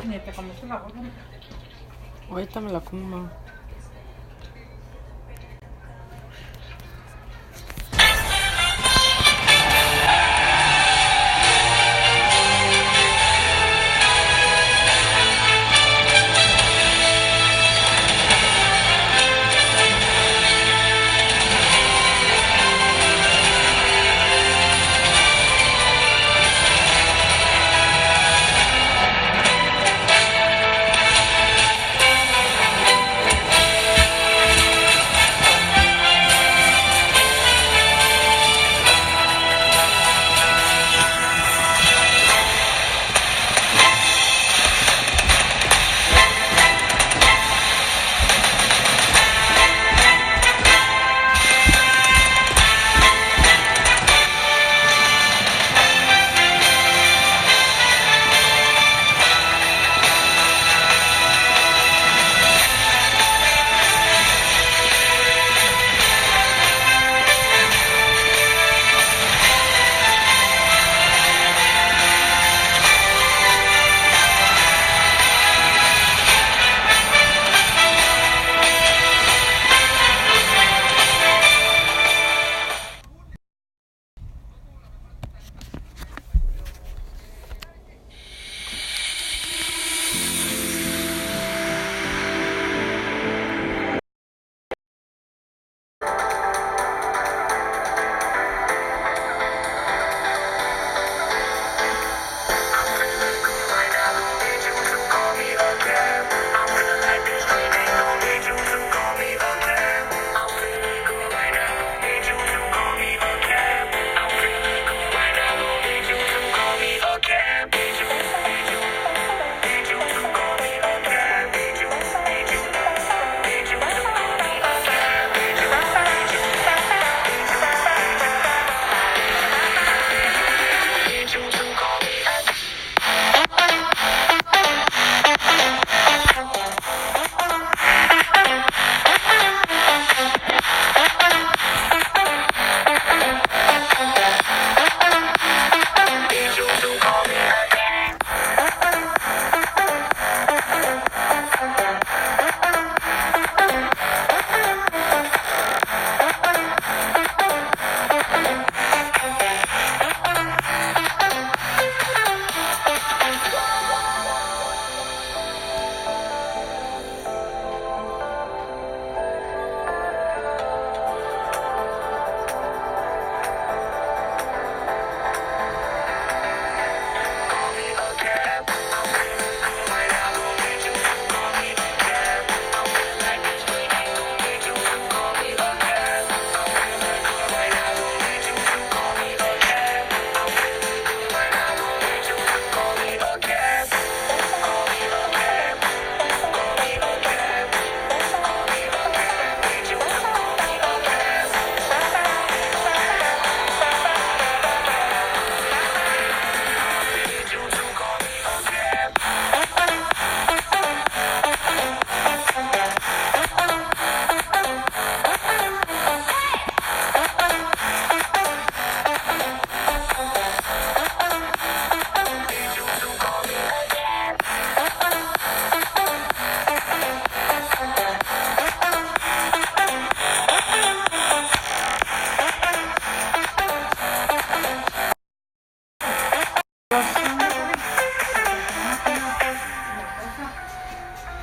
Ni te comiste la boca. Ahorita me la como, mamá.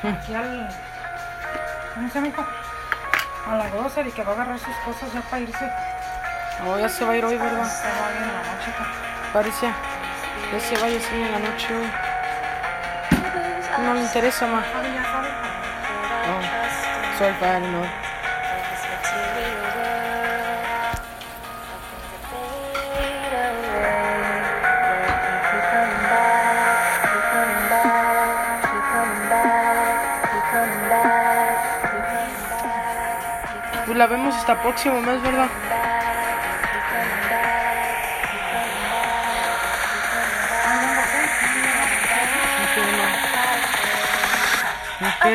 Aquí al... ¿Cómo se llama, hijo? A la grocery, que va a agarrar sus cosas ya para irse. Oh, ya se va a ir hoy, ¿verdad? Se va bien en la noche, hijo. Parecía. Ya se vaya así en la noche hoy. No le interesa, ma. ¿Sabe? Ya sabe. Oh, sorry if I didn't know. Pues la vemos hasta próximo mes, ¿verdad? Ok.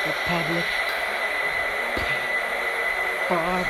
The public. Bob.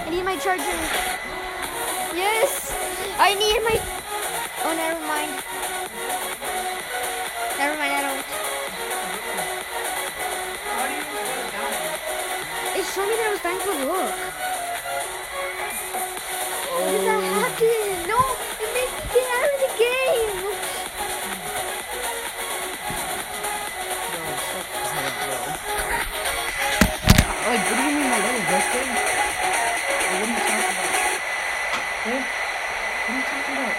I need my charger. Yes! I need my... Oh, never mind. Never mind, I don't. It showed me that it was time to look. What did that happen? No! It made me get out of the game! Like, what do you mean my little birthday? What are you talking about? What? What are you talking about?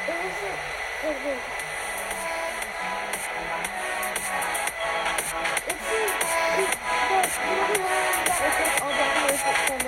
It wasn't... Wait. It's like... You know the one that was like all decorated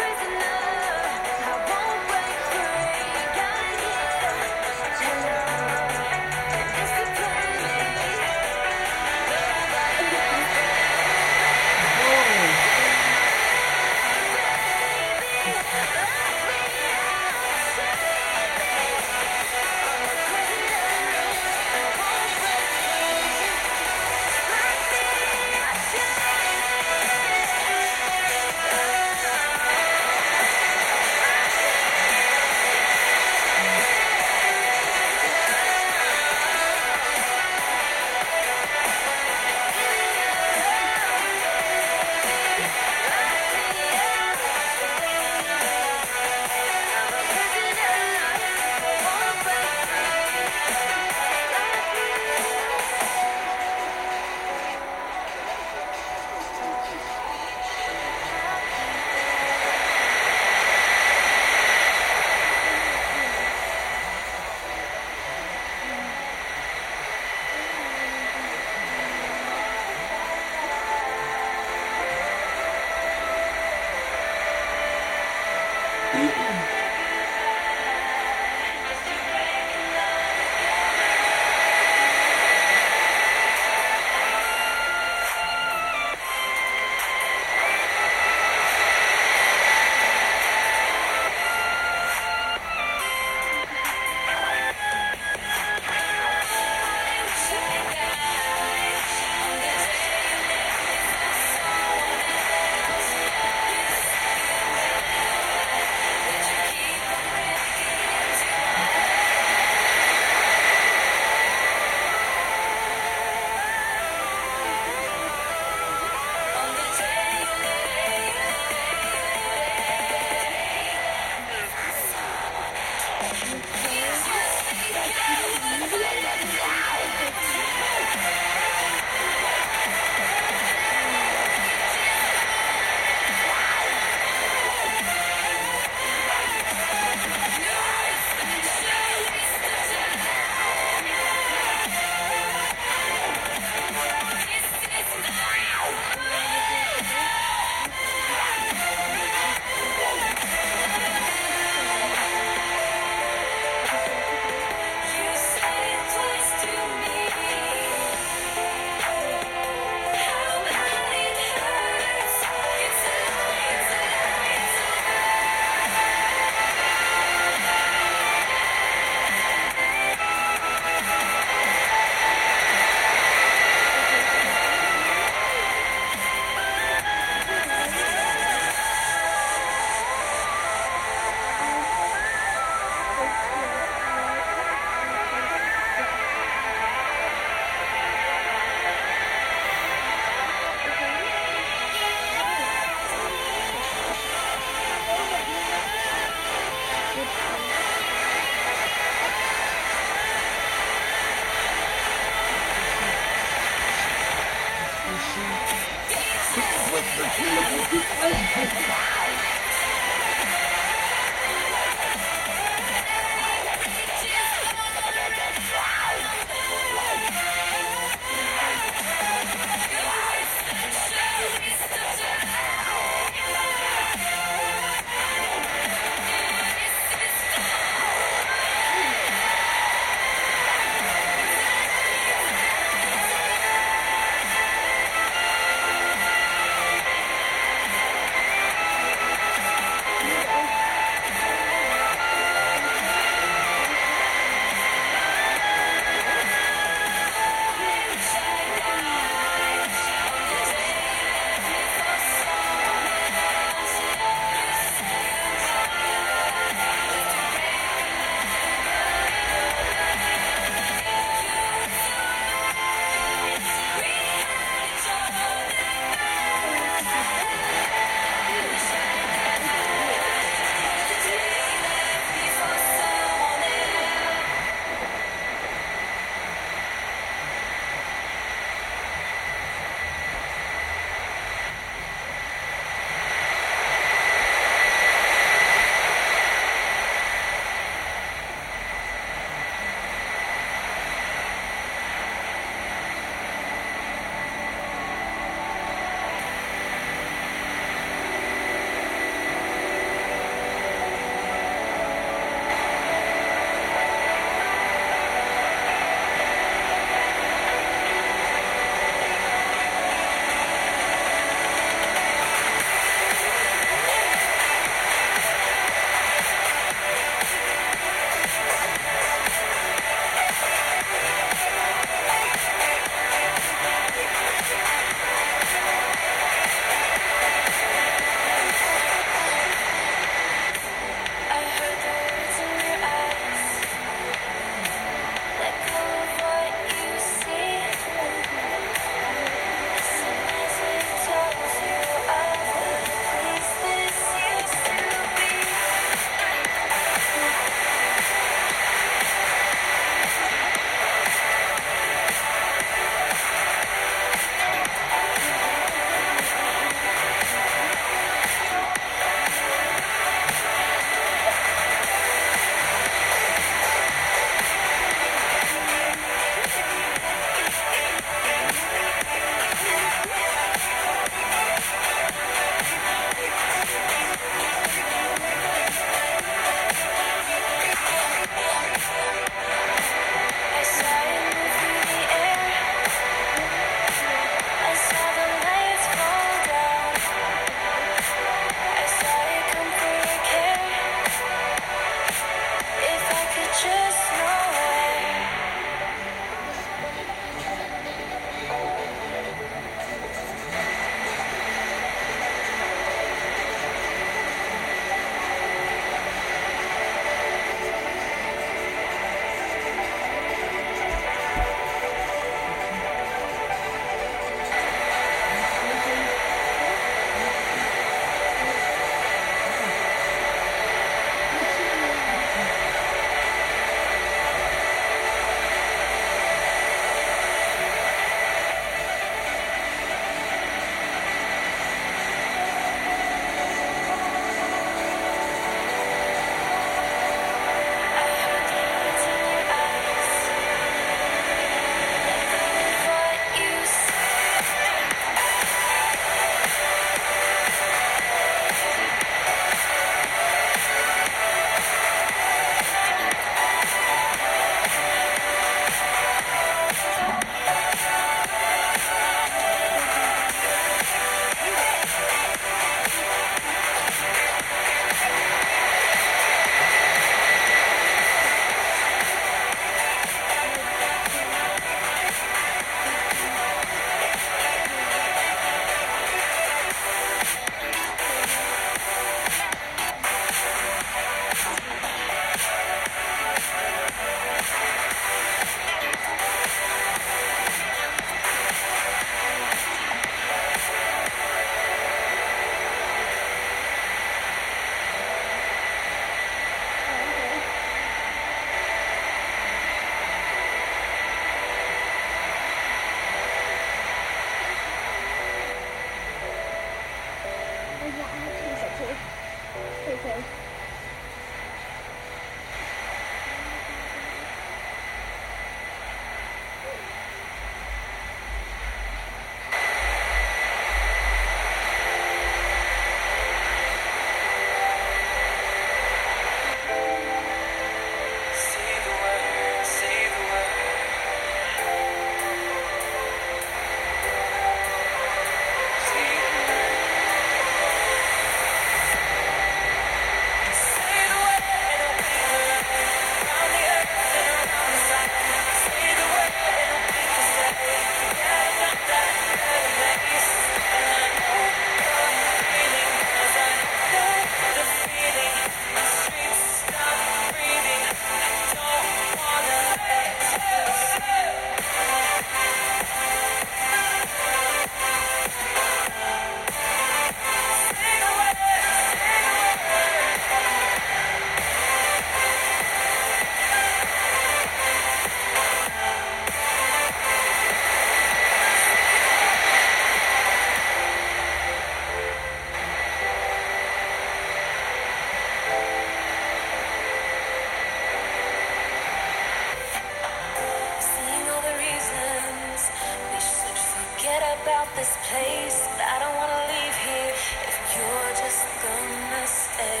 forget about this place, but I don't wanna leave here if you're just gonna stay.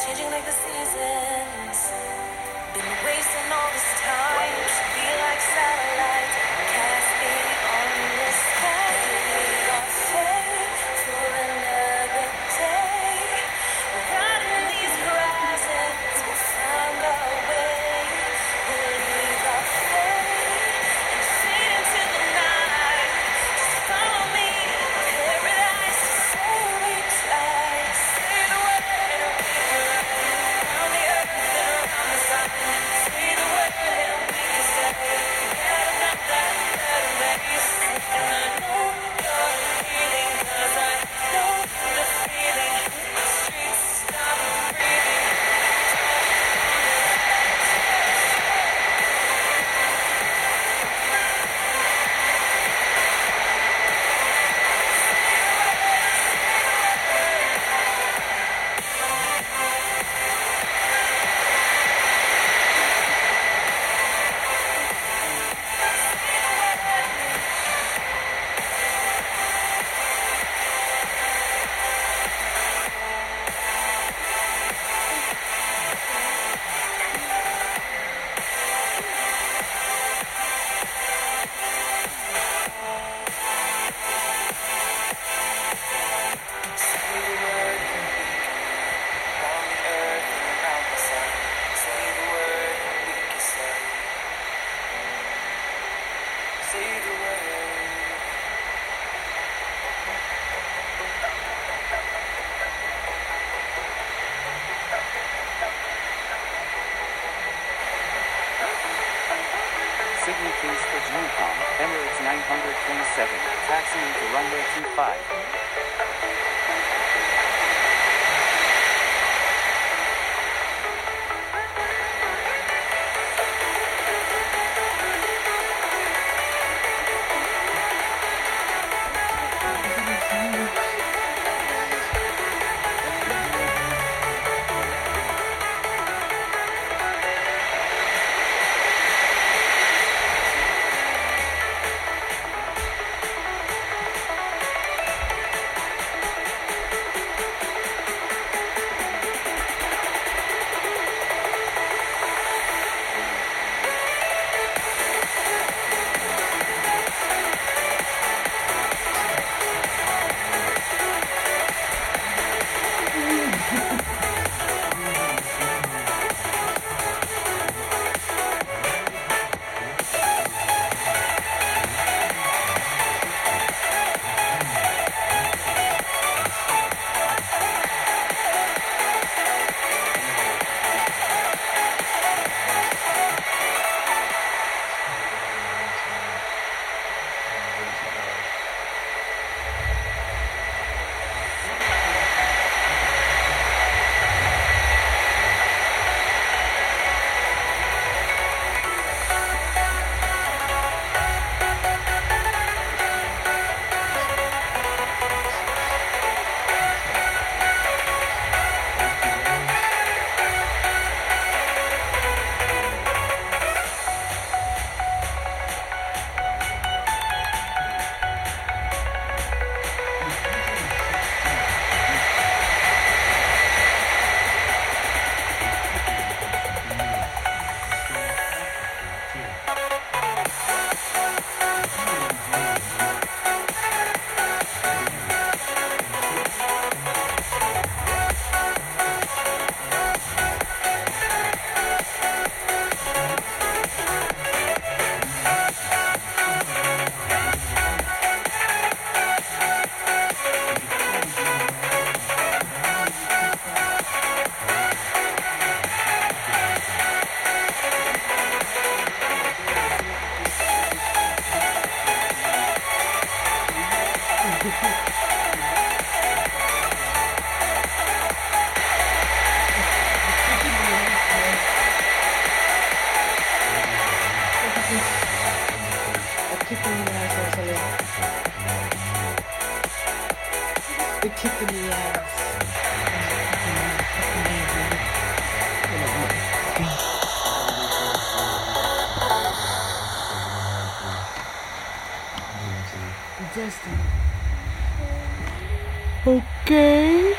Changing like the seasons, been wasting all this time. Should be like satellites, casting on the sky. We are fate for another day. Riding these horizons, we'll find our way. We'll leave our fate and fade into the night. Just follow me, paradise. Say we try, say the word and we can run around the earth and around the sun. Say the word and we can say get another better race. And I know you're feeling, 'cause I know the feeling. The streets stop breathing. Signal please for Hong Emirates 927, taxiing to runway 25. Justin. Okay.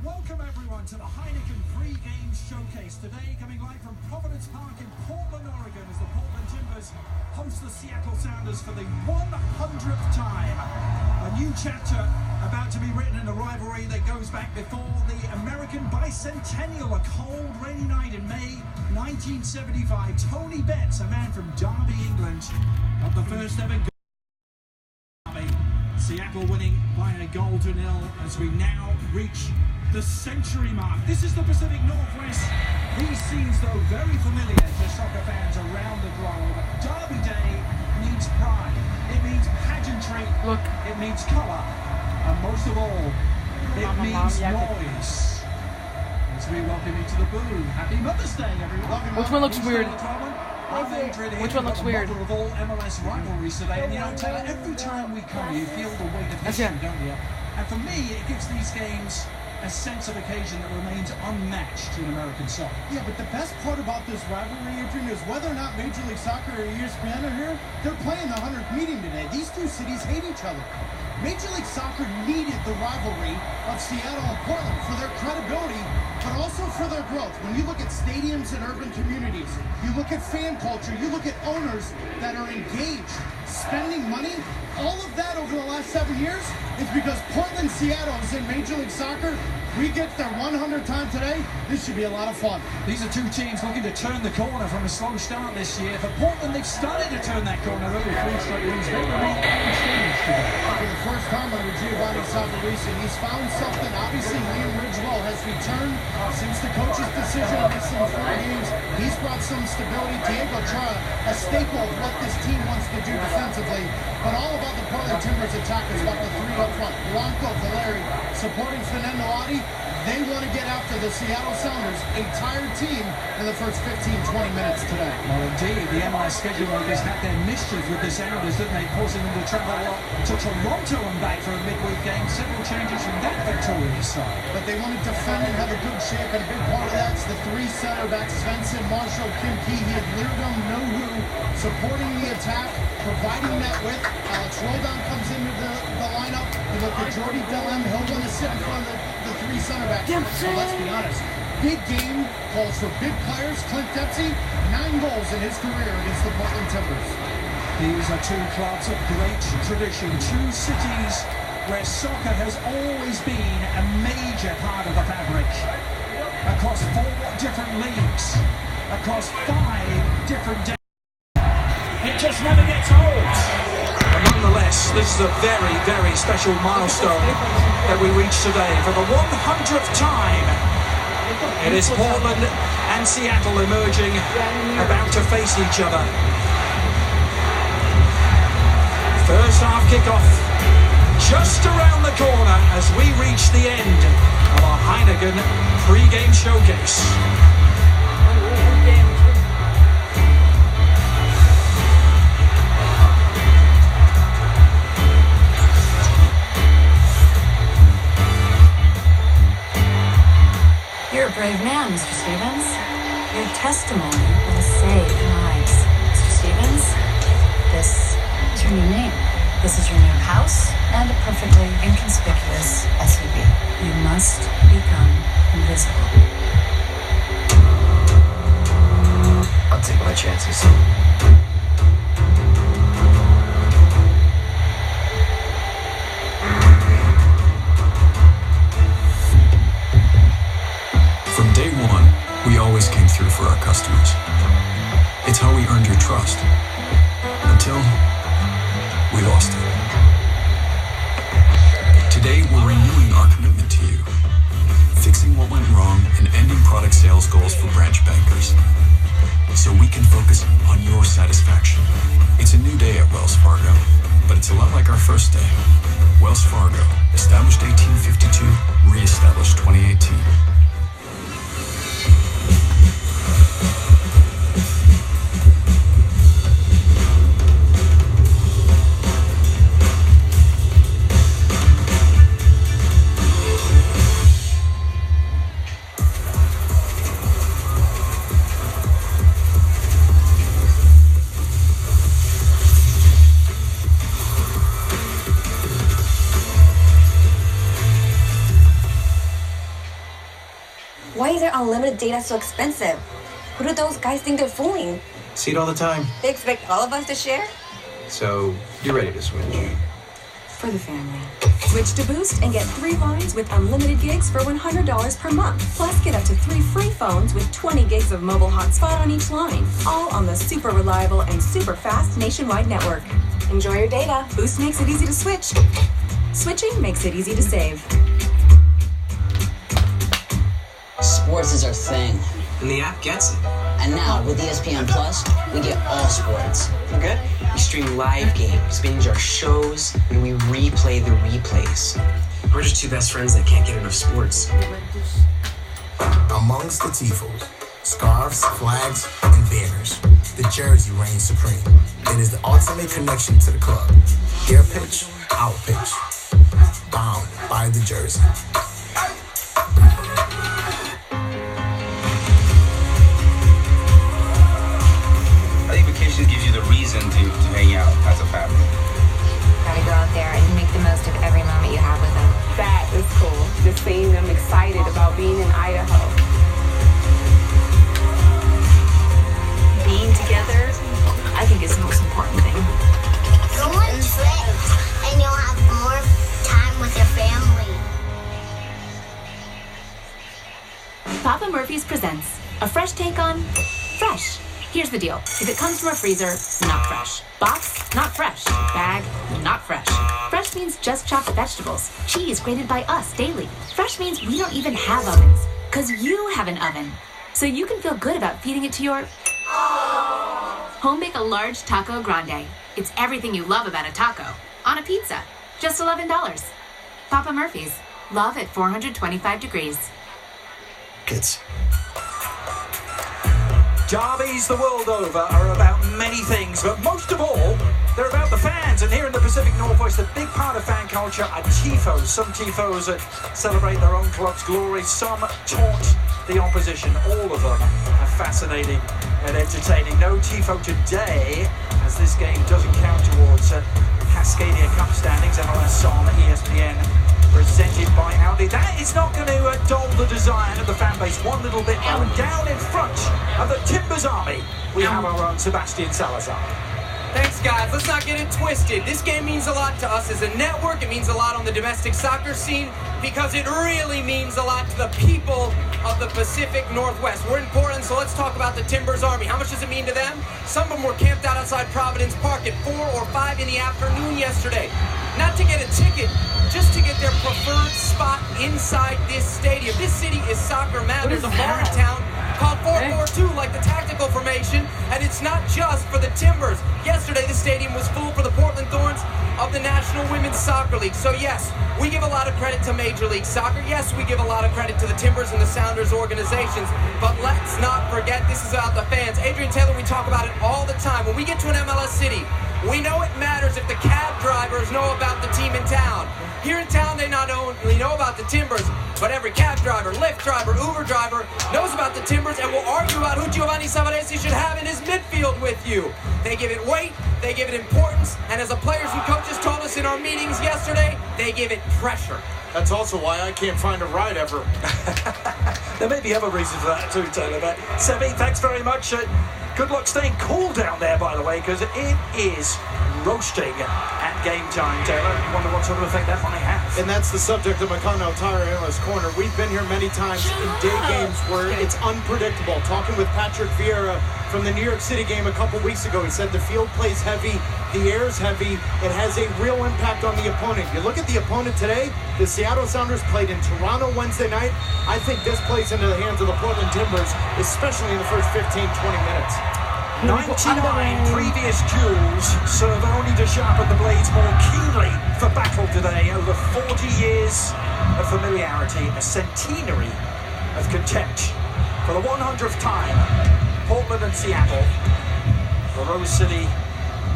Welcome everyone to the Heineken pre-game showcase today, coming live from Providence Park in Portland, Oregon, as the Portland Timbers host the Seattle Sounders for the 100th time. A new chapter about to be written in a rivalry that goes back before the American bicentennial, a cold, rainy night in May 1975. Tony Betts, a man from Derby, England, got the first ever goal. Seattle winning by a goal to nil as we now reach the century mark. This is the Pacific Northwest. These scenes, though, very familiar to soccer fans around the globe. Derby Day means pride. It means pageantry. Look. It means colour. And most of all, it means noise. As we welcome you to the Boo. Happy Mother's Day, everyone. Which one looks weird? Which one looks weird? Of all MLS rivalries today, and you know, Taylor, every time we come, you feel the weight of history, don't you? And for me, it gives these games a sense of occasion that remains unmatched in American soccer. Yeah, but the best part about this rivalry, Adrian, is whether or not Major League Soccer or ESPN are here, they're playing the 100th meeting today. These two cities hate each other. Major League Soccer needed the rivalry of Seattle and Portland for their credibility, but also for their growth. When you look at stadiums and urban communities, you look at fan culture, you look at owners that are engaged, spending money, all of that over the last 7 years is because Portland, Seattle is in Major League Soccer. We get their 100th time today. This should be a lot of fun. These are two teams looking to turn the corner from a slow start this year. For Portland, they've started to turn that corner over 3 straight wins. They remain unchanged today. For the first time under Giovanni Savarese, he's found something. Obviously, Liam Ridgewell has returned since the coach's decision to miss in 4 games. He's brought some stability. Diego Chara, a staple of what this team wants to do defensively. But all about the Portland Timbers attack is about the 3 up front. Blanco, Valeri, supporting Fernando Adi. They want to get after for the Seattle Sounders, a tired team in the first 15-20 minutes today. Well, indeed, the MI schedule makers had their mischief with the Sounders, didn't they? Causing them to travel to Toronto and back for a midweek game. Several changes from that victorious side. But they want to defend and have a good shape, and a big part of that's the three center backs, Svensson, Marshall, Kim Keehee, and Leardom, know-who, supporting the attack, providing that width. Alex Roldan comes into the lineup. You look at Jordy Dillon, he'll want to sit in front of the three center backs. So let's be honest, big game calls for big players. Clint Dempsey, 9 goals in his career against the Portland Timbers. These are two clubs of great tradition, two cities where soccer has always been a major part of the fabric. Across 4 different leagues, across 5 different days. It just never gets old. But nonetheless, this is a very, very special milestone that we reached today. For the 100th time, it is Portland and Seattle emerging, about to face each other. First half kickoff, just around the corner as we reach the end of our Heineken pre-game showcase. You're a brave man, Mr. Stevens. Your testimony will save lives. Mr. Stevens, this is your new name. This is your new house and a perfectly inconspicuous SUV. You must become invisible. I'll take my chances. From day one, we always came through for our customers. It's how we earned your trust. Until we lost it. Today, we're renewing our commitment to you. Fixing what went wrong and ending product sales goals for branch bankers. So we can focus on your satisfaction. It's a new day at Wells Fargo, but it's a lot like our first day. Wells Fargo, established 1852, re-established 2018. Why is their unlimited data so expensive? Who do those guys think they're fooling? See it all the time. They expect all of us to share? So, you're ready to switch. For the family. Switch to Boost and get 3 lines with unlimited gigs for $100 per month. Plus, get up to 3 free phones with 20 gigs of mobile hotspot on each line. All on the super reliable and super fast nationwide network. Enjoy your data. Boost makes it easy to switch. Switching makes it easy to save. Sports is our thing. And the app gets it. And now, with ESPN Plus, we get all sports. Okay. We stream live games, binge our shows, and we replay the replays. We're just 2 best friends that can't get enough sports. Amongst the tifos, scarves, flags, and banners, the jersey reigns supreme. It is the ultimate connection to the club. Their pitch, our pitch. Bound by the jersey. I think vacation gives you the reason to hang out as a family. Gotta go out there and make the most of every moment you have with them. That is cool. Just seeing them excited about being in Idaho. Being together, I think, is the most important thing. Go on trips, and you'll have more time with your family. Papa Murphy's presents a fresh take on fresh. Here's the deal. If it comes from a freezer, not fresh. Box, not fresh. Bag, not fresh. Fresh means just chopped vegetables. Cheese grated by us daily. Fresh means we don't even have ovens, because you have an oven. So you can feel good about feeding it to your... Home bake a large taco grande. It's everything you love about a taco. On a pizza. Just $11. Papa Murphy's. Love at 425 degrees. buckets. Derbies the world over are about many things, but most of all, they're about the fans. And here in the Pacific Northwest, a big part of fan culture are tifos. Some tifos that celebrate their own club's glory, some taunt the opposition. All of them are fascinating and entertaining. No tifo today, as this game doesn't count towards Cascadia Cup standings. MLS on ESPN, presented by Audi. That is not going to dull the desire of the fan base one little bit though. And down in front of the Timbers Army, we have our own Sebastian Salazar. Thanks, guys. Let's not get it twisted. This game means a lot to us as a network. It means a lot on the domestic soccer scene because it really means a lot to the people of the Pacific Northwest. We're in Portland, so let's talk about the Timbers Army. How much does it mean to them? Some of them were camped out outside Providence Park at 4 or 5 in the afternoon yesterday. Not to get a ticket, just to get their preferred spot inside this stadium. This city is soccer mad. There's a bar in town called 4-4-2, like the tactical formation, and it's not just for the Timbers. Yesterday, the stadium was full for the Portland Thorns of the National Women's Soccer League. So yes, we give a lot of credit to Major League Soccer. Yes, we give a lot of credit to the Timbers and the Sounders organizations, but let's not forget this is about the fans. Adrian Taylor, we talk about it all the time. When we get to an MLS city, we know it matters if the cab drivers know about the team in town. Here in town, they not only know about the Timbers, but every cab driver, Lyft driver, Uber driver knows about the Timbers and will argue about who Giovanni Savarese should have in his midfield with you. They give it weight, they give it importance, and as the players and coaches told us in our meetings yesterday, they give it pressure. That's also why I can't find a ride ever. There may be other reasons for that too, Taylor, but Sebi, thanks very much. Good luck staying cool down there, by the way, because it is roasting at game time, Taylor. I wonder what sort of effect that might have. And that's the subject of my Continental Tire Analyst Corner. We've been here many times in day games where it's unpredictable. Talking with Patrick Vieira from the New York City game a couple weeks ago, he said the field plays heavy, the air's heavy, it has a real impact on the opponent. You look at the opponent today, the Seattle Sounders played in Toronto Wednesday night. I think this plays into the hands of the Portland Timbers, especially in the first 15-20 minutes. 99 previous duels serve only to sharpen the blades more keenly for battle today. Over 40 years of familiarity, a centenary of contempt. For the 100th time, Portland and Seattle, the Rose City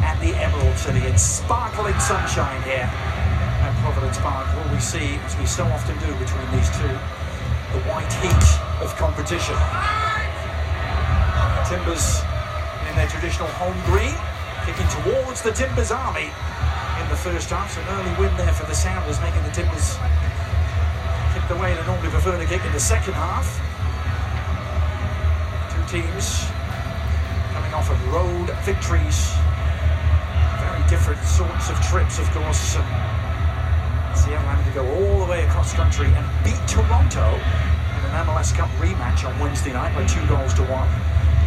and the Emerald City. It's sparkling sunshine here at Providence Park. What we see, as we so often do between these two, the white heat of competition. Timbers in their traditional home green, kicking towards the Timbers Army in the first half. So an early win there for the Sounders, making the Timbers kick the way they normally prefer to kick in the second half. Two teams coming off of road victories. Very different sorts of trips, of course. Seattle having to go all the way across country and beat Toronto in an MLS Cup rematch on Wednesday night by 2-1.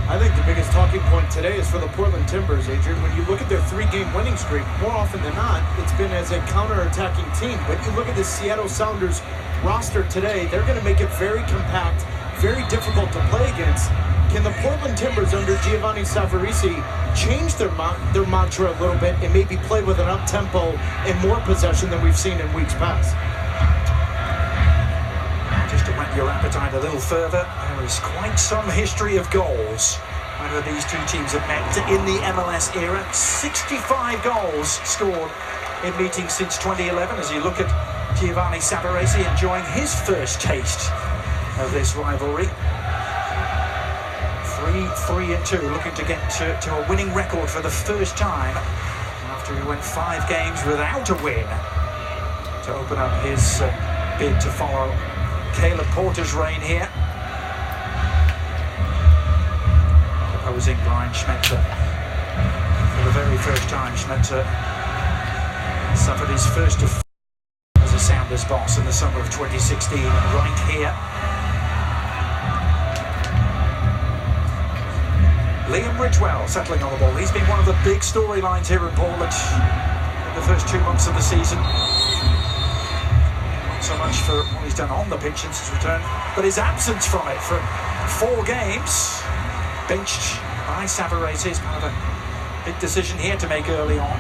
I think the biggest talking point today is for the Portland Timbers, Adrian. When you look at their 3-game winning streak, more often than not, it's been as a counter-attacking team. But you look at the Seattle Sounders roster today, they're going to make it very compact, very difficult to play against. Can the Portland Timbers under Giovanni Savarese change their mantra a little bit and maybe play with an up-tempo and more possession than we've seen in weeks past? Just to whet your appetite a little further, there is quite some history of goals whether these two teams have met in the MLS era. 65 goals scored in meetings since 2011 as you look at Giovanni Savarese enjoying his first taste of this rivalry. 3-3-2, looking to get to a winning record for the first time after he went 5 games without a win to open up his bid to follow Caleb Porter's reign here. Opposing Brian Schmetzer. For the very first time, Schmetzer suffered his first defeat as a Sounders boss in the summer of 2016, right here. Liam Ridgewell settling on the ball. He's been one of the big storylines here in Portland in the first 2 months of the season. Not so much for what he's done on the pitch since his return, but his absence from it for 4 games. Benched by Savarese is part of a big decision here to make early on.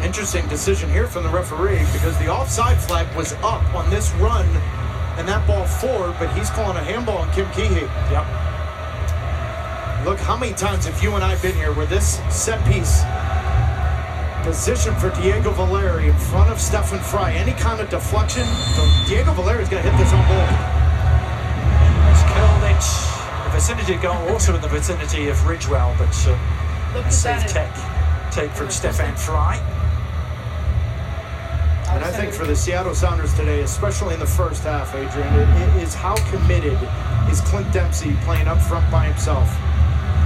Interesting decision here from the referee because the offside flag was up on this run and that ball forward, but he's calling a handball on Kim Keehee. Yep. Look, how many times have you and I been here where this set piece position for Diego Valeri in front of Stefan Fry, any kind of deflection, Diego Valeri's going to hit this on goal. It's killed it. The vicinity goal, also in the vicinity of Ridgewell, but a safe take from Stefan Fry. And I think for the Seattle Sounders today, especially in the first half, Adrian, it is how committed is Clint Dempsey playing up front by himself.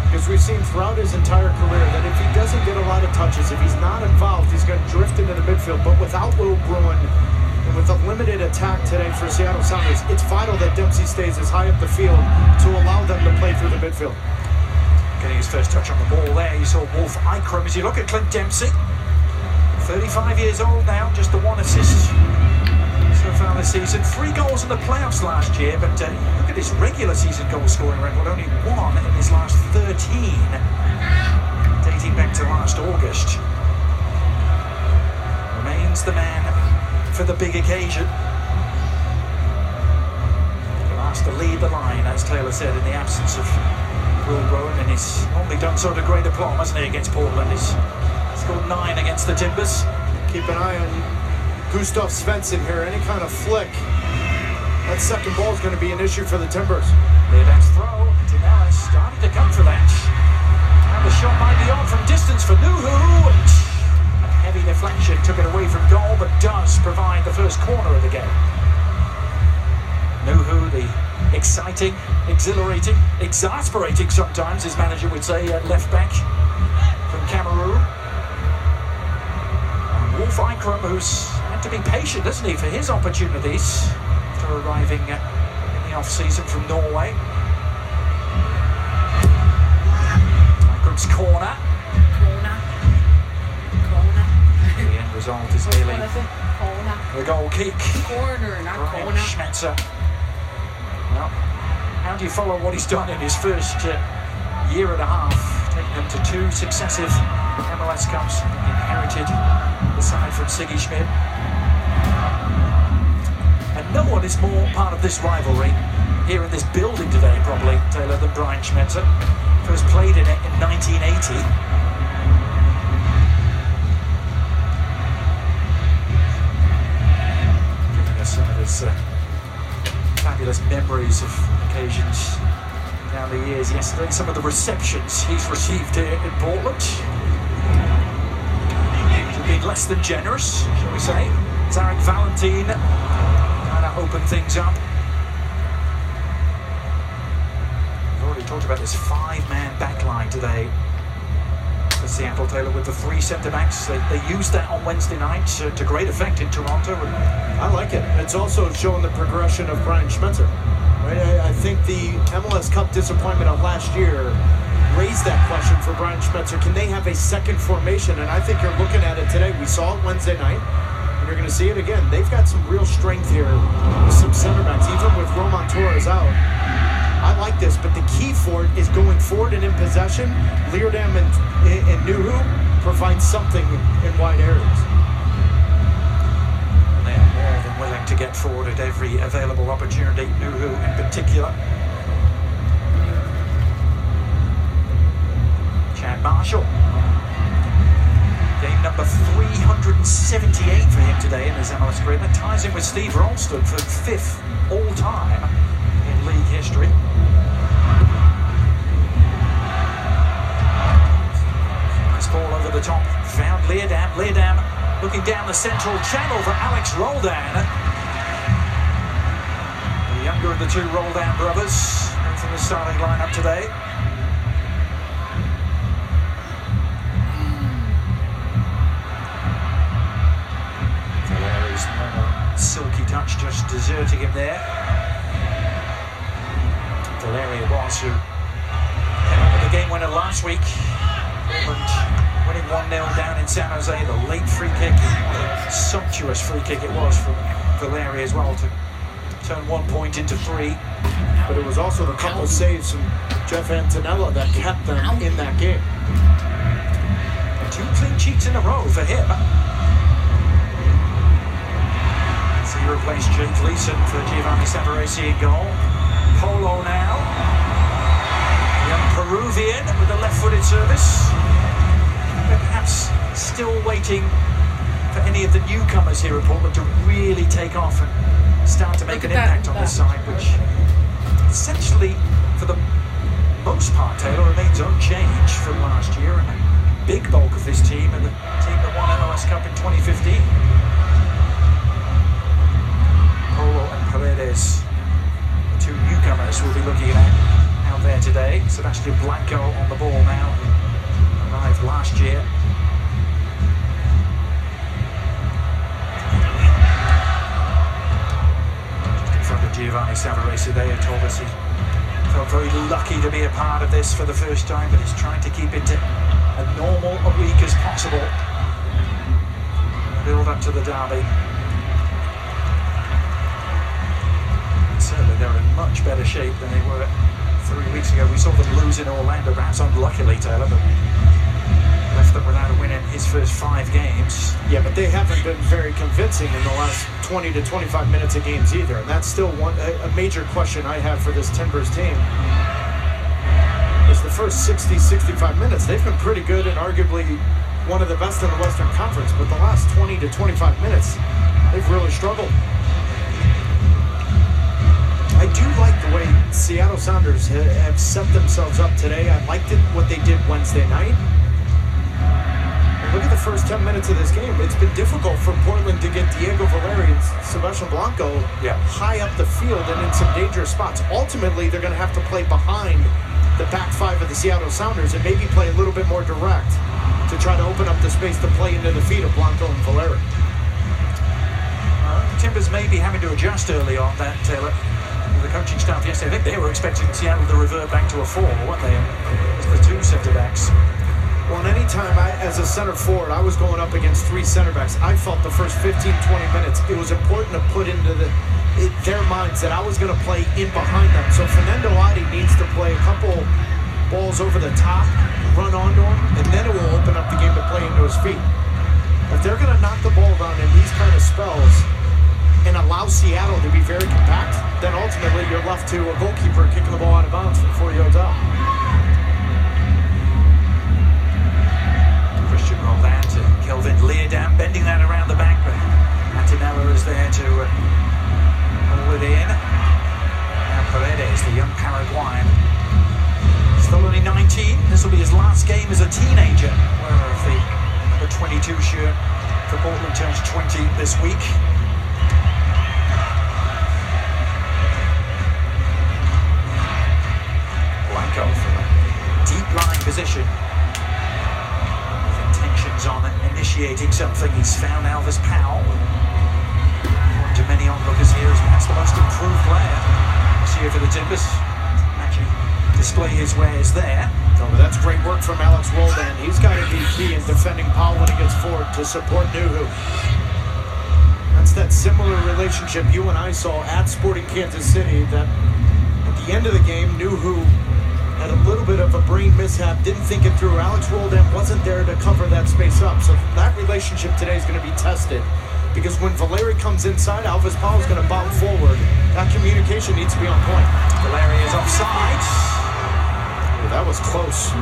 Because we've seen throughout his entire career that if he doesn't get a lot of touches, if he's not involved, he's going to drift into the midfield. But without Will Bruin and with a limited attack today for Seattle Sounders, it's vital that Dempsey stays as high up the field to allow them to play through the midfield. Getting his first touch on the ball there, you saw Wolf Eikram. As you look at Clint Dempsey, 35 years old now, just the one assist so far this season. 3 goals in the playoffs last year, but look at his regular season goal scoring record, only 1 in his last 13, dating back to last August. Remains the man for the big occasion. Asked to lead the line, as Taylor said, in the absence of Will Rowan, and he's only done so to great aplomb, hasn't he, against Portland. He's scored 9 against the Timbers. Keep an eye on Gustav Svensson here. Any kind of flick, that second ball is going to be an issue for the Timbers. Leodam's throw to Nellis, starting to come for that. And the shot might be on from distance for Nuhu. A heavy deflection took it away from goal, but does provide the first corner of the game. Nuhu, the exciting, exhilarating, exasperating sometimes, his manager would say, left back from Cameroon. And Wolf Eikram, who's had to be patient, doesn't he, for his opportunities after arriving in the off-season from Norway. Eikram's corner. The end result is nearly the goal kick. Corner, not Brian corner. Schmetzer. Well, how do you follow what he's done in his first year and a half, taking them to 2 successive MLS Cups, inherited the side from Siggy Schmidt? And no one is more part of this rivalry here in this building today, probably, Taylor, than Brian Schmetzer. First played in it in 1980. Giving us some of his fabulous memories of occasions down the years. Yesterday, some of the receptions he's received here in Portland. He's been less than generous, shall we say. Zarek Valentin kind of opened things up. We've already talked about this 5-man backline today for Seattle, Taylor, with the 3 centre-backs. They used that on Wednesday night to great effect in Toronto. I like it. It's also showing the progression of Brian Schmetzer. Right? I think the MLS Cup disappointment of last year raised that question for Brian Schmetzer. Can they have a second formation? And I think you're looking at it today. We saw it Wednesday night, and you're going to see it again. They've got some real strength here with some center backs, even with Roman Torres out. I like this, but the key for it is going forward and in possession. Leerdam and Nuhu provide something in wide areas. They are more than willing to get forward at every available opportunity, Nuhu in particular. Chad Marshall. Game number 378 for him today in his MLS career. That ties him with Steve Ralston for 5th all-time in league history. Nice ball over the top. Found Leerdam. Leerdam looking down the central channel for Alex Roldan. The younger of the 2 Roldan brothers from the starting lineup today. Valeri's normal silky touch just deserting him there. Valeri it was who came up with the game winner last week. And winning 1-0 down in San Jose, the late free kick, sumptuous free kick it was from Valeri as well to turn 1 point into 3. But it was also the couple saves from Jeff Antonella that kept them in that game. 2 clean sheets in a row for him. As he He replaced Jake Leeson for Giovanni Savarese in goal. Polo now. Young Peruvian with a left-footed service. Perhaps still waiting for any of the newcomers here at Portland to really take off and start to make an impact on this side, which essentially, for the most part, Taylor, remains unchanged from last year, and a big bulk of this team and the team that won MLS Cup in 2015. Polo and Paredes, the two newcomers we'll be looking at out there today. Sebastian Blanco on the ball now, arrived last year. Just in front of Giovanni Savarese, they had told us he felt very lucky to be a part of this for the first time, but he's trying to keep it to as normal a week as possible. Build up to the derby. Certainly they're in much better shape than they were 3 weeks ago. We saw them lose in Orlando, perhaps unluckily, Taylor, but left them without a win in his first 5 games. Yeah, but they haven't been very convincing in the last 20 to 25 minutes of games either, and that's still a major question I have for this Timbers team. Is the first 60, 65 minutes, they've been pretty good and arguably one of the best in the Western Conference, but the last 20 to 25 minutes, they've really struggled. I do like the way Seattle Sounders have set themselves up today. I liked what they did Wednesday night. And look at the first 10 minutes of this game. It's been difficult for Portland to get Diego Valeri and Sebastian Blanco high up the field and in some dangerous spots. Ultimately, they're going to have to play behind the back 5 of the Seattle Sounders and maybe play a little bit more direct to try to open up the space to play into the feet of Blanco and Valeri. Timbers may be having to adjust early on that, Taylor. The coaching staff yesterday, I think they were expecting Seattle to revert back to a 4, weren't they? As the 2 centre-backs. Well, and anytime as a center forward, I was going up against 3 center-backs, I felt the first 15, 20 minutes, it was important to put into their minds that I was going to play in behind them. So Fernando Adi needs to play a couple balls over the top, run onto him, and then it will open up the game to play into his feet. If they're going to knock the ball around in these kind of spells and allow Seattle to be very compact, then ultimately you're left to a goalkeeper kicking the ball out of bounds from 4 yards out. Christian Roldan to Kelvin Leerdam, bending that around the back, but Antonella is there to pull it in. Now Paredes, the young Paraguayan, still only 19. This will be his last game as a teenager, where the number 22 shirt for Portland turns 20 this week. Blanco from a deep line position, with intentions on initiating something. He's found Alvis Powell. According to many onlookers here, is perhaps the most improved player this year for the Timbers. Actually display his wares there. Oh, but that's great work from Alex Roldan. He's got to be key in defending Powell when he gets forward to support Nuhu. That's that similar relationship you and I saw at Sporting Kansas City, that at the end of the game, Nuhu had a little bit of a brain mishap, didn't think it through. Alex Roldan wasn't there to cover that space up. So that relationship today is going to be tested, because when Valeri comes inside, Alvis Powell is going to bounce forward. That communication needs to be on point. Valeri is offside. Oh, that was close. A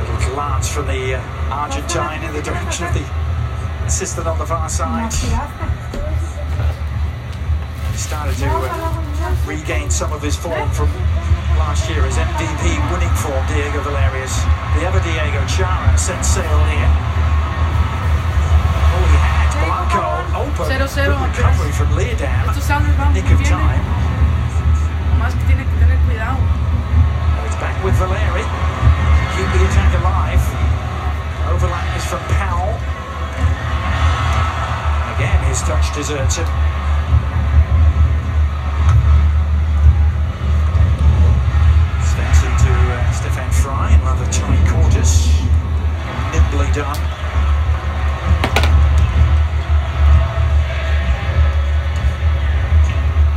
little glance from the Argentine in the direction of the assistant on the far side. He started to regain some of his form from last year, his MVP winning form, Diego Valerius. The other Diego, Chara, set sail here. Oh, he had Blanco open. Good recovery from Leerdam. Nick of time. It's back with Valeri. Keep the attack alive. Overlap is from Powell. Again, his touch deserts him. Stefan Fry in rather tight quarters. Nimbly done.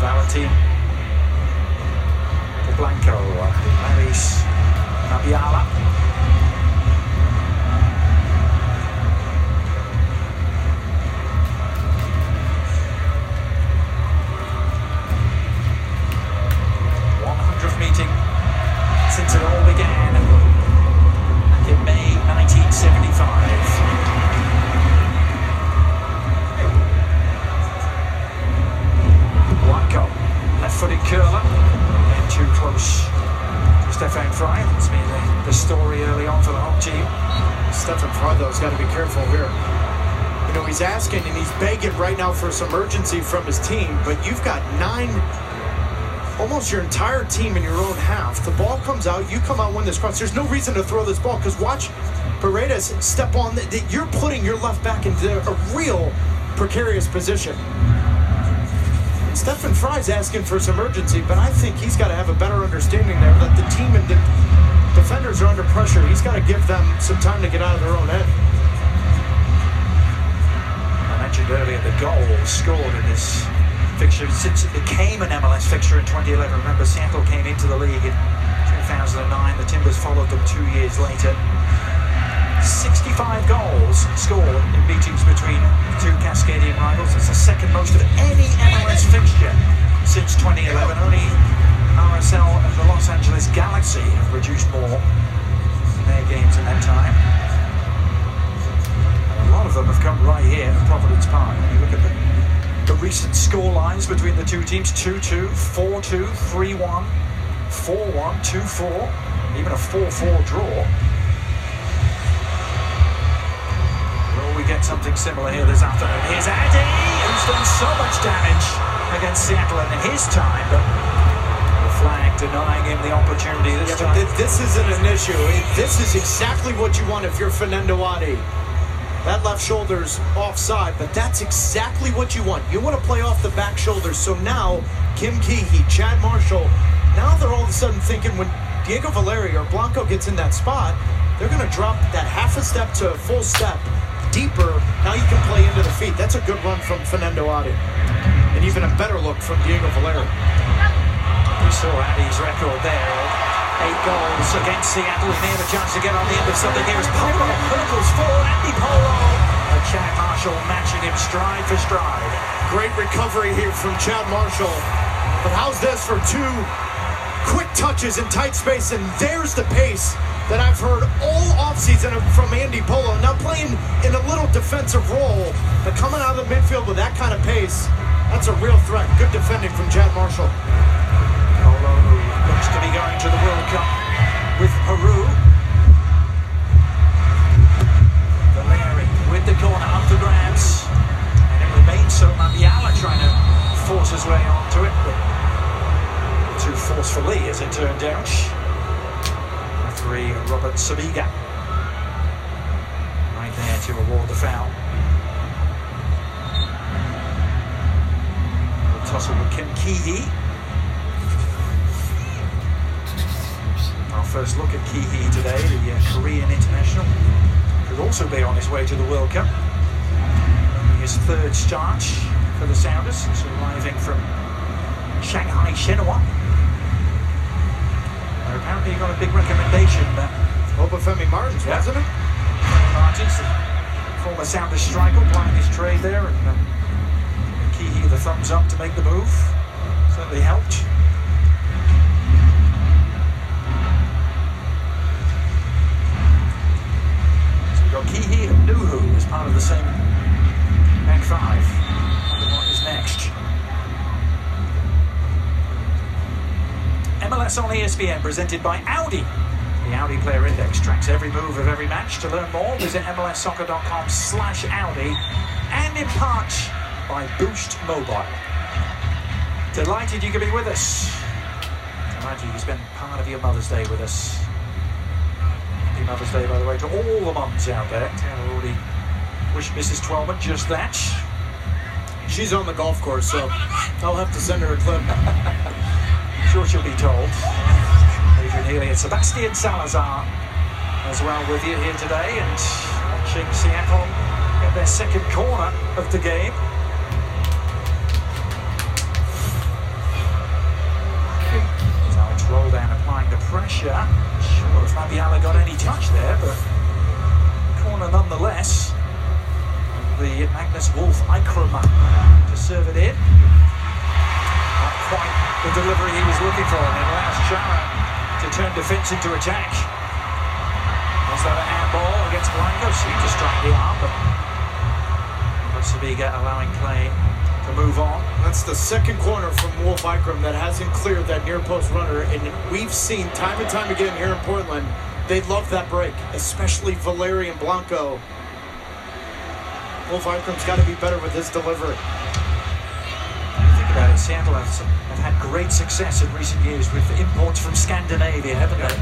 Valentin for Blanco. Maris Nabiala. Stefan Fry. It's been the story early on for the home team. Stefan Fry, though, has got to be careful here. You know, he's asking and he's begging right now for some urgency from his team, but you've got 9, almost your entire team in your own half. The ball comes out, you come out, win this cross. There's no reason to throw this ball, because watch Paredes step on. You're putting your left back into a real precarious position. And Stefan Fry's asking for some urgency, but I think he's got to have a better understanding there that the team and the defenders are under pressure. He's got to give them some time to get out of their own end. I mentioned earlier the goal scored in this fixture since it became an MLS fixture in 2011. Remember, Seattle came into the league in 2009. The Timbers followed them 2 years later. 65 goals scored in meetings between two Cascadian rivals. It's the second most of any MLS fixture since 2011. Only RSL and the Los Angeles Galaxy have produced more in their games in that time. And a lot of them have come right here at Providence Park. When you look at the recent score lines between the two teams: 2-2, 4-2, 3-1, 4-1, 2-4, even a 4-4 draw. Will we get something similar here this afternoon? Here's Addy, who's done so much damage against Seattle in his time, but the flag denying him the opportunity this time. This isn't an issue. This is exactly what you want if you're Fernando Addy. That left shoulder's offside, but that's exactly what you want. You want to play off the back shoulder. So now, Kim Keehee, Chad Marshall, now they're all of a sudden thinking when Diego Valeri or Blanco gets in that spot, they're going to drop that half a step to a full step deeper. Now you can play into the feet. That's a good run from Fernando Addy. And even a better look from Diego Valeri. We saw Addy's record there. 8 goals against Seattle. He may have a chance to get on the end of something here as Polo hurdles forward. Andy Polo. And Chad Marshall matching him stride for stride. Great recovery here from Chad Marshall. But how's this for 2 quick touches in tight space? And there's the pace that I've heard all offseason from Andy Polo. Now playing in a little defensive role, but coming out of the midfield with that kind of pace, that's a real threat. Good defending from Chad Marshall. Polo looks to be going to the World Cup with Peru. Valeri with the corner up the grabs, and it remains so. Mabiala trying to force his way onto it, but too forcefully as it turned out. Referee Robert Sabiga right there to award the foul. The tussle with Kim Keehee. Our first look at Keehee today, the Korean international, could also be on his way to the World Cup. Only his 3rd start for the Sounders. He's arriving from Shanghai Shenhua. Apparently he got a big recommendation. Obafemi Martins, wasn't it? Martins, the former Sounders striker, plying his trade there, and Keehee the thumbs up to make the move. Certainly helped. Got Keehee and Nuhu as part of the same back 5. What is next? MLS on ESPN, presented by Audi. The Audi Player Index tracks every move of every match. To learn more, visit MLSsoccer.com/Audi, and in part by Boost Mobile. Delighted you could be with us. Delighted you spent part of your Mother's Day with us. Mother's Day, by the way, to all the mums out there. I already wish Mrs. Twelman just that. She's on the golf course, so I'll have to send her a clip. I'm sure she'll be told. Adrian Healy and Sebastian Salazar as well with you here today, and watching Seattle get their 2nd corner of the game. Alex Roldan applying the pressure. Sure if Mabiala got any touch there, but corner nonetheless. The Magnus Wolf Eikrem to serve it in. Not quite the delivery he was looking for, and it allows Chara to turn defence into attack. Was that a handball against Blanco? Seemed to strike the arm, but Sabiga allowing play to to move on. That's the second corner from Wolf Ikram that hasn't cleared that near post runner, and we've seen time and time again here in Portland, they love that break, especially Valerian Blanco. Wolf Ikram's got to be better with his delivery. Think about it, Seattle have had great success in recent years with imports from Scandinavia, haven't they?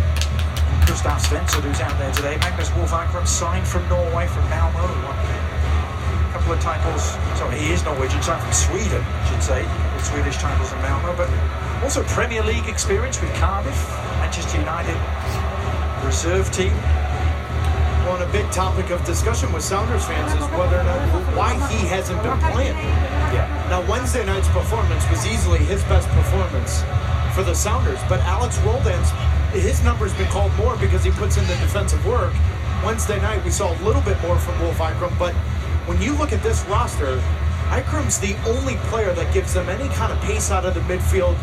Gustav Svensson, who's out there today. Magnus Wolf Ikram signed from Norway, from Malmo. A couple of titles. Sorry, he is Norwegian, signed from Sweden, I should say. With Swedish titles in Malmo, but also Premier League experience with Cardiff, Manchester United reserve team. Well, and a big topic of discussion with Sounders fans is whether or not, why he hasn't been playing. Yeah. Now, Wednesday night's performance was easily his best performance for the Sounders, but Alex Roldan's, his number's been called more because he puts in the defensive work. Wednesday night, we saw a little bit more from Wolf Ikram, but when you look at this roster, Ikram's the only player that gives them any kind of pace out of the midfield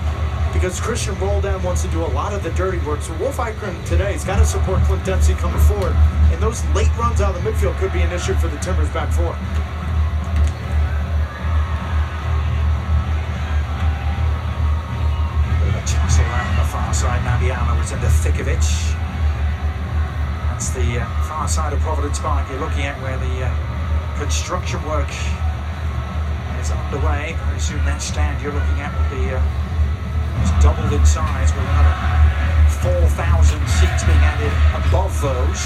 because Christian Roldan wants to do a lot of the dirty work. So Wolf Ikram today has got to support Clint Dempsey coming forward, and those late runs out of the midfield could be an issue for the Timbers back four. Tussle out on the far side. Nabiana was in the thick of it. That's the far side of Providence Park. You're looking at where the construction work is underway. Very soon that stand you're looking at will be doubled in size with another 4,000 seats being added above those.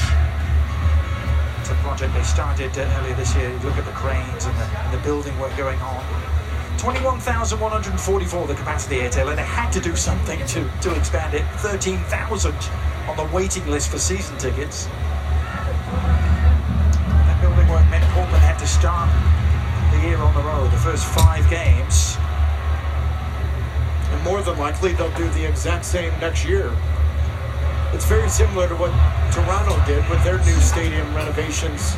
It's a project they started earlier this year. You look at the cranes and the building work going on. 21,144 the capacity here, Taylor. They had to do something to expand it. 13,000 on the waiting list for season tickets. That building work meant Portland had to start the year on the road, the first 5 games. And more than likely, they'll do the exact same next year. It's very similar to what Toronto did with their new stadium renovations.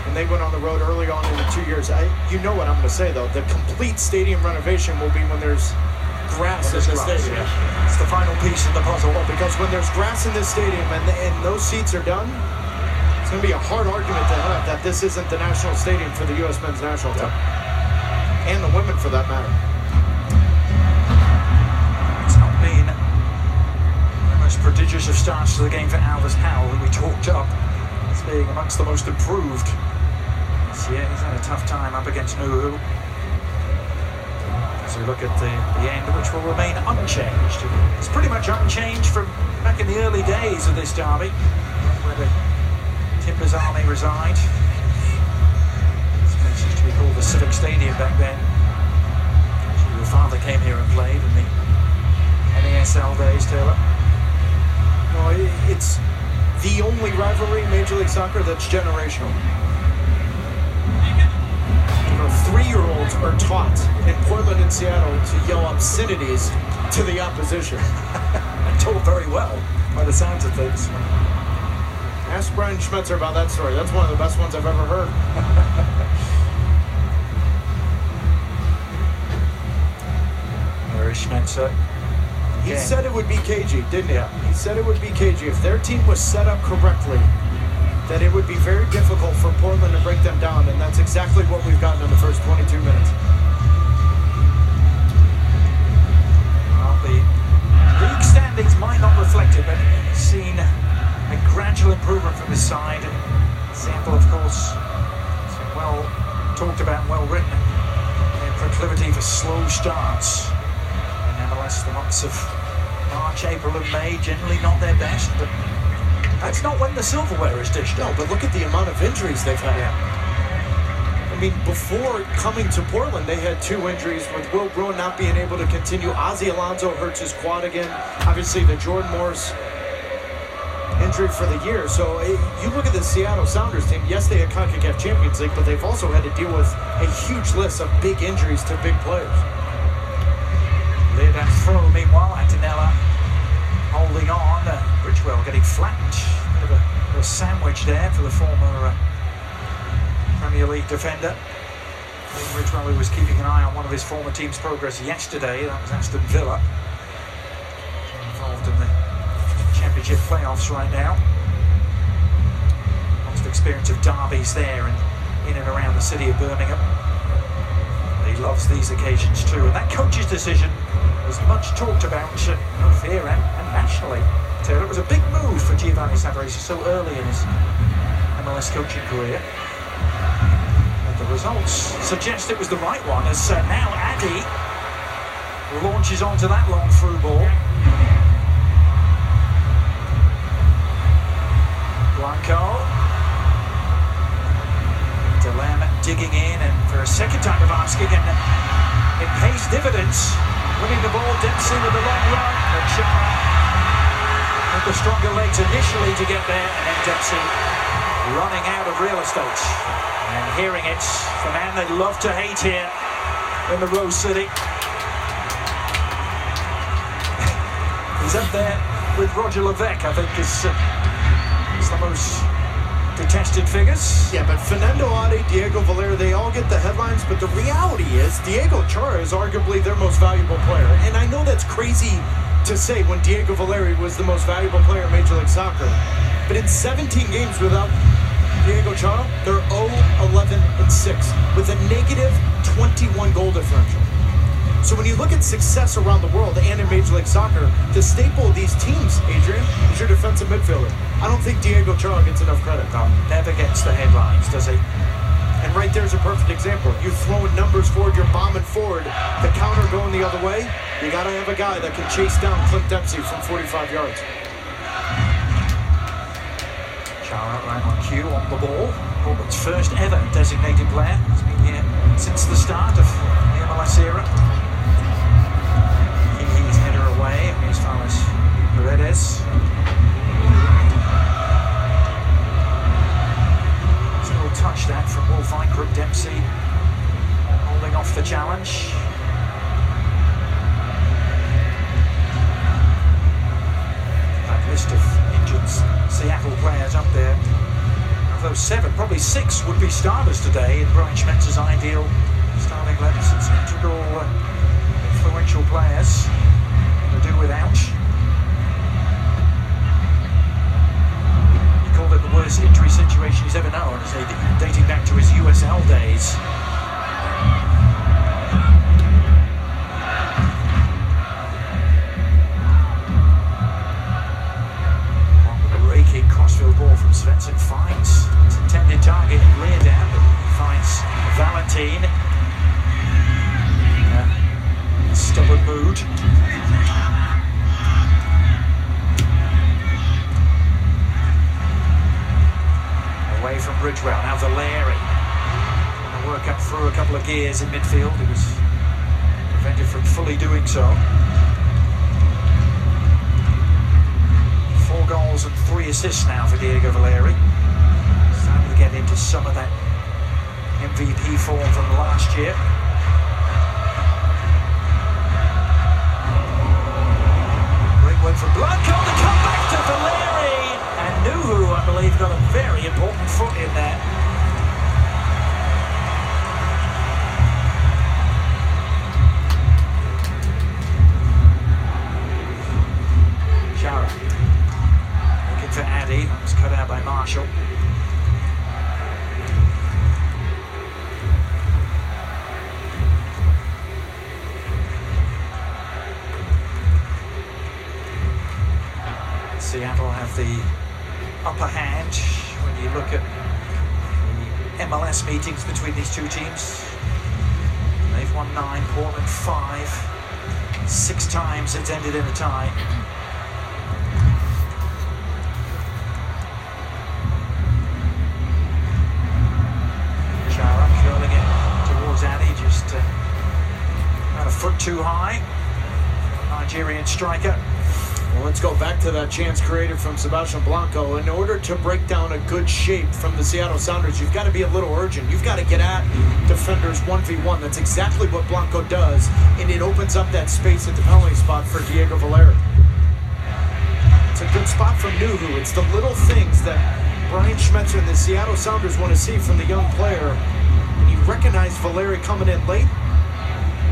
And they went on the road early on in the 2 years. You know what I'm going to say, though. The complete stadium renovation will be when there's grass in the stadium. Yeah. It's the final piece of the puzzle. Well, because when there's grass in this stadium and those seats are done, it's going to be a hard argument to have that this isn't the national stadium for the U.S. men's national team. And the women, for that matter. It's not been the most prodigious of starts to the game for Alvis Powell that we talked up as being amongst the most improved. Yeah, he's had a tough time up against Nuhu. As we look at the end, which will remain unchanged. It's pretty much unchanged from back in the early days of this derby, where the Timbers Army reside. This place used to be called the Civic Stadium back then. Actually, your father came here and played in the NASL days, Taylor. No, it's the only rivalry in Major League Soccer that's generational. 3-year-olds are taught in Portland and Seattle to yell obscenities to the opposition. And told very well by the sounds of things. Ask Brian Schmetzer about that story. That's one of the best ones I've ever heard. Where is Schmetzer? He said it would be cagey, didn't he? He said it would be cagey. If their team was set up correctly, that it would be very difficult for Portland to break them down, and that's exactly what we've gotten in the first 22 minutes. Well, the league standings might not reflect it, but we've seen a gradual improvement from this side. Seattle, of course, well talked about, well written, their proclivity for slow starts. And nevertheless, the months of March, April, and May generally not their best, but that's not when the silverware is dished out. No, but look at the amount of injuries they've had. Yeah. I mean, before coming to Portland, they had 2 injuries, with Will Bruin not being able to continue. Ozzie Alonso hurts his quad again. Obviously, the Jordan Morris injury for the year. So you look at the Seattle Sounders team. Yes, they had CONCACAF Champions League, but they've also had to deal with a huge list of big injuries to big players. Lid and throw, meanwhile, Antonella holding on. Bridgewell getting flattened. Bit of a sandwich there for the former Premier League defender. Bridgewell, who was keeping an eye on one of his former team's progress yesterday. That was Aston Villa. Involved in the Championship playoffs right now. Lots of experience of derbies there and in and around the city of Birmingham. They loves these occasions too, and that coach's decision was much talked about both here and nationally. Taylor, it was a big move for Giovanni Savarese so early in his MLS coaching career. And the results suggest it was the right one, as now Addy launches onto that long through ball. Blanco. Delem digging in, and for a second time of asking, and it pays dividends. Winning the ball, Dempsey with the long run, and Chara with the stronger legs initially to get there, and then Dempsey running out of real estate. And hearing it, the man they love to hate here in the Rose City. He's up there with Roger Levesque, I think, is the most detested figures. Yeah, but Fernando Adi, Diego Valera, they all get the headlines, but the reality is Diego Chara is arguably their most valuable player. And I know that's crazy to say when Diego Valera was the most valuable player in Major League Soccer. But in 17 games without Diego Chara, they're 0-11-6 with a negative 21 goal differential. So when you look at success around the world and in Major League Soccer, the staple of these teams, Adrian, is your defensive midfielder. I don't think Diego Chara gets enough credit. No, never gets the headlines, does he? And right there's a perfect example. You're throwing numbers forward, you're bombing forward, the counter going the other way. You got to have a guy that can chase down Clint Dempsey from 45 yards. Chara right on cue on the ball. Portland's first ever designated player. He's been here since the start of the MLS era. He's header away as far as Paredes. Still touch that from Wolf Eichrup. Dempsey holding off the challenge. That list of injured Seattle players up there. Of those 7, probably 6 would be starters today in Brian Schmetzer's ideal starting 11. It's integral, influential players to do without. He called it the worst injury situation he's ever known, dating back to his USL days. Raking crossfield ball from Svensson finds his intended target and rear down, but finds Valentine. Stubborn mood. Away from Bridgewell, now Valeri. Trying to work up through a couple of gears in midfield. He was prevented from fully doing so. 4 goals and 3 assists now for Diego Valeri. Starting to get into some of that MVP form from last year. Went from Blanco to come back to Valeri, and Nuhu, I believe, got a very important foot in there. Chara looking for Addy. That was cut out by Marshall. Seattle have the upper hand when you look at the MLS meetings between these two teams. They've won 9, Portland 5. 6 times it's ended in a tie. Chara curling it towards Addy, just about a foot too high. Nigerian striker. Well, let's go back to that chance created from Sebastian Blanco. In order to break down a good shape from the Seattle Sounders, you've got to be a little urgent. You've got to get at defenders 1v1. That's exactly what Blanco does, and it opens up that space at the penalty spot for Diego Valeri. It's a good spot from Nuhu. It's the little things that Brian Schmetzer and the Seattle Sounders want to see from the young player. And he recognized Valeri coming in late.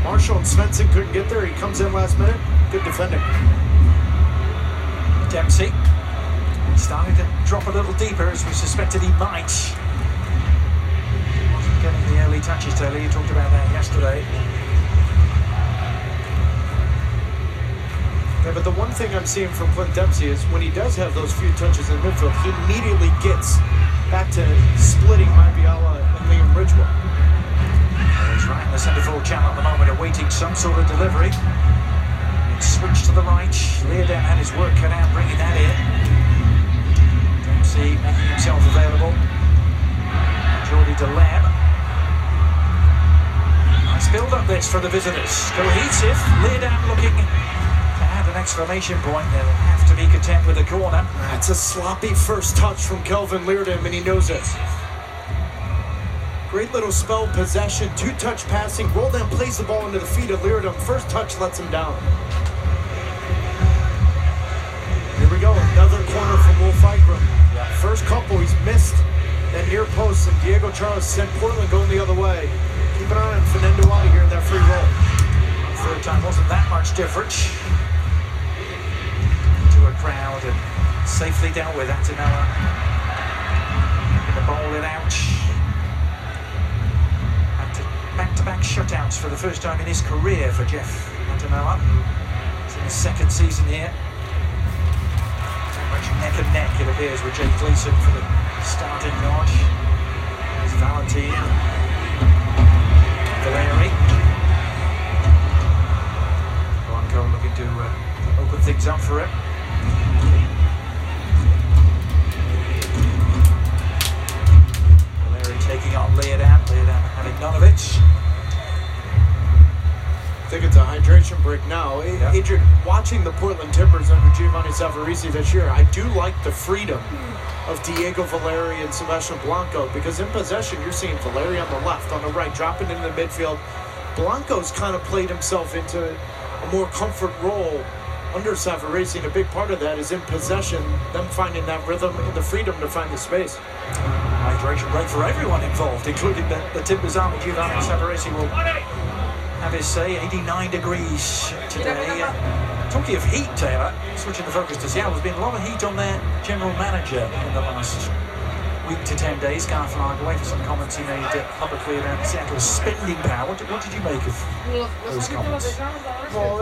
Marshall and Svensson couldn't get there. He comes in last minute. Good defending. Dempsey starting to drop a little deeper, as we suspected he might. Wasn't getting the early touches, Taylor. You talked about that yesterday. Yeah, but the one thing I'm seeing from Clint Dempsey is when he does have those few touches in midfield, he immediately gets back to splitting Mabiala and Liam Ridgewell. He's right in the centre forward channel at the moment, awaiting some sort of delivery. Switch to the right. Leerdam had his work cut out, bringing that in. Dempsey making himself available. Jordi Delem. Nice build up this for the visitors. Cohesive. Leerdam looking to add an exclamation point. They'll have to be content with the corner. That's a sloppy first touch from Kelvin Leerdam, and he knows it. Great little spell possession, two-touch passing. Roldan plays the ball into the feet of Leerdam. First touch lets him down. Here we go, another corner from Wolf Eichram. First couple he's missed. That near post, and Diego Charles sent Portland going the other way. Keep an eye on Fernando out here in that free roll. Third time wasn't that much different. To a crowd and safely dealt with Atanoa. Gonna bowl it out. Back-to-back shutouts for the first time in his career for Jeff Atanoa. It's in his second season here. Very much neck and neck, it appears, with Jake Gleason for the starting nod. There's Valentin. Valeri. Blanco looking to open things up for it. Valeri taking on Leerdam. Leerdam having none of it. I think it's a hydration break now. Yeah. Adrian, watching the Portland Timbers under Giovanni Savarese this year, I do like the freedom of Diego Valeri and Sebastian Blanco, because in possession you're seeing Valeri on the left, on the right, dropping into the midfield. Blanco's kind of played himself into a more comfort role under Savarese, and a big part of that is in possession, them finding that rhythm and the freedom to find the space. Hydration break for everyone involved, including the Timbers army. Giovanni Savarese will have his say. 89 degrees today. Talking of heat, Taylor, switching the focus to Seattle, there's been a lot of heat on their general manager in the last week to 10 days. Garth Lagerwey, for some comments he made publicly about Seattle's spending power. What did you make of those comments? Well,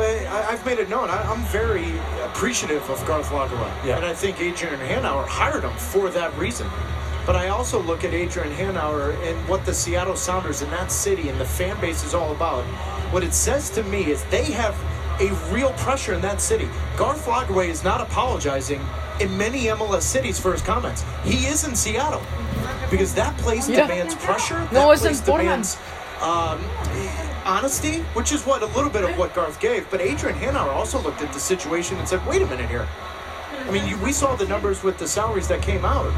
I've made it known. I'm very appreciative of Garth Lagerwey. Yeah. And I think Adrian Hanauer hired him for that reason. But I also look at Adrian Hanauer and what the Seattle Sounders in that city and the fan base is all about. What it says to me is they have a real pressure in that city. Garth Lagerwey is not apologizing in many MLS cities for his comments. He is in Seattle because that place demands pressure. That place demands honesty, which is what a little bit of what Garth gave. But Adrian Hanauer also looked at the situation and said, wait a minute here. I mean, we saw the numbers with the salaries that came out.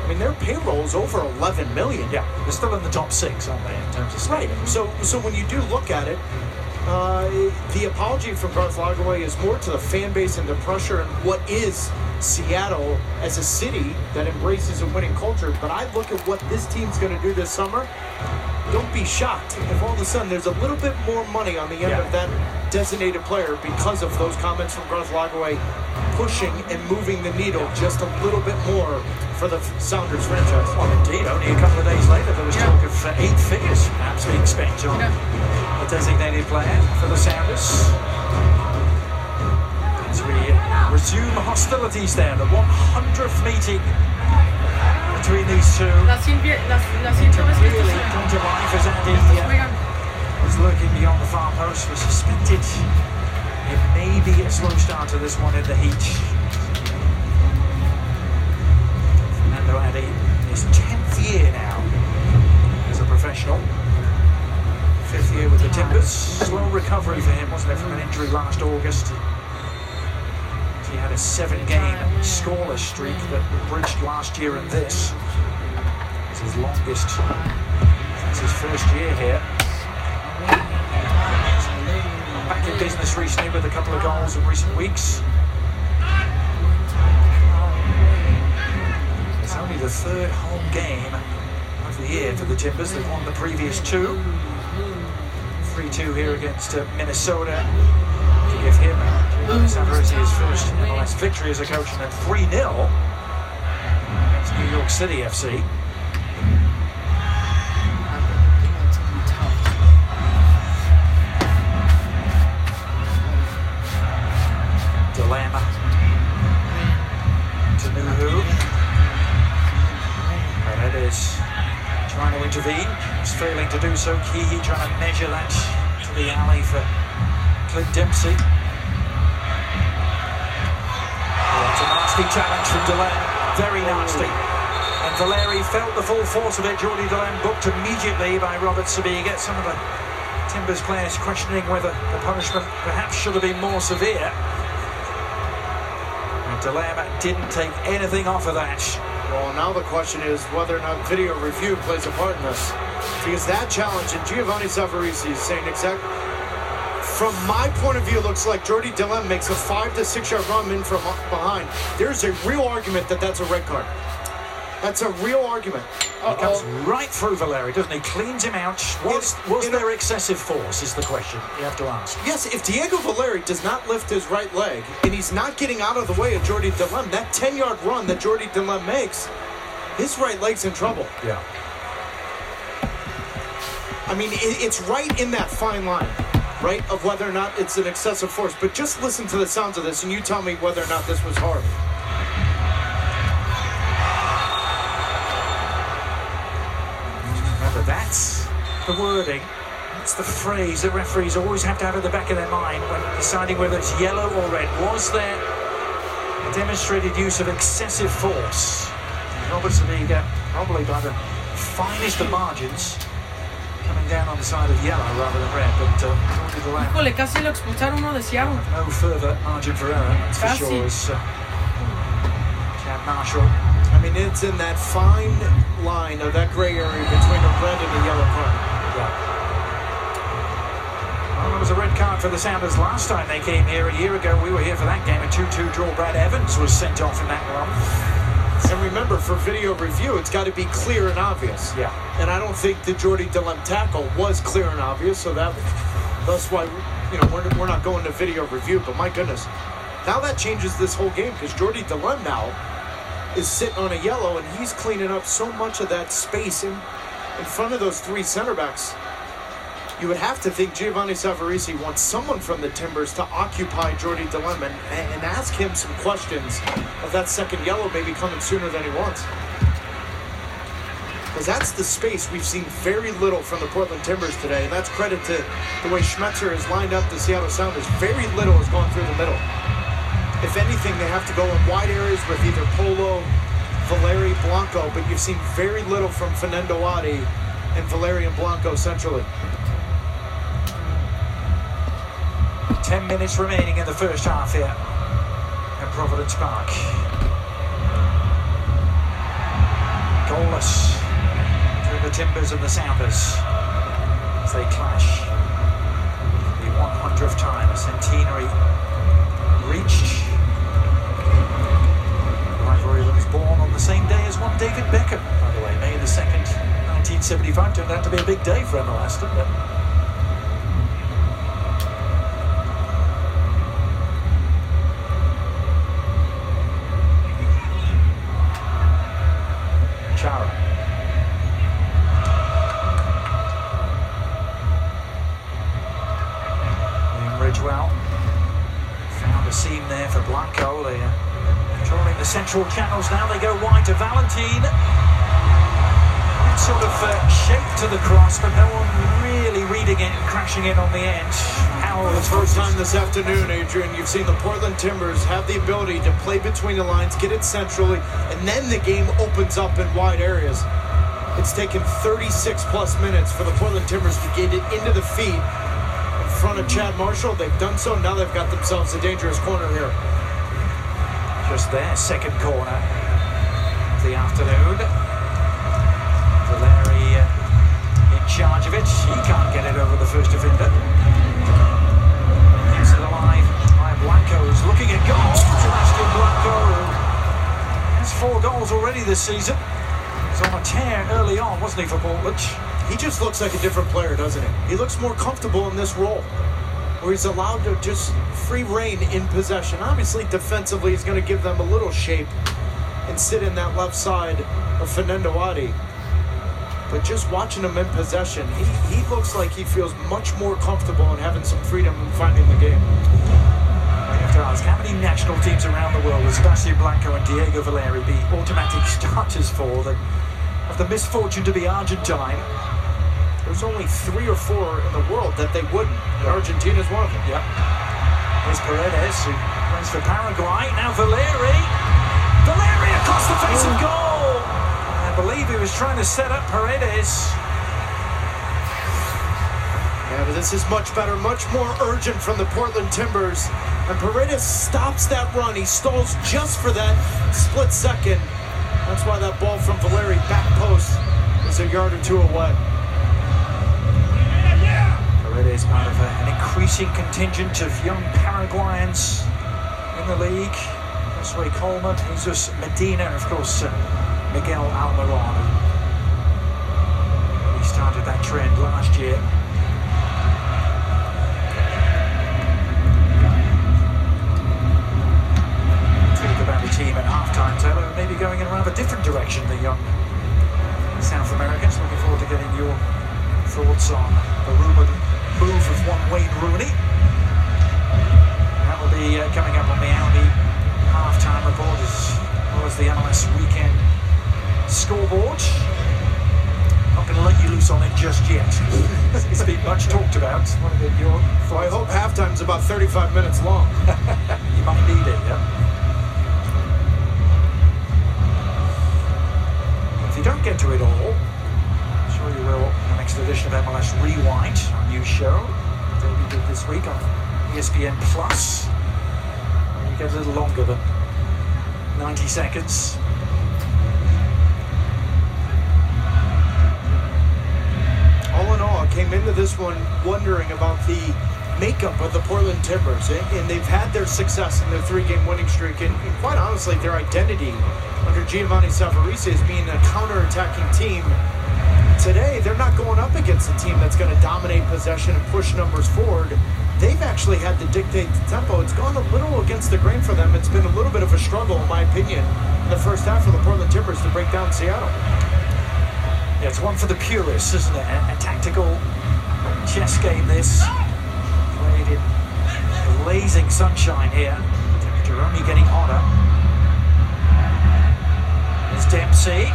I mean, their payroll is over $11 million. Yeah, they're still in the top 6, aren't they, in terms of spending? Right. So when you do look at it, the apology from Garth Lagerwey is more to the fan base and the pressure and what is Seattle as a city that embraces a winning culture. But I look at what this team's going to do this summer. Don't be shocked if all of a sudden there's a little bit more money on the end of that designated player because of those comments from Garth Lagerwey pushing and moving the needle just a little bit more for the Sounders franchise. Well, indeed, only a couple of days later there was talk of 8 figures perhaps being spent on a designated player for the Sounders. As we resume hostilities there, the 100th meeting between these two. La Silvia really come to life as Andy was lurking beyond the far post, was suspected. It may be a slow start to this one in the heat. Fernando Adi in his 10th year now as a professional. 5th year with the Timbers. Slow recovery for him, wasn't it, from an injury last August. He had a 7-game scoreless streak that bridged last year, and this is his longest since his first year here. Back in business recently with a couple of goals in recent weeks. It's only the 3rd home game of the year for the Timbers. They've won the previous 2. 3-2 here against Minnesota to give him Savarese his first MLS victory as a coach, and then 3-0 against New York City FC. intervene. He's failing to do so. Keehee trying to measure that to the alley for Clint Dempsey. Oh, it's a nasty challenge from Delam. Very nasty. And Valeri felt the full force of it. Jordi Delam booked immediately by Robert Sabiga. Some of the Timbers players questioning whether the punishment perhaps should have been more severe. And Delam didn't take anything off of that. Well, now the question is whether or not video review plays a part in this. Because that challenge, and Giovanni Savarese is saying exactly, from my point of view, it looks like Jordi Delam makes a 5 to 6 yard run in from behind. There's a real argument that that's a red card. That's a real argument. He comes right through Valeri, doesn't he? Cleans him out. Was there excessive force is the question you have to ask. Yes, if Diego Valeri does not lift his right leg and he's not getting out of the way of Jordi Delam, that 10-yard run that Jordi Delam makes, his right leg's in trouble. Yeah. I mean, it's right in that fine line, right, of whether or not it's an excessive force. But just listen to the sounds of this and you tell me whether or not this was hard. That's the wording, that's the phrase that referees always have to have at the back of their mind when deciding whether it's yellow or red. Was there a demonstrated use of excessive force? Robert Sabiga, probably by the finest of margins, coming down on the side of yellow rather than red, but híjole, casi lo expulsaron, uno de Seattle. No further margin for error, that's for sure, as Chad Marshall. I mean, it's in that fine line of that gray area between a red and a yellow card. Yeah. Well, there was a red card for the Sounders last time they came here a year ago. We were here for that game. A 2-2 draw. Brad Evans was sent off in that one. And remember, for video review, it's got to be clear and obvious. Yeah. And I don't think the Jordi Delam tackle was clear and obvious, so that's why we're not going to video review. But my goodness, now that changes this whole game because Jordi Delam now is sitting on a yellow, and he's cleaning up so much of that space in front of those three center backs. You would have to think Giovanni Savarese wants someone from the Timbers to occupy Jordi Delam and ask him some questions of that second yellow maybe coming sooner than he wants. Because that's the space we've seen very little from the Portland Timbers today, and that's credit to the way Schmetzer has lined up the Seattle Sounders. Very little has gone through the middle. If anything, they have to go in wide areas with either Polo, Valeri, Blanco, but you've seen very little from Fernando Adi and Valeri and Blanco centrally. 10 minutes remaining in the first half here at Providence Park. Goalless between the Timbers and the Sounders as they clash. The 100th time a centenary reached. Rivalry that was born on the same day as one David Beckham, by the way, May the 2nd, 1975. Turned out to be a big day for MLS, didn't it? Chara. William Ridgewell found a seam there for Blanco. They are controlling the central channels now. They go wide to Valentine. Sort of shape to the cross, but no one really reading it and crashing in on the edge. For the first time this afternoon, Adrian, you've seen the Portland Timbers have the ability to play between the lines, get it centrally, and then the game opens up in wide areas. It's taken 36 plus minutes for the Portland Timbers to get it into the feet in front of Chad Marshall. They've done so. Now they've got themselves a dangerous corner here. Just their second corner of the afternoon. Valeri in charge of it. He can't get it over the first defender. Gets it alive by Blanco, who's looking at goals. Sebastian Blanco has 4 goals already this season. He was on a tear early on, wasn't he, for Portland? He just looks like a different player, doesn't he? He looks more comfortable in this role, where he's allowed to just free reign in possession. Obviously, defensively, he's going to give them a little shape and sit in that left side of Fernando Adi. But just watching him in possession, he looks like he feels much more comfortable and having some freedom in finding the game. I have to ask, how many national teams around the world will Sebastian Blanco and Diego Valeri be automatic starters for that of the misfortune to be Argentine. There's only 3 or 4 in the world that they wouldn't. Argentina's one of them. Yep. Here's Paredes, who plays for Paraguay. Now Valeri. Valeri across the face of goal. I believe he was trying to set up Paredes. Yeah, but this is much better, much more urgent from the Portland Timbers. And Paredes stops that run. He stalls just for that split second. That's why that ball from Valeri back post is a yard or 2 away. Paredes part of an increasing contingent of young Paraguayans in the league. Josue Coleman, Jesus Medina, and of course Miguel Almiron. He started that trend last year. About the team at halftime, Taylor, maybe going in a rather different direction, the young South Americans. Looking forward to getting your thoughts on the rumoured move of one Wayne Rooney. That will be coming up on the Audi halftime report as well as the MLS weekend scoreboard. Not going to let you loose on it just yet. It's been much talked about. What are your thoughts? I hope halftime's about 35 minutes long. You might need it, yeah. If you don't get to it all, I'm sure you will in the next edition of MLS Rewind, our new show that we did this week on ESPN Plus. You get a little longer than 90 seconds. All in all, I came into this one wondering about the makeup of the Portland Timbers, and they've had their success in their 3-game winning streak, and quite honestly, their identity under Giovanni Savarese as being a counter-attacking team. Today, they're not going up against a team that's going to dominate possession and push numbers forward. They've actually had to dictate the tempo. It's gone a little against the grain for them. It's been a little bit of a struggle, in my opinion, in the first half for the Portland Timbers to break down Seattle. Yeah, it's one for the purists, isn't it? A tactical chess game, this. Played in blazing sunshine here. Temperature only getting hotter. There's Dempsey.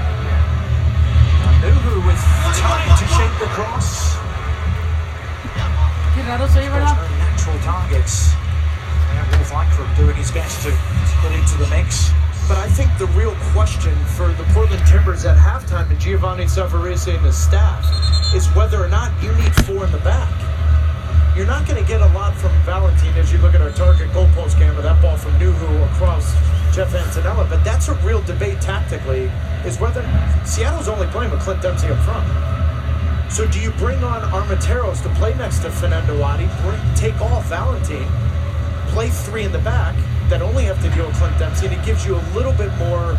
Nuhu with time to shape the cross. Those very natural targets. Wolf Eichram doing his best to get into the mix. But I think the real question for the Portland Timbers at halftime and Giovanni Savarese and his staff is whether or not you need 4 in the back. You're not going to get a lot from Valentin as you look at our target goalpost camera, that ball from Nuhu across Jeff Antonella, but that's a real debate tactically, is whether Seattle's only playing with Clint Dempsey up front. So do you bring on Armenteros to play next to Fernando Adi, take off Valentin, play 3 in the back that only have to deal with Clint Dempsey, and it gives you a little bit more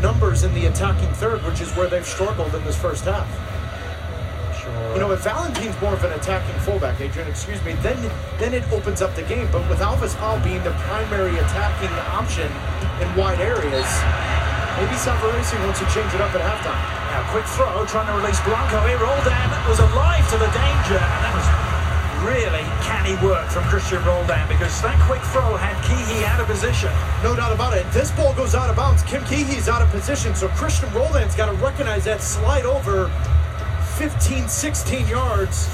numbers in the attacking third, which is where they've struggled in this first half. You know, if Valentin's more of an attacking fullback, Adrian, excuse me, then it opens up the game. But with Alves Pau being the primary attacking option in wide areas, maybe Savarese wants to change it up at halftime. Now, quick throw, trying to release Blanco here. Roldan was alive to the danger, and that was really canny work from Christian Roldan, because that quick throw had Keehee out of position. No doubt about it. This ball goes out of bounds. Kim Keehee's out of position, so Christian Roldan's got to recognize that, slide over 15, 16 yards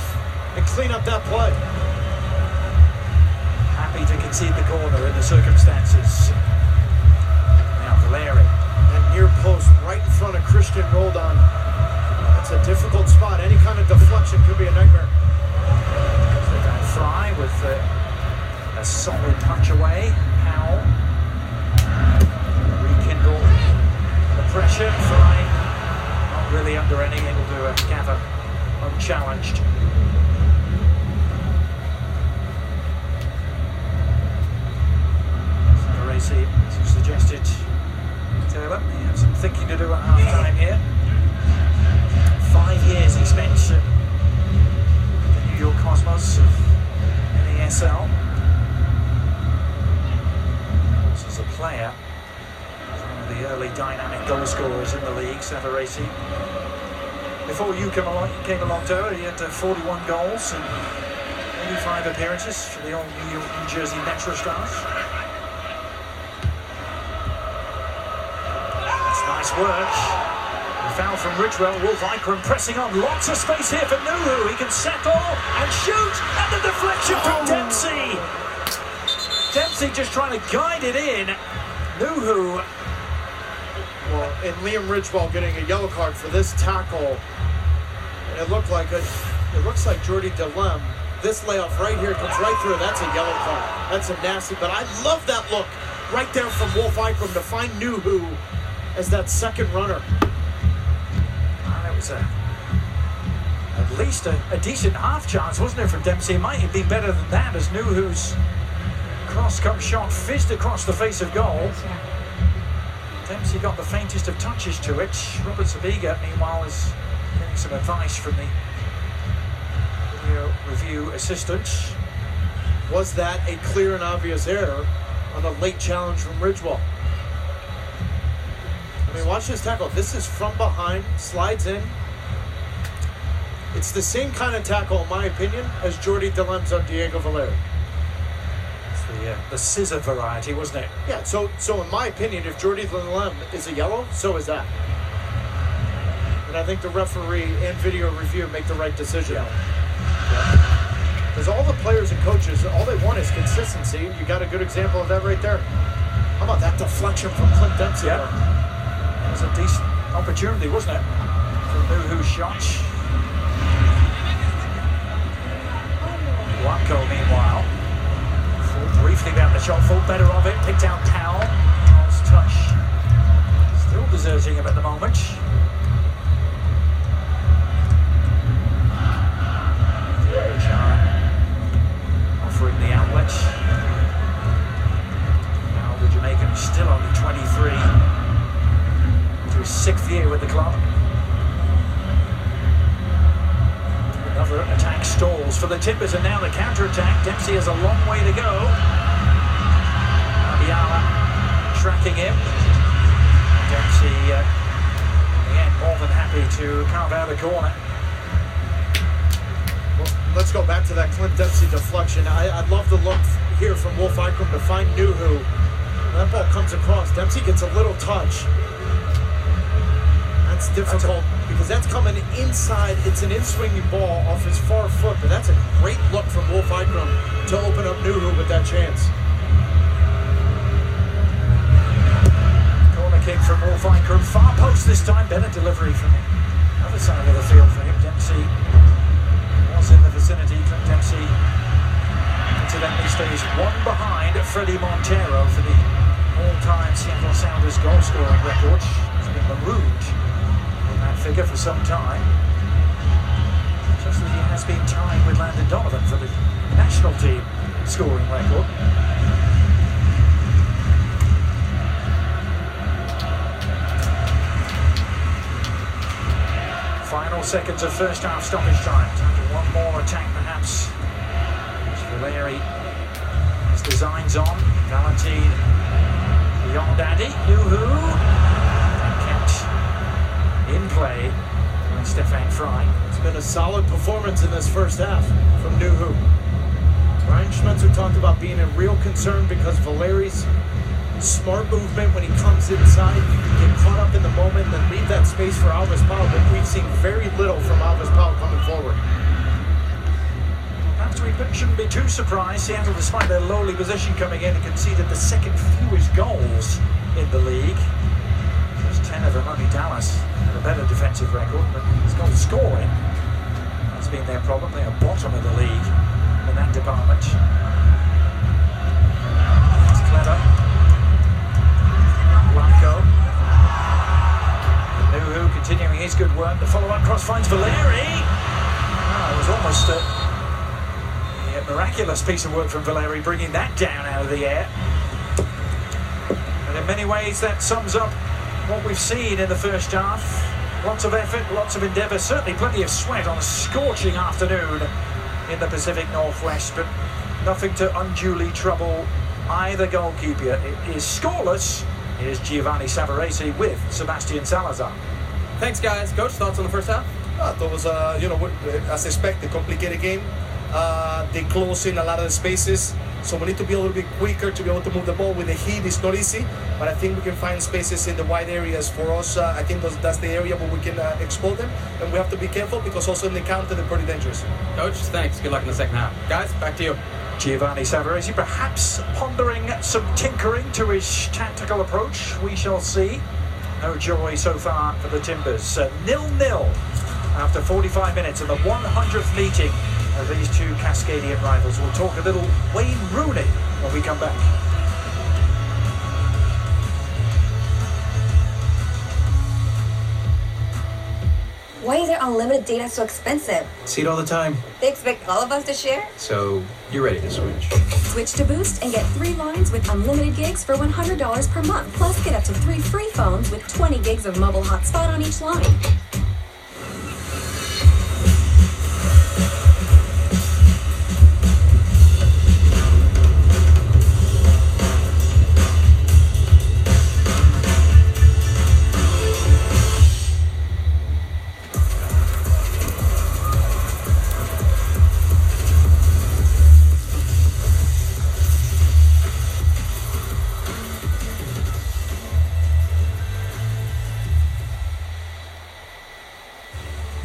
and clean up that play. Happy to concede the corner in the circumstances. Now Valeri. And near post right in front of Christian Roldan. That's a difficult spot. Any kind of deflection could be a nightmare. Fry with a solid punch away. Powell. Rekindle the pressure. Fry not really under any, able to gather unchallenged. Savarese, as you suggested, Taylor, he had some thinking to do at half-time here. 5 years he spent at the New York Cosmos of NASL. Also as a player, one of the early dynamic goal scorers in the league, Savarese. Before you came along, Taylor, he had 41 goals and 85 appearances for the old New Jersey Metro Stars. That's nice work. foul from Ridgewell. Wolf Ikram pressing on. Lots of space here for Nuhu. He can settle and shoot. And the deflection from Dempsey. Dempsey just trying to guide it in. Nuhu. Well, and Liam Ridgewell getting a yellow card for this tackle. And it looks like Jordy DeLem. This layoff right here comes right through. That's a yellow card. That's a nasty. But I love that look right there from Wolf Ikram to find Nuhu as that second runner. That was at least a decent half chance, wasn't it, from Dempsey? It might have been better than that as Nuhu's cross-come shot fizzed across the face of goal. Dempsey got the faintest of touches to it. Robert Sabiga, meanwhile, is getting some advice from the video review assistant. Was that a clear and obvious error on a late challenge from Ridgewell? I mean, watch this tackle. This is from behind, slides in. It's the same kind of tackle, in my opinion, as Jordy DeLem's on Diego Valeri. It's the scissor variety, wasn't it? Yeah, so in my opinion, if Jordy DeLem is a yellow, so is that. And I think the referee and video review make the right decision. Because all the players and coaches, all they want is consistency. You got a good example of that right there. How about that deflection from Clint Dempsey? Yeah. That was a decent opportunity, wasn't it? For Nuhu's shot. Watko, meanwhile, thought briefly about the shot, thought better of it, picked out Powell. Powell's touch still deserting him at the moment. Offering the outlet. Now the Jamaican still only 23. To his 6th year with the club. Another attack stalls for the Timbers, and now the counter-attack. Dempsey has a long way to go. Abiala tracking him. Dempsey, in the end, more than happy to carve out a corner. Let's go back to that Clint Dempsey deflection. I love the look here from Wolf Ikram to find Nuhu. That ball comes across. Dempsey gets a little touch. That's difficult because that's coming inside. It's an in-swinging ball off his far foot, but that's a great look from Wolf Ikram to open up Nuhu with that chance. Corner kick from Wolf Ikram. Far post this time. Better delivery from the other side of the field for him. Dempsey was in the vicinity. Clint Dempsey incidentally stays one behind Freddie Montero for the all-time Seattle Sounders goal-scoring record. He's been marooned in that figure for some time. Just as he has been tied with Landon Donovan for the national team scoring record. Final seconds of first half stoppage time. One more attack perhaps, which Valeri has designs on. Valentine beyond Addy. Nuhu kept in play by Stefan Fry. It's been a solid performance in this first half from Nuhu. Brian Schmetzer talked about being a real concern because Valeri's smart movement when he comes inside. You can get caught up in the moment and then leave that space for Alvis Powell, but we've seen very little from Alvis Powell coming forward. Perhaps we shouldn't be too surprised. Seattle, despite their lowly position coming in, conceded the second fewest goals in the league. Just 10 of them. Only Dallas had a better defensive record, but it's goal scoring. That's been their problem. They are bottom of the league in that department. It's clever. Blanco. Nuhu continuing his good work. The follow-up cross finds Valeri. It was almost a miraculous piece of work from Valeri, bringing that down out of the air. And in many ways that sums up what we've seen in the first half. Lots of effort, lots of endeavour, certainly plenty of sweat on a scorching afternoon in the Pacific Northwest, but nothing to unduly trouble either goalkeeper. It is scoreless. Here's Giovanni Savarese with Sebastian Salazar. Thanks, guys. Coach, thoughts on the first half? I thought it was, as expected, complicated game. They closed in a lot of the spaces. So we need to be a little bit quicker to be able to move the ball with the heat. It's not easy, but I think we can find spaces in the wide areas for us. I think that's the area where we can exploit them, and we have to be careful because also in the counter they're pretty dangerous. Coach, thanks. Good luck in the second half. Guys, back to you. Giovanni Savarese perhaps pondering some tinkering to his tactical approach. We shall see. No joy so far for the Timbers. 0-0 after 45 minutes of the 100th meeting of these two Cascadian rivals. We'll talk a little Wayne Rooney when we come back. Why is their unlimited data so expensive? See it all the time. They expect all of us to share? So, you're ready to switch. Switch to Boost and get 3 lines with unlimited gigs for $100 per month. Plus, get up to 3 free phones with 20 gigs of mobile hotspot on each line.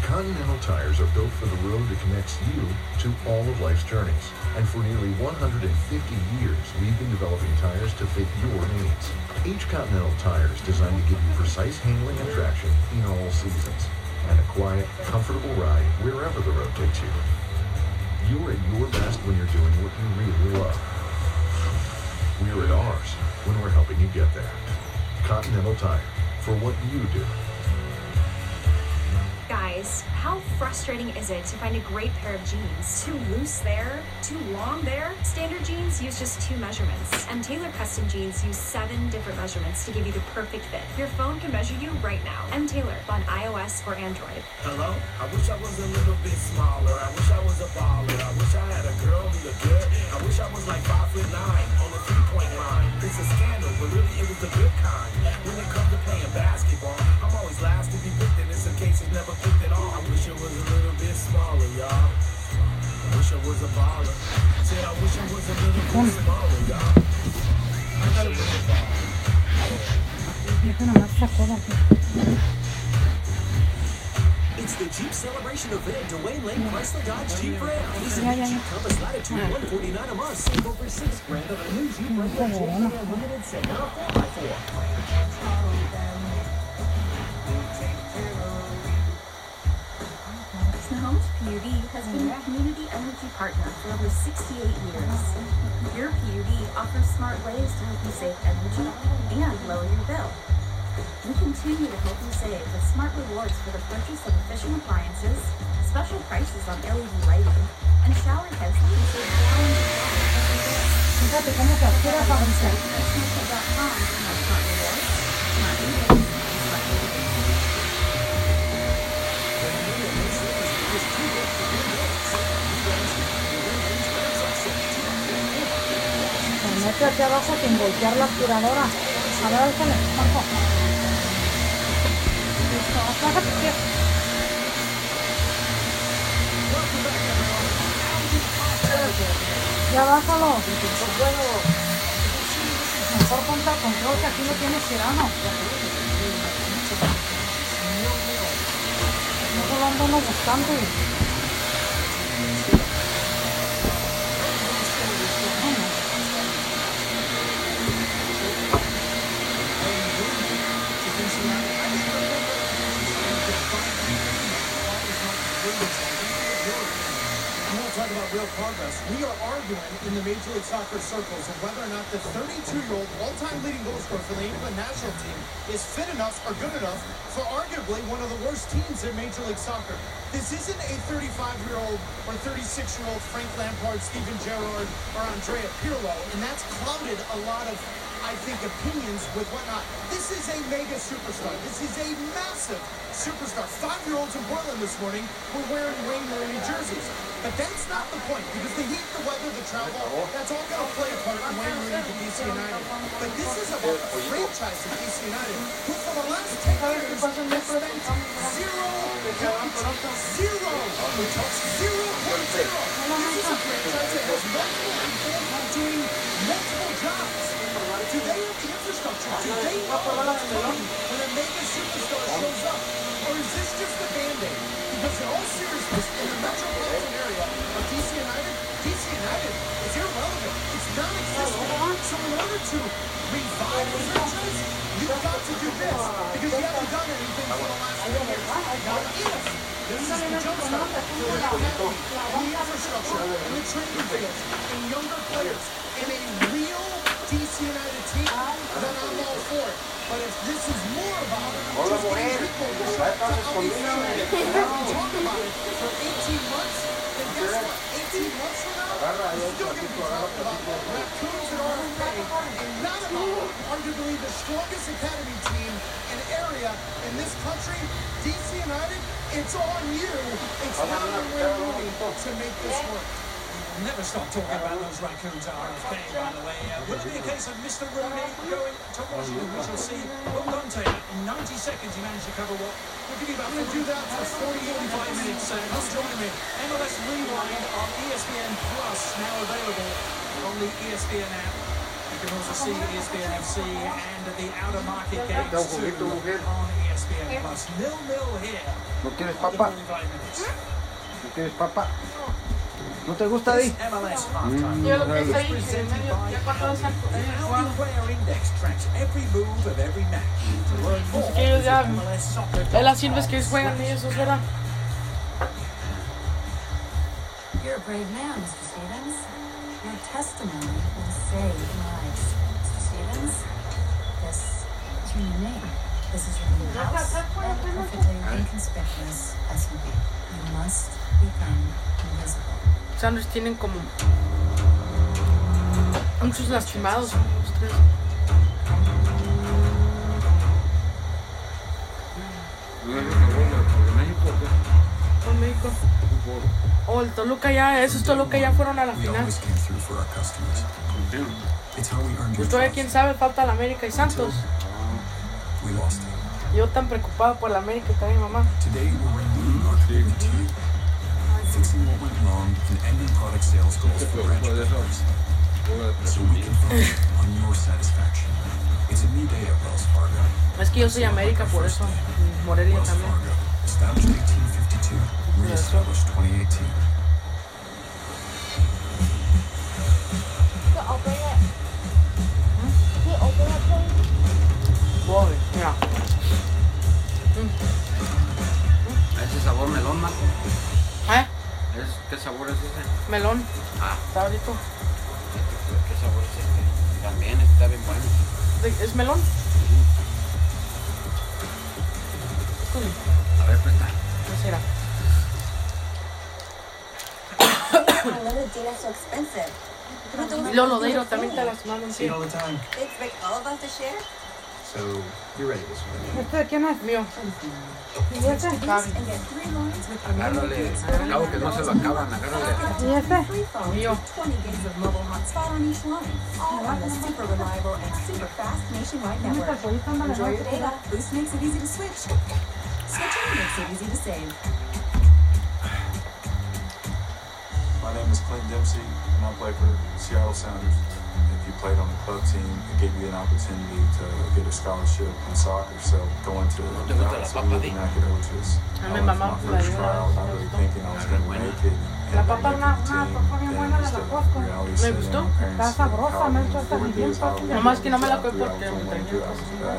Continental tires are built for the road that connects you to all of life's journeys. And for nearly 150 years, we've been developing tires to fit your needs. Each Continental tire is designed to give you precise handling and traction in all seasons, and a quiet, comfortable ride wherever the road takes you. You're at your best when you're doing what you really love. We're at ours when we're helping you get there. Continental Tire, for what you do. Guys, how frustrating is it to find a great pair of jeans? Too loose there, too long there? Standard jeans use just 2 measurements, and Taylor Custom Jeans use 7 different measurements to give you the perfect fit. Your phone can measure you right now. M. Taylor on iOS or Android. Hello? I wish I was a little bit smaller. I wish I was a baller. I wish I had a girl who looked good. I wish I was like 5'9" on the 3-point line. It's a scandal, but really it was the good kind. When it comes to playing basketball, I'm always last to be picked, and in some cases never picked at all. I wish it was a little bit smaller, y'all. I wish I was a baller. Said I wish I was a little bit smaller, y'all. It's the Jeep Celebration event at Dwayne Lane Chrysler Dodge Jeep Ram. Visit Jeep Compass Latitude $149 a month. Save over $6,000 on a new Jeep Wrangler GM Unlimited set. Now a 4x4. Snohomish PUD has been your community energy partner for over 68 years. Your PUD offers smart ways to help you save energy and lower your bill. We continue to help you save with smart rewards for the purchase of efficient appliances, special prices on LED lighting, and shower heads that can save gallons of water every day. Fíjate cómo se activa para Visit smart rewards, smart rebates, and smart rebates. Se mete aquí abajo sin voltear la aspiradora. A ver, déjale, Marco. Listo, bájate, tío. Ya bájalo. Mejor ponte al control que aquí lo tienes tirano. No lo ando uno buscando. Talk about real progress. We are arguing in the Major League Soccer circles of whether or not the 32-year-old all-time leading goal scorer for the England national team is fit enough or good enough for arguably one of the worst teams in Major League Soccer. This isn't a 35-year-old or 36-year-old Frank Lampard, Steven Gerrard, or Andrea Pirlo, and that's clouded a lot of I think, opinions with whatnot. This is a mega superstar. This is a massive superstar. 5-year-olds in Portland this morning were wearing Wayne Rooney jerseys. But that's not the point, because the heat, the weather, the travel, that's all going to play a part in Wayne Rooney to DC United. But this is about the franchise of DC United, who for the last 10 years has spent zero. This is a franchise that has multiple people doing multiple jobs. Do they have the infrastructure? Do they know what's coming when a mega superstar shows up? Or is this just a Band-Aid? Because in all seriousness, in the metropolitan area of DC United is irrelevant. It's non-existent. So in order to revive the franchise, you've got to do this. Because you haven't done anything for the last 10 years. Now if this is the jumpstart for the academy, and the infrastructure, and the training fields, and younger players, and a real DC United team, then I'm all for it. But if this is more about just getting people to show up to how we feel, and talk about it for 18 months, then guess what? 18 months from now, we're still going to be talking about raccoons and RFA, and not about arguably the strongest academy team and area in this country, DC United. It's on you. It's not on Wayne Rooney to make this work. Never stop talking about those raccoons at RFK, by the way. Will it be a case of Mr. Rooney going to Washington? We shall see. Well done, Taylor. In 90 seconds, he managed to cover what? We'll give you about 45 minutes. Just join me. MLS Rewind on ESPN Plus, now available on the ESPN app. You can also see ESPN FC and the Outer Market games too on ESPN Plus. 0-0 here. ¿No quieres papa? 45 minutes. ¿No quieres papa? ¿No te gusta ahí? Yo lo que sé, ya cuando se es que ellos ya, es las silvas que ellos juegan ellos, ¿es verdad? You're a brave man, Mr. Stevens. Your testimony will save lives. Mr. Stevens, this is your new name. This is your new house, and perfectly inconspicuous as you be. You must become invisible. Sanders tienen como muchos lastimados, los tres. Con México. Oh, el Toluca ya, esos Toluca ya fueron a la final. Pues todavía quién sabe, falta la América y Santos. Yo tan preocupado por la América y también mi mamá. Fixing what went wrong and ending product sales goals for branch partners, so we can focus on your satisfaction. It's a new day at Wells Fargo. Es que yo soy América, por eso Morelia también. Established 1852, re-established 2018. Mira. Ese sabor melón, ¿no? ¿Qué sabor es ese? Melón. Ah. Está rico. ¿Qué sabor es este? También está bien bueno. ¿Es melón? A ver, presta. ¿Qué será? Unlimited data so expensive. Y Lolodeiro también está lastimado en pie. They expect all of us to share? So, you're ready this one. ¿Este de quién es? Mío. ¿Y ese? Agárrale. Acabo que no se lo acaban. Agárrale. ¿Y este? Mío. 20 gigs of mobile hotspot on each line, all on the super reliable and super fast nationwide network. Enjoy your data. Boost makes it easy to switch. Switching makes it easy to save. My name is Clint Dempsey, and I play for Seattle Sounders. If you played on the club team, it gave you an opportunity to get a scholarship in soccer. So going to the Dallas Nacogdoches, that was my first trial, not really thinking I was going to make it. La papa una papa bien buena de la Costco. ¿Me gustó? Está sabrosa, me hecho hasta mi bien fácil. Nomás que no me la compré porque me traía. Yo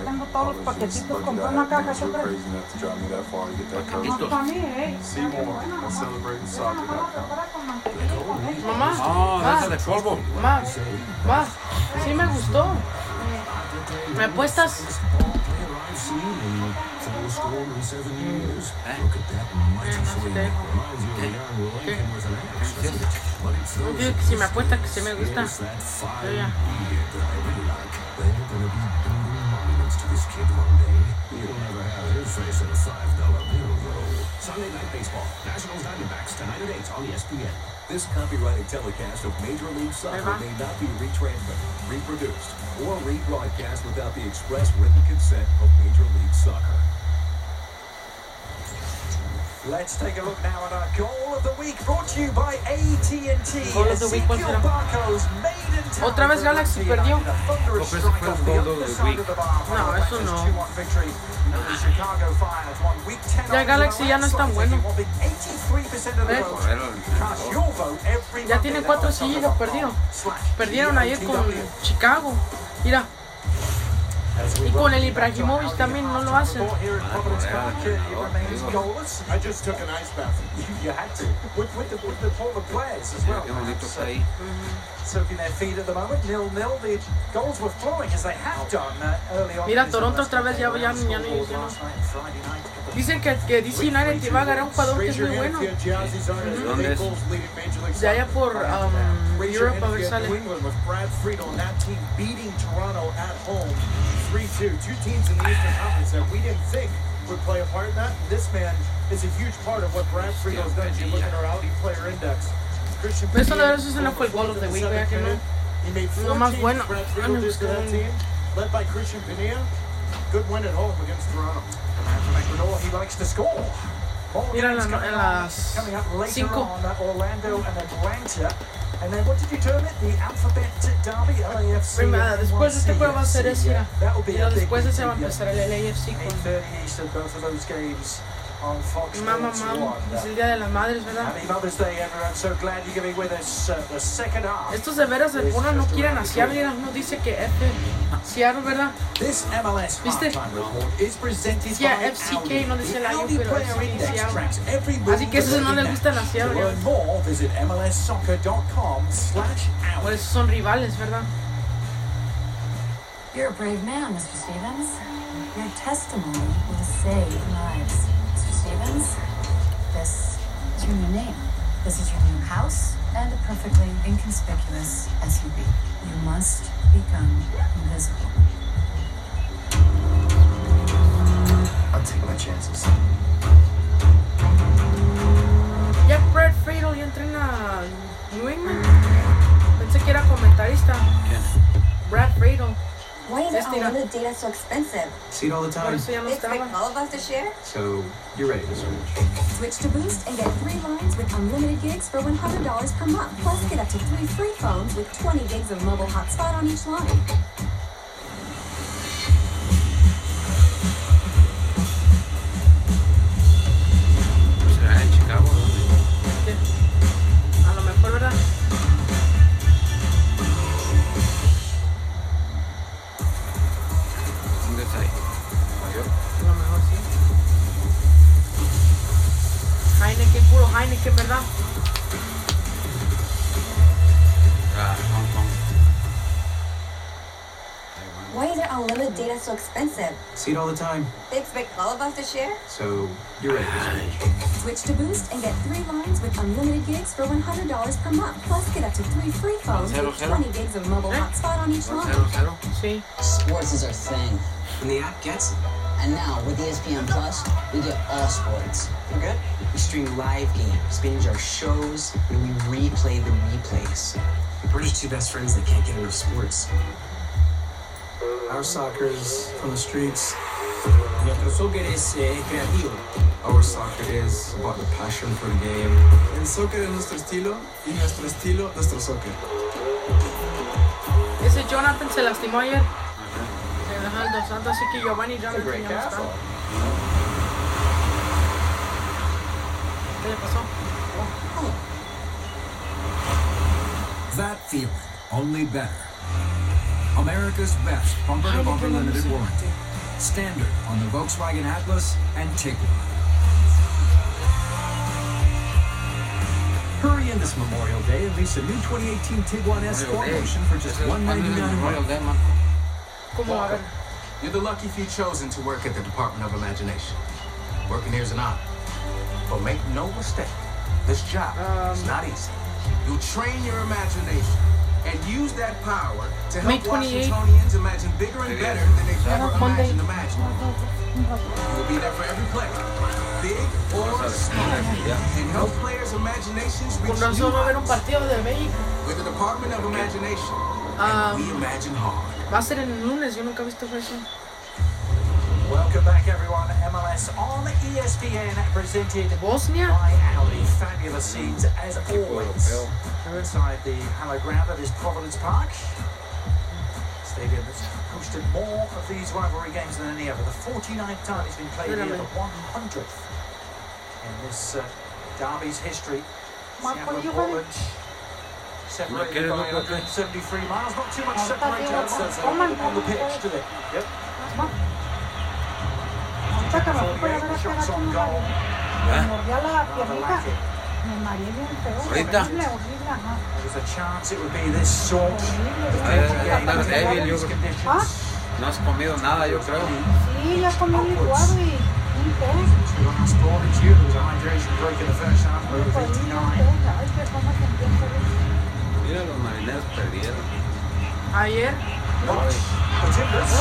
tengo todos los paquetitos, compré una caja, ¿qué crees? Paquetitos. Para mí, Seymour and celebratedsoccer.com. Mamá, Oh, esa de polvo. Mamá, sí me gustó. ¿Me apuestas? Digo que si me apuesta que sí me gusta. Yo ya. They're gonna be building monuments to this kid one day. He'll never have his face in a $5 bill, though. Sunday Night Baseball. Nationals Diamondbacks tonight at 8 on ESPN. This copyrighted telecast of Major League Soccer may not be retransmitted, reproduced, or rebroadcast without the express written consent of Major League Soccer. Let's take a look now at our Goal of the Week, brought to you by AT&T. Goal of the Week, ¿cuál será? Otra vez Galaxy perdió. No, eso no. Ya Galaxy ya no es tan bueno. Ya tiene 4 seguidos perdidos. Perdieron ayer con Chicago. Mira. Y con el Ibrahimovic también no lo hacen. I just took an ice bath. You had to. With the polar players as well. Soaking their feet at the moment. 0-0. The goals were flowing as they have done early on. Mira, Toronto otra vez ya no. Dicen que DC United va a agarrar un jugador que es muy bueno. ¿Dónde es? De allá por Europe, a ver sale. With Brad Friedel and that team beating Toronto at home 3-2. Two teams in the Eastern Conference that we didn't think would play a part in that. This man is a huge part of what Brad Friedel has done. You look at our Audi player index. Pero eso de verdad eso no fue el Goal of the Week, vea que no. Lo más bueno. Led by Christian Pinilla. Good win at home against Toronto. He likes to score. Mira en las 5. Orlando and Atlanta. And then what did you term it? The alphabet derby, LAFC. Después de este juego va a ser ese, pero después de ese va a empezar el LAFC con 8:30 Eastern, both of those games on Fox Sports 1. Es el Día de las Madres, ¿verdad? Happy Mother's Day, everyone. So glad you're going to be with us the second half. Estos de veras de algunos no quieren hacer, mira, uno dice que Seattle, ¿verdad? This MLS halftime report is presented decía by FCK, no decía la U, Audi pero Player sí Index Seattle. tracks every Así que esos no les gustan a Seattle. To learn more, visit mlssoccer.com/Audi. Por eso son rivales, ¿verdad? You're a brave man, Mr. Stevens. Your testimony will save lives. Mr. Stevens, this is your new name. This is your new house and a perfectly inconspicuous SUV. You must become invisible. I'll take my chances. Ya Brad Friedel ya entrena New England. Pensé que era comentarista. Brad Friedel. Why is unlimited data so expensive? See it all the time. They expect all of us to share? So, you're ready to switch. Switch to Boost and get 3 lines with unlimited gigs for $100 per month. Plus, get up to 3 free phones with 20 gigs of mobile hotspot on each line. ¿Será en Chicago? ¿Qué? A lo mejor, ¿verdad? ¿Dónde está ahí? ¿Nueva York? A lo mejor sí. Heineken, puro Heineken, ¿verdad? Hong Kong. Why is their unlimited data so expensive? See it all the time. They expect all of us to share? So, you're ready to switch. Switch to Boost and get 3 lines with unlimited gigs for $100 per month. Plus, get up to 3 free phones with 20 gigs of mobile hotspot on each line. Sí. Sports is our thing. And the app gets it. And now, with ESPN Plus, we get all sports. We're good. We stream live games, binge our shows, and we replay the replays. We're just two best friends that can't get enough sports. Our soccer is from the streets. Nuestro soccer es creativo. Our soccer is about the passion for the game. El soccer es nuestro estilo y nuestro estilo nuestro soccer. Ese Jonathan se lastimó ayer. Se dejó el 2 Santos, así que Giovanni y Jonathan ya no están. ¿Qué le pasó? That feeling, only better. America's best bumper-to-bumper limited warranty. Standard on the Volkswagen Atlas and Tiguan. Hurry in this Memorial Day and lease a new 2018 Tiguan S Sport Motion for just $199. ¿Cómo? A ver. You're the lucky few chosen to work at the Department of Imagination. Working here is an honor. But make no mistake, this job is not easy. You'll train your imagination and use that power to May help 28th. Washingtonians imagine bigger and better than they've ever imagined imaginable. You'll be there for every player, big or small, and help players' imaginations reach Con razón va a haber un partido de México. with the Department of Imagination. And we imagine hard. Va a ser el lunes, yo nunca he visto eso. Welcome back, everyone. MLS on ESPN, presented Bosnia by our fabulous scenes, as always. Inside the hallowed ground that is Providence Park. Stadium that's hosted more of these rivalry games than any other. The 49th time it's been played here, the 100th in this derby's history. Seattle and Portland separated by 173 miles. Not too much separation on the pitch, do they? Yep. Shots on goal. Ahorita. There's a chance it would be this sort of conditions. No has comido nada, yo creo. Sí, ya comí licuado y un té. Last ball is you. There was a hydration break in the first half. Over 59. Mira, los marineros perdieron. Ayer. The Timbers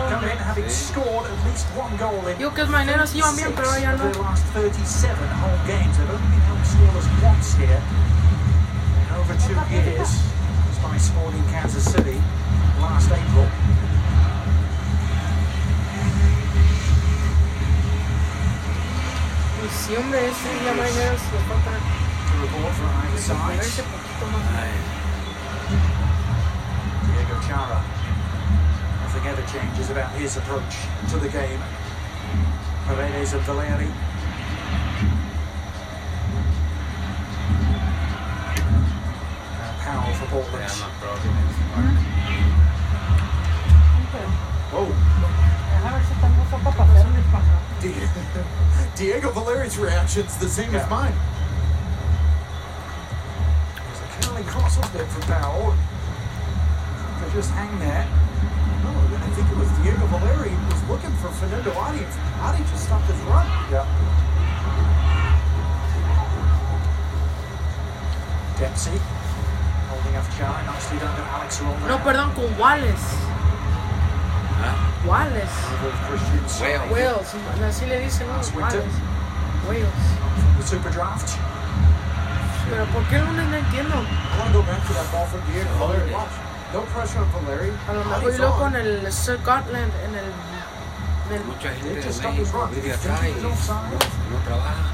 come in having scored at least one goal in Digo que los marineros iban bien, pero ya no. their last 37 home games. They've only been held scoreless once here in over 2 years. It's by Sporting Kansas City last April. Sí, hombre, ese día marineros les falta. To report from either side. Diego Chara. Nothing ever changes about his approach to the game. Paredes and Valeri. Powell for Portland. Whoa. Diego Valeri's reaction's the same as mine. There's a curling cross, wasn't it, from Powell? They just hang there. No, I think it was Diego Valeri who was looking for Fernando Adi. Adi just stopped his run. Yeah. Dempsey holding off Chara. Nicely done to Alex Roman. No, perdón, con Wallace. Wallace. Wales. Así le dicen, ¿no? Wallace. Wales. The Super Draft. Pero ¿por qué el lunes no entiendo? I want to go back to that ball from Diego Valeri. Watch. No pressure on Valeri. A lo mejor y luego con el Scotland en el... Mucha gente de México vive acá y no trabaja.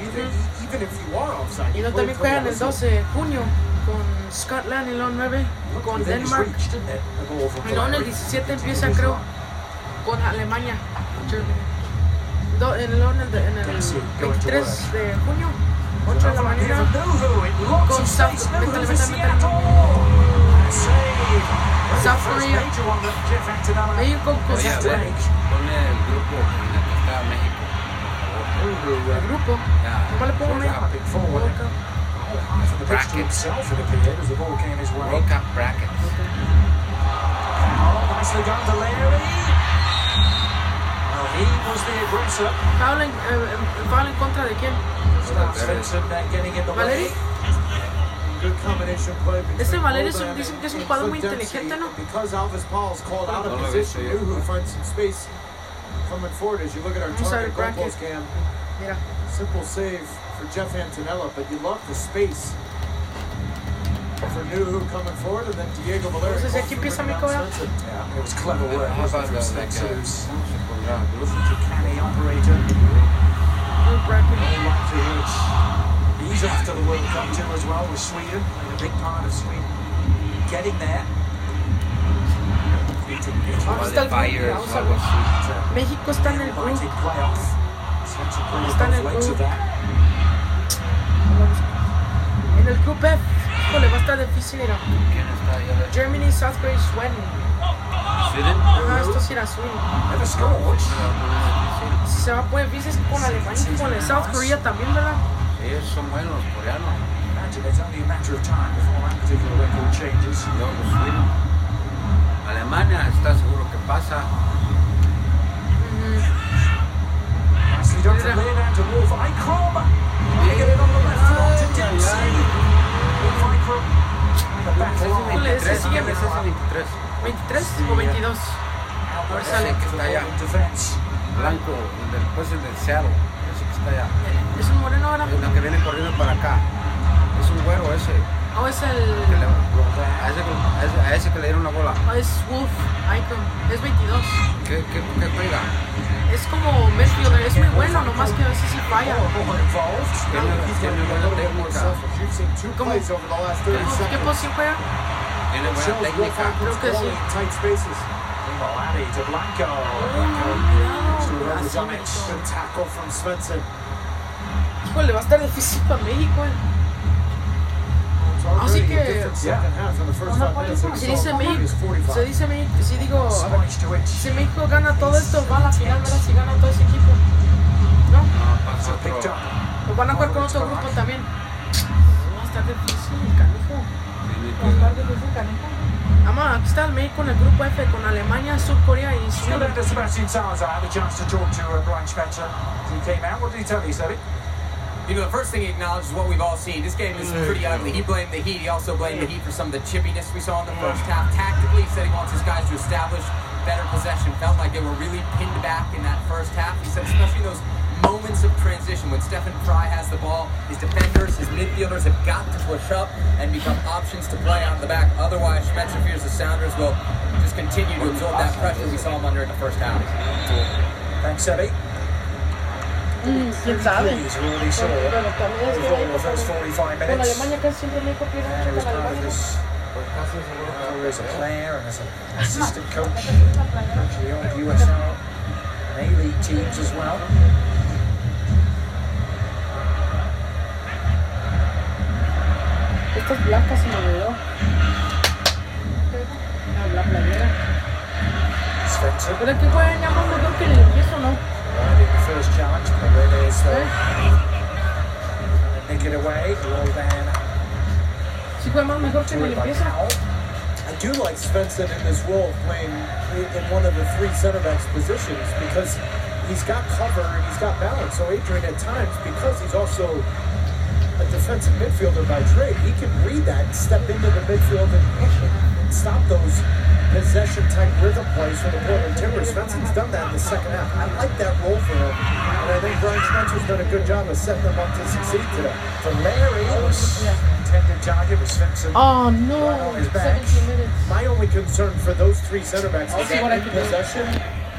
Even if you are offside. Y no también juegan el 12 de junio con Scotland y luego 9 con Denmark. Y luego en el 17 empieza, creo, con Alemania. En el 23 de junio, 8 de la mañana, con South Korea. México con Oye, a ver, pone el grupo en el que está México. El grupo. ¿Cómo le pongo México? Brackets. World Cup brackets. Nicely done, Valeri. Well, he was the aggressor. ¿Foul en contra de quién? Svensson getting in the Valeri. way. Good combination play. Este Valeri dicen que es un jugador muy inteligente, ¿no? Because Alvis Paul's called out of position, who finds some space coming forward as you look at our target goal post cam. Mira. Simple save for Jeff Antonella, but you love the space for Nuhu coming forward, and then Diego Valeri. Entonces aquí empieza mi cobra. Yeah, it was clever work. From Spencer's canny operator. Good bracket. All likelihood. He's off to the World Cup too as well with Sweden, and a big part of Sweden getting there. México está en el grupo. Está en el grupo. En el grupo F. Híjole, va a estar difícil, mira. Germany, South Korea, Sweden. Ajá, esto sí era Sweden. Se va a poner difícil con Alemania y con el South Korea también, ¿verdad? Ellos son buenos, coreanos. Imagine it's only a matter of time before that particular record changes. Luego Sweden. Alemania está seguro que pasa. Nicely done to lay down to Wolf Eichrom. They get it on the left floor to Dempsey. Wolf Eichrom and the back line. Ándale. que está allá. Blanco, el del Seattle. Ese que está allá. Es un moreno ahora. El que viene corriendo para acá. Es un güero ese. Oh, es el... A ese que le dieron la bola. Oh, es Wolf Icon. Es 22. ¿Qué juega? Es como midfielder. Es muy bueno, nomás que a veces sí falla. Tiene buena técnica. ¿Cómo? ¿Qué posición juega? Tiene buena técnica. Creo que sí. Híjole, va a estar difícil para México. Así que se dice México, si digo, si México gana todo esto, va a la final, ¿verdad? Si gana todo ese equipo, ¿no? Pues van a jugar con otro grupo también. Va a estar difícil, canijo. Va a estar difícil, canijo. Ama, aquí está el México en el grupo F con Alemania, Surcorea y Suecia. You know, the first thing he acknowledged is what we've all seen. This game is pretty ugly. He blamed the Heat. He also blamed the Heat for some of the chippiness we saw in the first half. Tactically, he said he wants his guys to establish better possession. Felt like they were really pinned back in that first half. He said especially those moments of transition when Stephen Fry has the ball, his defenders, his midfielders have got to push up and become options to play out the back. Otherwise, Schmetzer fears the Sounders will just continue to absorb that pressure we saw them under in the first half. Thanks, Sebby. ¿Quién sabe? Pero también es que con Alemania casi siempre México pierde mucho con Alemania. As a player and as an assistant coach, actually on USL and A-League teams as well. Esta es blanca, se me olvidó. La playera. Pero es que juegan ya más mejor que el empiezo, ¿no? The first challenge, but then is nick it away. Well then. Si juega más mejor que el empiezo. I do like Svensson in this role, playing in one of the three center backs positions because he's got cover and he's got balance. So Adrian, at times, because he's also a defensive midfielder by trade, he can read that and step into the midfield and stop those possession-type rhythm plays from the Portland Timbers. Svensson's done that in the second half. I like that role for him, and I think Brian Spencer's done a good job of setting them up to succeed today. For Larry, intended target was Svensson. Oh no, 17 minutes. My only concern for those three center backs is that in possession,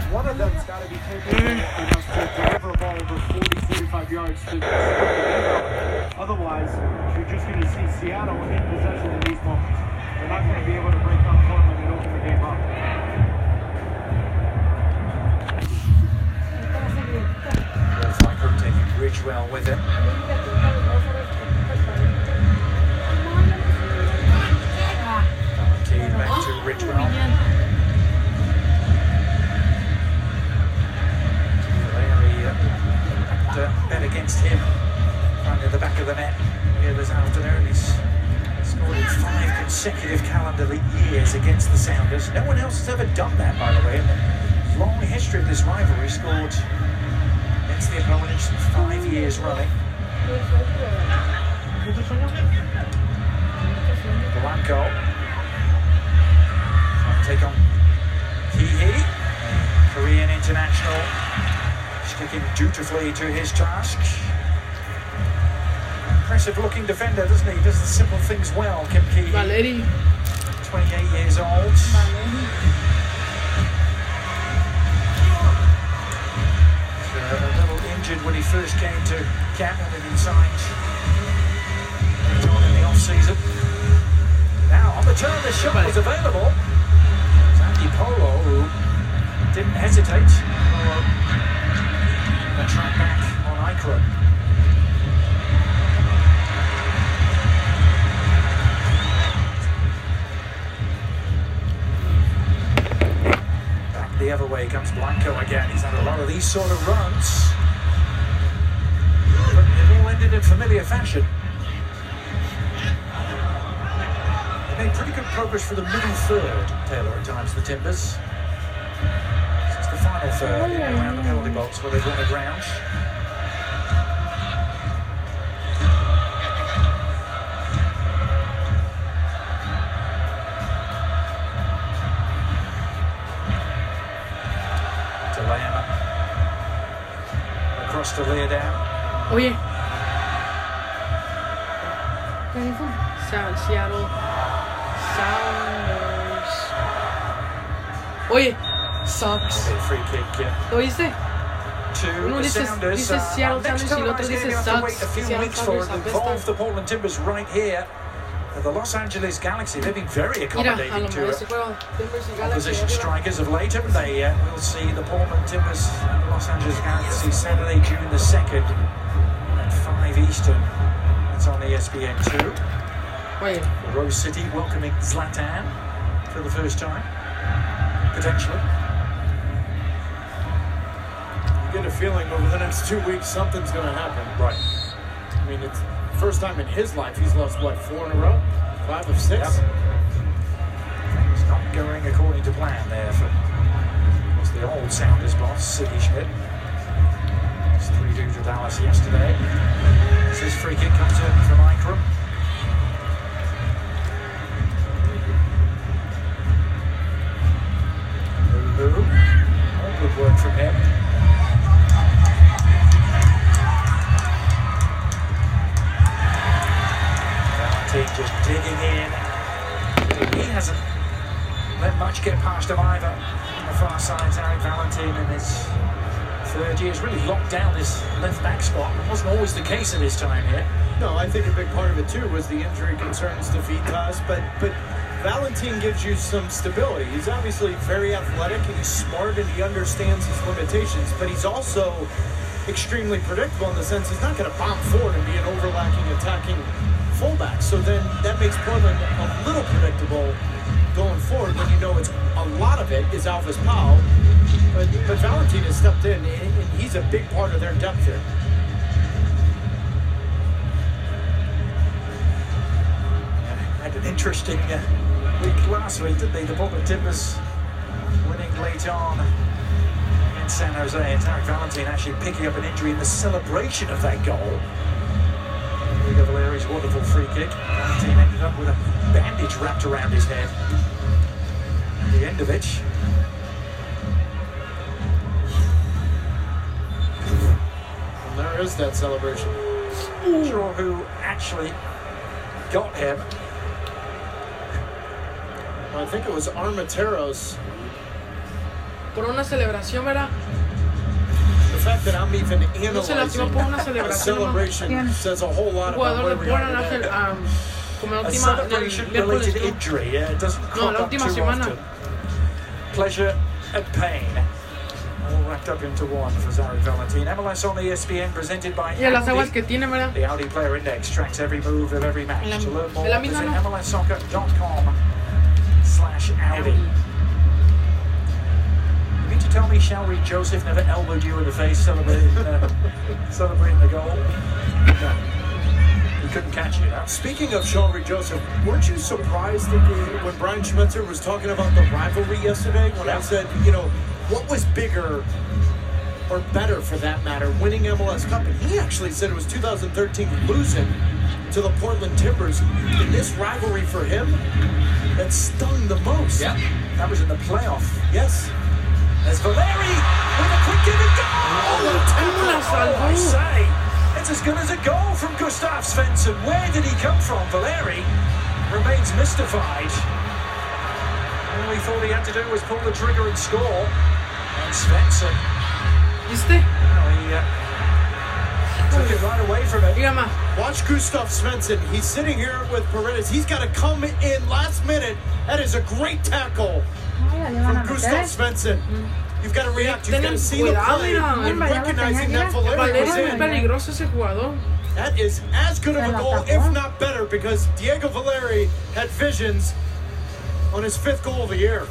one of them's got to be capable enough to deliver a ball over 40-45 yards to otherwise, you're just going to see Seattle in possession in these moments. They're not going to be able to break down Portland and open the game up. Flanker taking Ridgewell with him. Key back to Ridgewell. Larry bet against him right at the back of the net here this afternoon. He's scored in 5 consecutive calendar years against the Sounders. No one else has ever done that, by the way. In the long history of this rivalry, scored against the opponents 5 years running. Blanco. Take on Hehe, Korean international, sticking dutifully to his task. Impressive looking defender, doesn't he? Does the simple things well, Kim Hehe. 28 years old. A little injured when he first came to camp and then he signed in the off-season. Now, on the turn, the shot was available. Sandy Polo, who didn't hesitate for a track back on Eichler. Back the other way comes Blanco again. He's had a lot of these sort of runs, but it all ended in familiar fashion. Made pretty good progress for the middle third, Taylor, at times, the Timbers. Since the final third, in and around the penalty box where they've won the ground. Lehman. Across to Leerdam. Oye. Seattle Sounders. Oye, sucks. Free kick, yeah. ¿Lo oíste? Uno dice Sounders. Seattle Sounders y el otro dice sucks. A few weeks for it to involve the Portland Timbers right here. The Los Angeles Galaxy, they've been very accommodating to opposition strikers of late, haven't they? We'll see the Portland Timbers and the Los Angeles Galaxy Saturday, June the 2nd at 5 Eastern. It's on ESPN2. Rose City welcoming Zlatan for the first time, potentially. You get a feeling over the next 2 weeks something's going to happen. Right. I mean, it's first time in his life he's lost, what, 4 in a row? 5 of 6? Yep. It's not going according to plan there for the old Sounders boss, Sidney Schmidt. It's 3-2 to Dallas yesterday. This free kick comes in from Ikram. Lulu. All good work from him. Just digging in. He hasn't let much get past him either. On the far side, Tarek Valentin in his third year has really locked down this left back spot. It wasn't always the case at his time here. No, I think a big part of it too was the injury concerns to Vitas, but Valentin gives you some stability. He's obviously very athletic and he's smart and he understands his limitations, but he's also extremely predictable in the sense he's not going to bomb forward and be an overlapping attacking fullback. So then that makes Portland a little predictable going forward when you know it's a lot of it is Alvis Powell. But Valentin has stepped in and he's a big part of their depth here. Had an interesting week last week, didn't they? The Portland Timbers winning late on in San Jose, and Tarek Valentin actually picking up an injury in the celebration of that goal. Diego Valeri's wonderful free kick. Valentin ended up with a bandage wrapped around his head at the end of it. And there is that celebration. Not sure who actually got him. I think it was Armenteros. Por una celebración, ¿verdad? The fact that I'm even analyzing a celebration says a whole lot about where we are today. A celebration-related injury, yeah, it doesn't crop up too often. Pleasure and pain, all wrapped up into one for Tarek Valentin. MLS on ESPN, presented by Audi. The Audi Player Index tracks every move of every match. To learn more, visit MLSsoccer.com/Audi. To tell me Shalry Joseph never elbowed you in the face celebrating the goal? No. He couldn't catch you. Speaking of Shalry Joseph, weren't you surprised when Brian Schmetzer was talking about the rivalry yesterday? When I said, you know, what was bigger or better for that matter, winning MLS Cup? And he actually said it was 2013 losing to the Portland Timbers. In this rivalry for him, that stung the most. Yeah, that was in the playoff. Yes. There's Valeri with a quick give and goal! I say, it's as good as a goal from Gustav Svensson. Where did he come from? Valeri remains mystified. All he thought he had to do was pull the trigger and score. And Svensson, took it right away from it. Watch Gustav Svensson. He's sitting here with Paredes. He's got to come in last minute. That is a great tackle from Gustav Svensson. You've got to react. You've got to see the play and recognizing that Valeri was in. That is as good of a goal, if not better, because Diego Valeri had visions on his 5th goal of the year.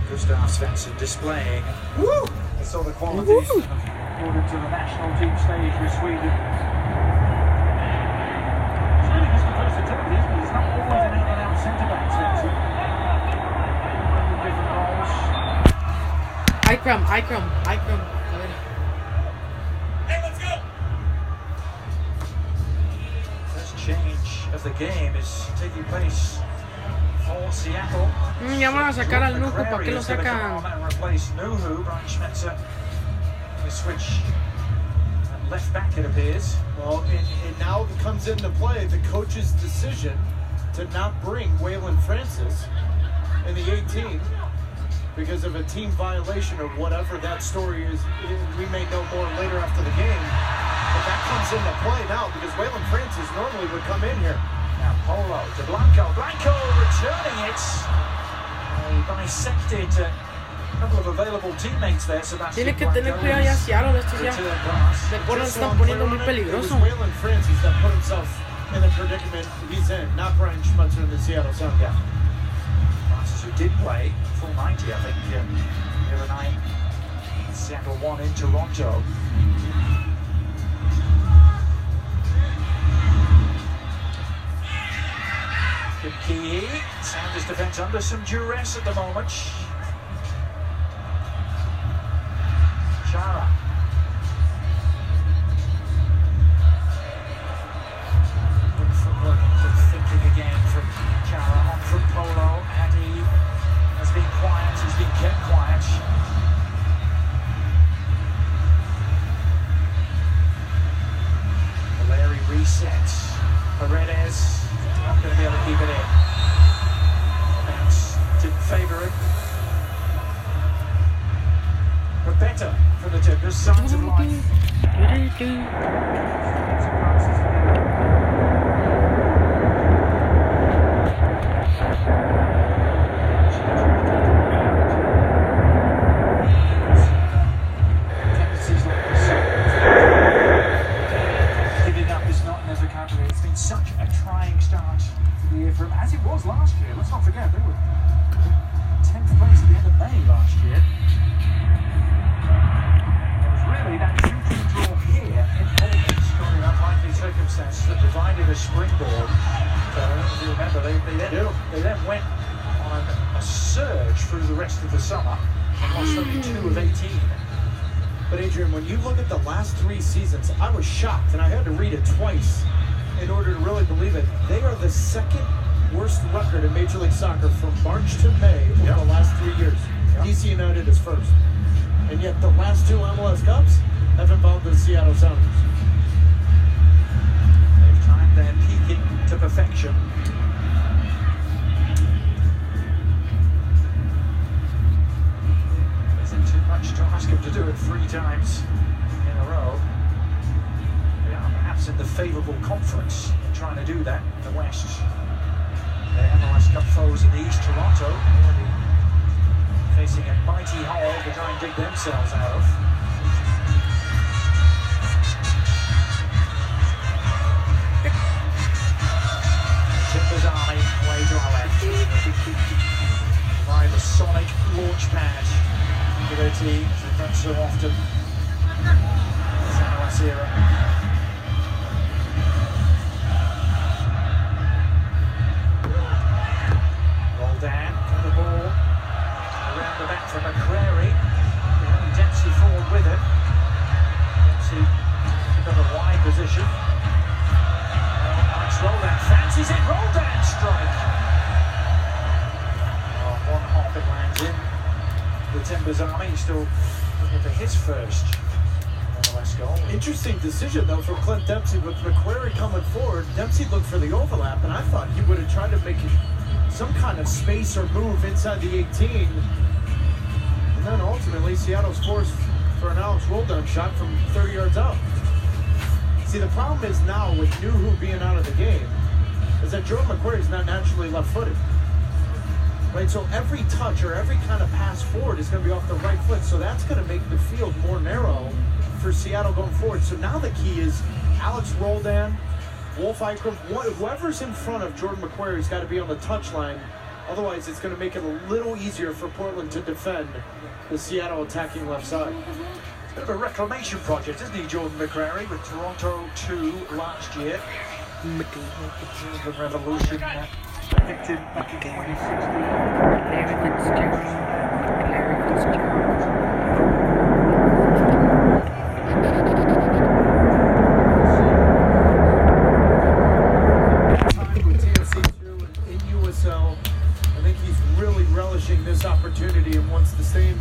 Gustav Svensson displaying the sort of qualities according to the national team stage with Sweden. Sweden has the versatility, but he's not always an out-and-out centre-back, Svensson. Ikram. Hey, let's go! First change of the game is taking place for Seattle. Ya van a sacar al Nuku, ¿para qué lo sacan? And replace Nuhu. Brian Schmetzer will switch left back, it appears. Well, it now comes into play the coach's decision to not bring Waylon Francis in the 18 because of a team violation or whatever that story is. We may know more later after the game. But that comes into play now because Waylon Francis normally would come in here. Now Polo to Blanco. Blanco returning it. He bisected a couple of available teammates there. Tiene que tener cuidado ya Seattle, esto ya de Portland están poniendo muy peligroso. Waylon Francis that put himself in the predicament he's in, not Brian Schmetzer in the Seattle Sound. Yeah. Francis, who did play full 90, I think, the other night. Seattle won in Toronto. Good key. Sounders defense under some duress at the moment. Chara. Good thinking again from Chara. On from Polo. Addy has been quiet. He's been kept quiet. Valeri resets. Paredes not going to be able to keep it in. Bounce didn't favour him. But better for the Timbers. Signs of life. Giving up is not in his recovery. It's been such a trying start to the year for him, as it was last year. Let's not forget, they were 10th place at the end of May last year. It was really that 2-2 draw here in Portland, scoring unlikely circumstances that provided a springboard. If you remember, they then went on a surge through the rest of the summer and lost only 2 of 18. But Adrian, when you look at the last 3 seasons, I was shocked, and I had to read it twice in order to really believe it. They are the second worst record in Major League Soccer from March to May over the last 3 years. DC United is first. And yet the last 2 MLS Cups have involved the Seattle Sounders. They've timed their peaking to perfection. Isn't too much to ask him to do it 3 times in a row. They are perhaps in the favourable conference trying to do that in the West. Their MLS Cup foes in the East, Toronto, already facing a mighty hole to try and dig themselves out of. Timbers Army away to our left. Provide a sonic launch pad for their teams. They've done so often. San era. Down, got the ball around the back from McCrary. Dempsey forward with it. Dempsey took up a wide position. Nice roll down. Fancies it. Roll down strike. One hop it lands in. The Timbers Army still looking for his first MLS goal. Interesting decision though from Clint Dempsey with McCrary coming forward. Dempsey looked for the overlap, and I thought he would have tried to make some kind of space or move inside the 18. And then ultimately, Seattle's forced for an Alex roll-down shot from 30 yards out. See, the problem is now with Nuhu being out of the game, is that Jordan McCrary is not naturally left-footed. Right, so every touch or every kind of pass forward is going to be off the right foot, so that's going to make the field more narrow for Seattle going forward. So now the key is Alex Roldan, Wolf Eichem, whoever's in front of Jordan McCrary's got to be on the touchline. Otherwise, it's going to make it a little easier for Portland to defend the Seattle attacking left side. It's a bit of a reclamation project, isn't he, Jordan McCrary, with Toronto 2 last year. The revolution that picked him back in 2016.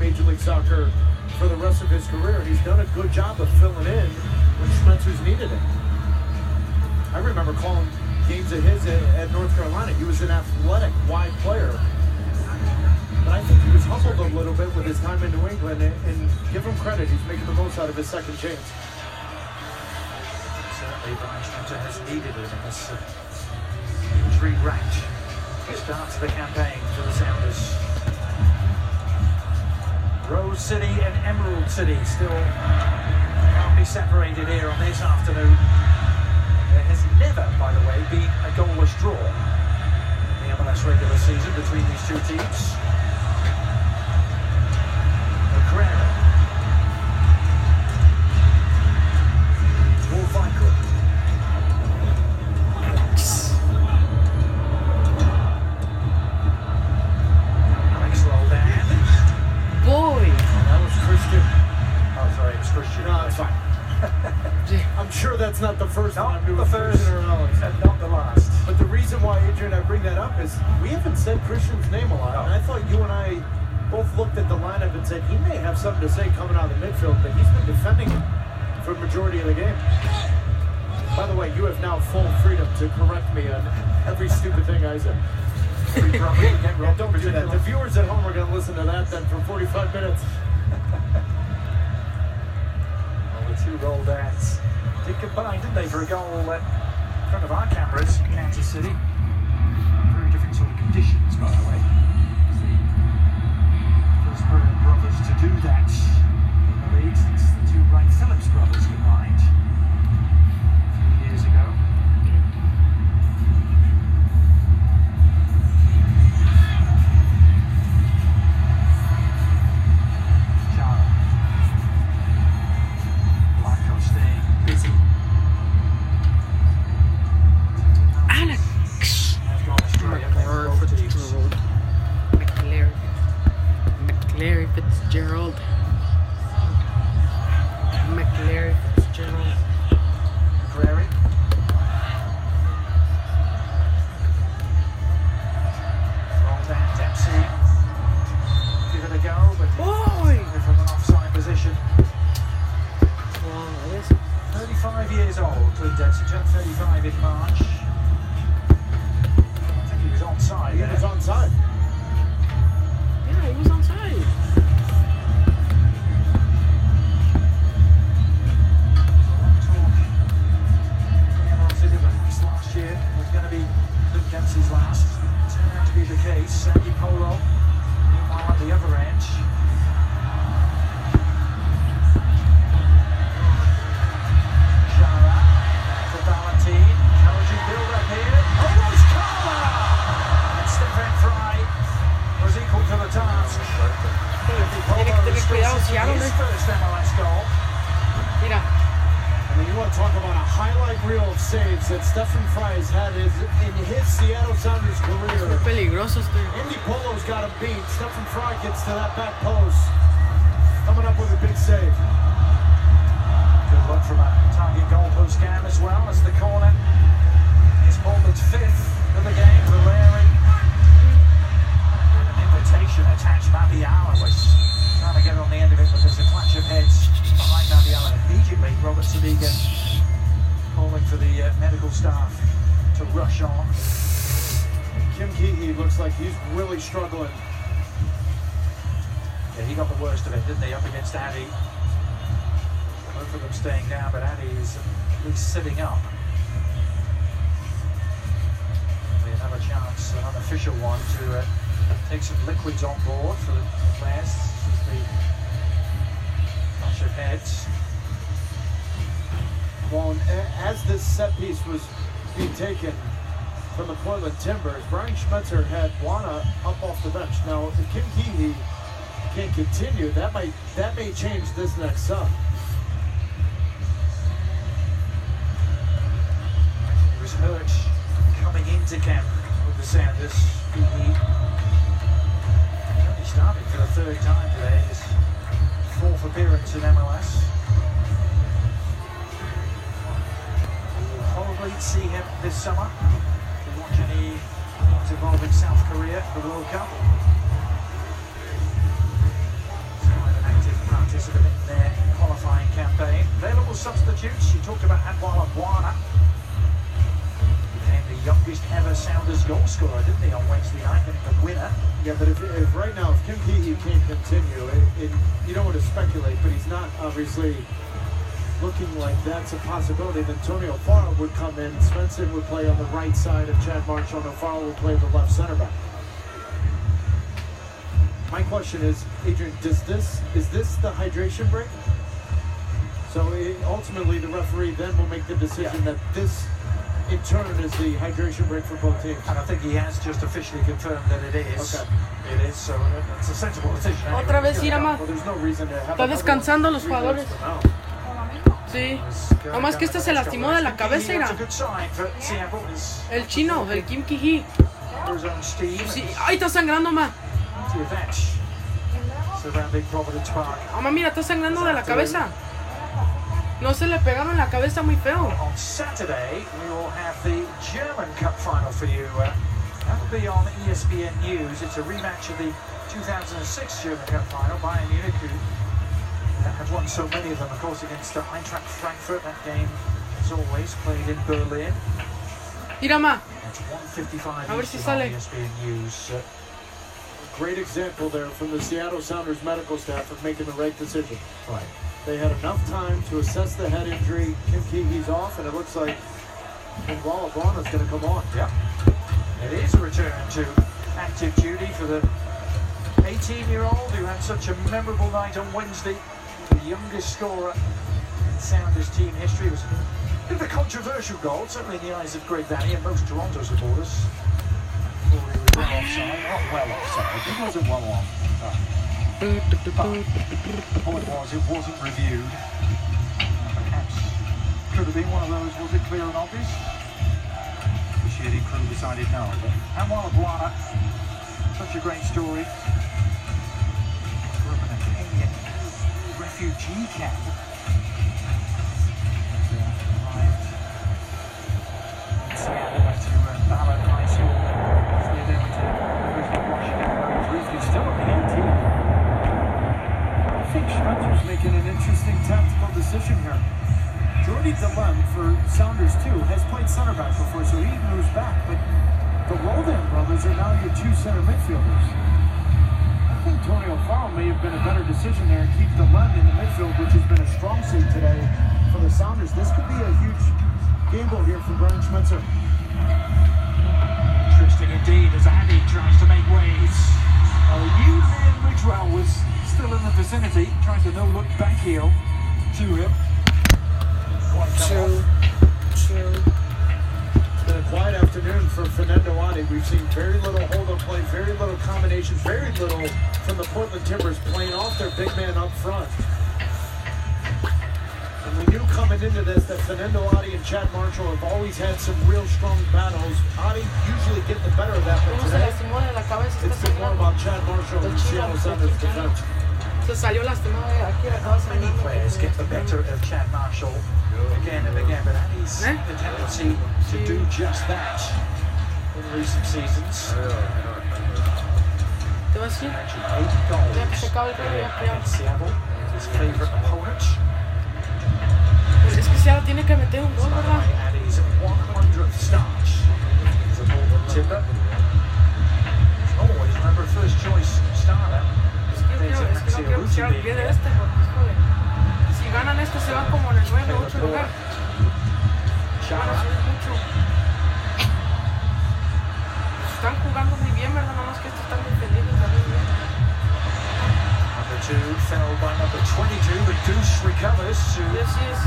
Major League Soccer for the rest of his career, and he's done a good job of filling in when Spencer's needed it. I remember calling games of his at North Carolina. He was an athletic, wide player. But I think he was humbled a little bit with his time in New England, and give him credit, he's making the most out of his second chance. Certainly, Brian Schmetzer has needed it in this injury-racked start to the campaign for the Sounders. Rose City and Emerald City still can't be separated here on this afternoon. There has never, by the way, been a goalless draw in the MLS regular season between these two teams. O'Crary. Wolf-Eichel. Alex Roldan. Boy! Oh, that was Christian. Oh, sorry, it was Christian. No, it's fine. I'm sure that's not the first time the first or Alex. And not the last. But the reason why, Adrian, I bring that up is we haven't said Christian's name a lot. And I thought you and I both looked at the lineup and said he may have something to say coming out of the midfield, but he's been defending it for the majority of the game. By the way, you have now full freedom to correct me on every stupid thing I said. Yeah, don't do that. The viewers at home are going to listen to that then for 45 minutes. Well, the two Roldans did combine, didn't they, for a goal in front of our cameras, Kansas City. Very different sort of conditions, by the way. First pair of brothers to do that in the league since the two Wright Phillips brothers combined a few years ago. Chara. Blanco staying busy. Alex! McLary Fitzgerald. McLary Fitzgerald. Prairie. Roldan, Dempsey. Give it a go, but from an offside position. Wow, it is. 35 years old, Clint Dempsey, turned 35 in March. I think he was onside. He was onside. Yeah, he was onside. Last year was going to be Luke Dempsey's last. Turned out to be the case. Sandy Polo, meanwhile at the other end. Chara for Valentine. Encouraging build-up here. Almost Carla! And Stephen Fry was equal to the task. Tiene cuidado si Aaron His first MLS goal. Mira. I mean, you want to talk about a highlight reel of saves that Stephen Fry has had in his Seattle Sounders career. Peligroso estoy. Andy Polo's got him beat. Stephen Fry gets to that back post. Coming up with a big save. Good luck from a target goalpost scam as well as the corner is Portland's fifth of the game for Larry. An invitation attached. Mabiala was trying to get on the end of it, but there's a clash of heads behind Mabiala. Immediately, Robert Sadiga calling for the medical staff to rush on. Kim Keehee looks like he's really struggling. Yeah, he got the worst of it, didn't he, up against Addy. Both of them staying down, but Addy is at least sitting up. Maybe another chance, an unofficial one, to take some liquids on board for the players. This is the clash of heads. Well, as this set piece was being taken from the Portland Timbers, Brian Schmetzer had Buana up off the bench. Now, if Kim Keehee can't continue, that may change this next sub. It was Hurt coming into camp with the Sounders. He only started for the third time today, his fourth appearance in MLS. We'll probably see him this summer to watch any games involving South Korea for the World Cup. substitutes. You talked about YSSY-NZZA. Became the youngest ever Sounders goal scorer, didn't he, on Wednesday night, getting the winner. Yeah, but if right now, if Kim Keehee can't continue, you don't want to speculate, but he's not obviously looking like that's a possibility. Then Tony O'Farrell would come in. Svensson would play on the right side of Chad Marshall, and O'Farrell would play the left center back. My question is, Adrian, is this the hydration break? So ultimately, the referee then will make the decision that this, in turn, is the hydration break for both teams. And I think he has just officially confirmed that it is. Okay. It is, so it's a sensible decision. Otra vez, Irama. Well, there's no reason to have Está descansando los jugadores. Sí. Nada más que este se lastimó de la cabeza, Ira. El chino, el Kim Keehee. Sí. Ay, está sangrando, ma. Mamá, mira, está sangrando de la cabeza. No se le pegaron la cabeza muy feo. On Saturday, we will have the German Cup final for you. That will be on ESPN News. It's a rematch of the 2006 German Cup final. Bayern Munich, who had won so many of them, of course, against Eintracht Frankfurt. That game, as always, played in Berlin. Mira, ma. It's 1:55 A ver si sale. ESPN News. Great example there from the Seattle Sounders medical staff of making the right decision. Right. They had enough time to assess the head injury. Kim Keehee's off, and it looks like YSSY-NZZA is going to come on. Yeah. It is a return to active duty for the 18-year-old who had such a memorable night on Wednesday. The youngest scorer in Sounders team history. It was a bit of a controversial goal, certainly in the eyes of Greg Vanny and most Toronto supporters. Before he was well offside. Not well offside. It wasn't well off. But the point was, it wasn't reviewed. Perhaps could have been one of those, was it clear and obvious? The officiating crew decided no. But YSSY-NZZA, such a great story. Grew up in a Kenyan refugee camp. Arrived in Seattle to Ballard High School. Slid down to Brisbane, Washington, where he's still at the team. I think Schmetter's making an interesting tactical decision here. Jordy DeLem for Sounders too has played center back before, so he moves back. But the Roldan brothers are now your two center midfielders. I think Tony O'Farrell may have been a better decision there and keep DeLem in the midfield, which has been a strong suit today for the Sounders. This could be a huge gamble here for Brian Schmetzer. Interesting indeed as Andy tries to make waves. You man Ridgewell was still in the vicinity, trying to no-look back heel to him. True. It's been a quiet afternoon for Fernando Adi. We've seen very little hold-up play, very little combination, very little from the Portland Timbers playing off their big man up front. And we knew coming into this that Fernando Adi and Chad Marshall have always had some real strong battles. Adi usually get the better of that, but today it's been more about Chad Marshall and Seattle Sounders defense. Many players get the better of Chad Marshall again and again, but Andy's the tendency to do just that in recent seasons. Actually 8 goals against Seattle, his favourite opponent. Es que Seattle tiene que meter un gol, ¿verdad? Andy's 100th start as a Portland Timber. Always remember first choice starter. Es que no quiero que Seattle pierda este, porque híjole, si ganan este se van como en el 9 o 8 lugar. Van a subir mucho. Están jugando muy bien, ¿verdad? Nada más que estos están defendiendo también bien. Number 2 fell by number 22, but Goose recovers to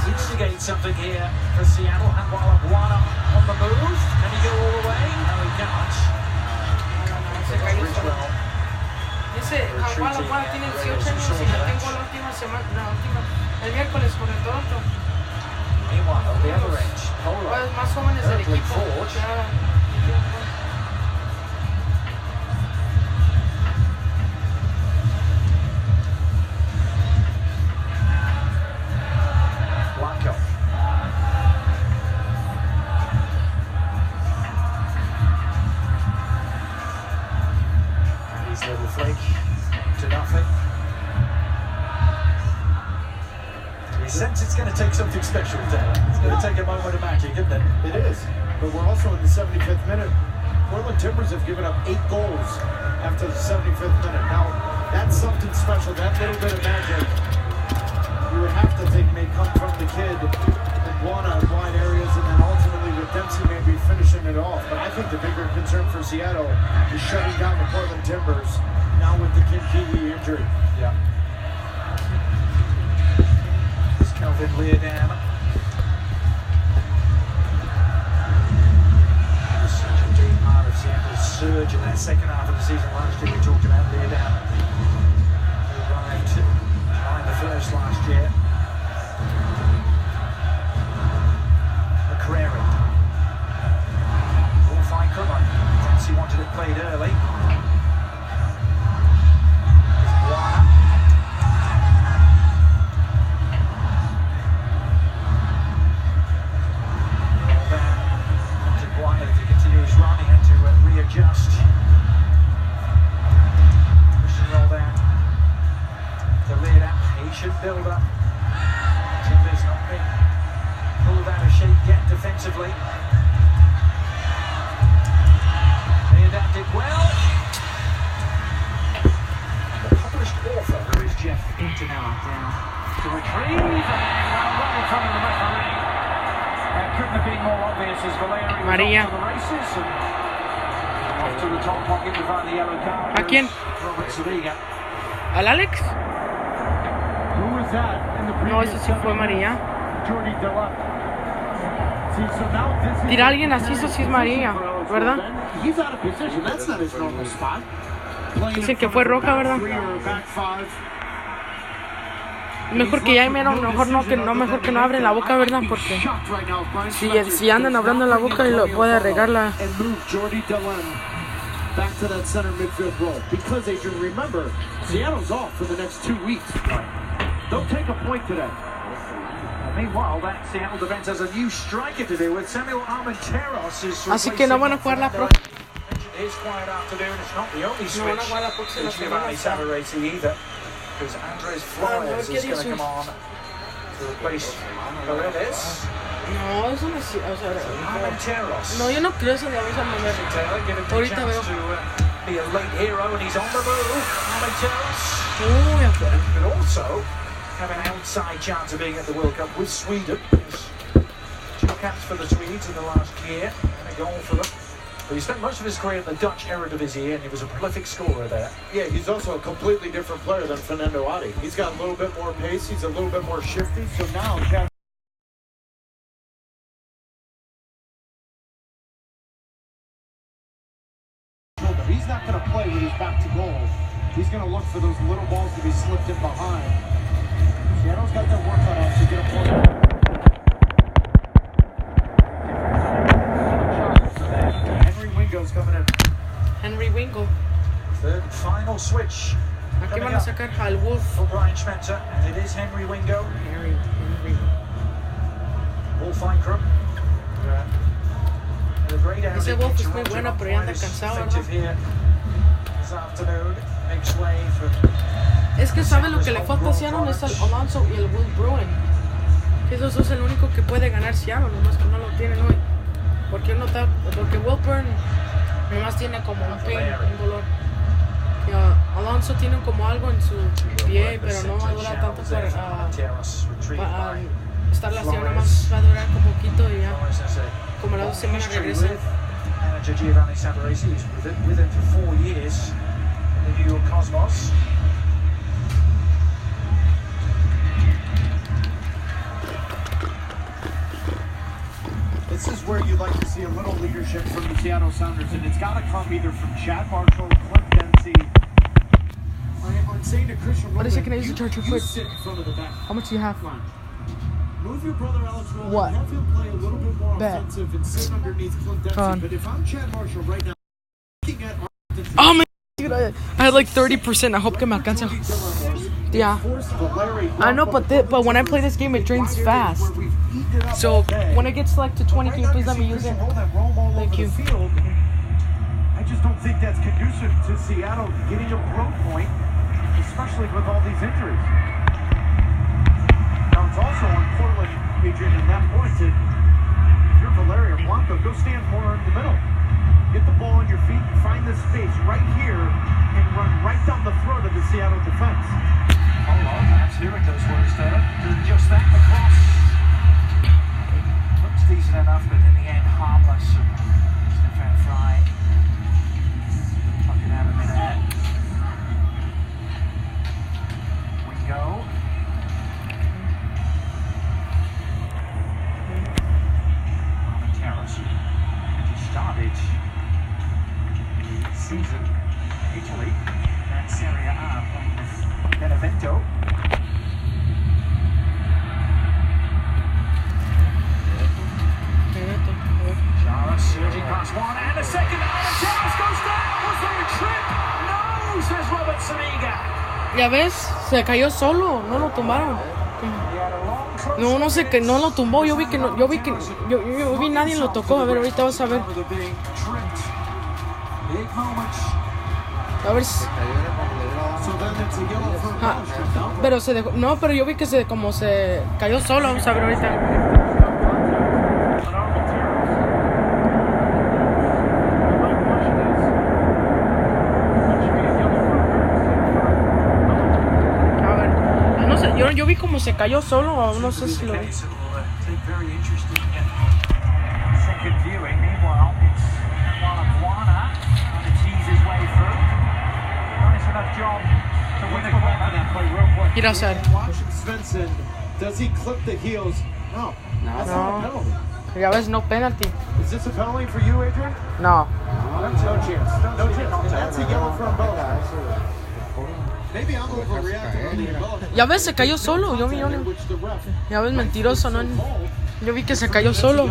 instigate something here for Seattle. And YSSY-NZZA on the move. Can he go all the way? No, he can't. Se cayó solo. Dice, YSSY-NZZA tiene 18 años y la tengo la última semana, el miércoles con el Toronto. Meanwhile, on the other end, Polar, más jóvenes del equipo. Blanco. And his little flick to nothing. sense it's going to take something special today. It's going to take a moment of magic, isn't it? It is. But we're also in the 75th minute. Portland Timbers have given up 8 goals after the 75th minute. Now, that's something special. That little bit of magic, you would have to think may come from the kid and Guana in wide areas, and then ultimately with Dempsey maybe finishing it off. But I think the bigger concern for Seattle is shutting down the Portland Timbers now with the Kincaid injury. Yeah. It's Kelvin Leardam. Seattle's surge in that second half of the season last year. We talked about Leardam, who arrived behind the first last year. McCrary. All fine cover. Dempsey wanted it played early. Guana. Guana to continue his running and to readjust. Pushing roll down. The lead out, patient build up. Timbers not being pulled out of shape yet defensively. They adapted well. The published author, who is Jeff Intinella, down to retrieve and right in front of the referee. That couldn't have been more obvious as Valeri María. was off to the races and off to the top pocket to find the yellow card. ¿A quién? Robert Zuniga. ¿Al Alex? Who was that in the No, ese sí fue María. Jordi Delap. See, so now this is Tira a alguien así, eso sí es María, ¿verdad? He's out of position. That's not his normal spot. Dicen que fue roja, ¿verdad? Mejor que ya mejor no abren la boca, ¿verdad? Porque si andan abriendo la boca y lo puede regarla. Back to that center midfield role because they should remember Seattle's off for the next 2 weeks. They'll take a point today. Meanwhile, that Seattle defense has a new striker to do with Samuel Armenteros. Así que no van a jugar la próxima. It's quiet afternoon. It's not the only switch. Giovanni Savarese either, because Andres Flores is going to come on to replace Paredes. No, eso no es. O sea, Armenteros. no, yo no creo eso de avisar mover. Ahorita veo. Be a late hero, and he's on the move. Armenteros. Uy, But also have an outside chance of being at the World Cup with Sweden. 2 caps for the Swedes in the last year, and a goal for them. But he spent most of his career in the Dutch Eredivisie, and he was a prolific scorer there. Yeah, he's also a completely different player than Fernando Adi. He's got a little bit more pace, he's a little bit more shifty, so now he's not going to play with his back to goal. He's going to look for those little balls to be slipped in behind. Seattle's got their work cut out to get a point. Henry Wingo's coming in. Henry Wingo. Third final switch. Aquí van a sacar al Wolf. For Brian Schmetzer, and it is Henry Wingo. Wolf Eichrum. Ese Wolf es muy bueno, pero ya anda cansado, ¿no? Es que sabe lo que le falta a Seattle es el Alonso y el Will Bruin. Esos dos es el único que puede ganar Seattle, nomás que no lo tienen hoy. Porque Will Bruin nomás tiene como un pain, un dolor. Y Alonso tiene como algo en su pie, pero no va a durar tanto para estar lesionado, más va a durar como poquito y ya. Como las 2 semanas regresa. Manager Giovanni Savarese, who's with him for 4 years in the New York Cosmos. This is where you'd like to see a little leadership from the Seattle Sounders, and it's got to come either from Chad Marshall, Clint Dempsey, or saying to Christian What is it? Can I use the charger foot? Sit in front of the back. How much do you have? Move your brother Alex Rowan. What? Have him play a little bit more offensive and sit underneath Clint Dempsey. But if I'm Chad Marshall right now, looking at oh my dude, I had like 30%. I hope que me alcanza. Yeah. I know, but when I play this game, it drains fast. So when it gets like to 20, can you please let me use it? Thank you. I just don't think that's conducive to Seattle getting a growth point, especially with all these injuries. Now it's also go stand more in the middle. Get the ball on your feet, find the space right here, and run right down the throat of the Seattle defense. Hold on, perhaps hearing those words there. Doing just that, the cross looks decent enough, but in the end, harmless. Stefan Fry fucking out of midair. We go. Terrace. He started the season in Italy and Serie A playing with Benevento. Jara surging past one and a second, and the Terrace goes down. Was there a trip? No, says Robert Saniga. Ya ves, se cayó solo, no lo tumbaron. No, no sé que no lo tumbó, yo vi que no, yo vi nadie lo tocó, a ver, ahorita vas a ver. A ver si... pero se dejó, no, pero yo vi que se cayó solo, vamos a ver ahorita. Yo vi como se cayó solo, no sé si lo vi. Mira, o sea. Svensson, does he clip the heels? No. No. Ya ves, no penalty. Is this a penalty for you, Adrian? No. No chance. No chance. That's a yellow for both. Ya ves, se cayó solo. Ya ves, mentiroso, ¿no? Yo vi que se cayó solo.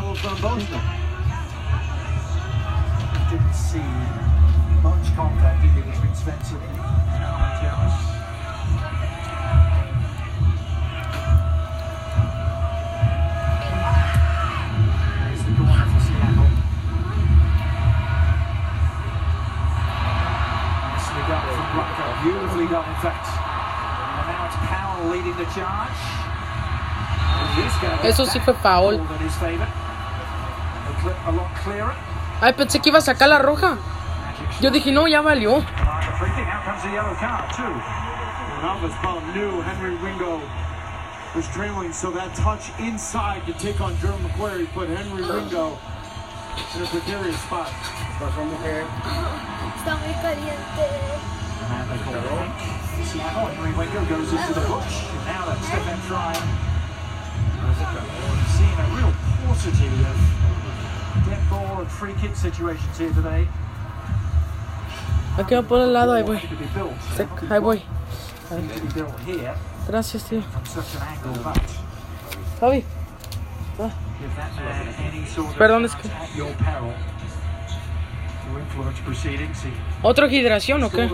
Beautifully done, in fact. And now it's Powell leading the charge. Eso sí fue foul. Ay, pensé que iba a sacar la roja. Yo dije, no, ya valió. Henry Ringo was trailing, so that touch inside to take on Jerome McQuarrie put Henry Ringo in a precarious spot. Está muy caliente. And they call it Seattle, and Ringo goes into the bush. And now that's Stefan Fry. Seeing a real paucity of dead ball and free kick situations here today. Aquí va por el lado, ahí voy. Ahí voy. Gracias, tío. Javi. Perdón, es que... ¿Otra hidratación o qué?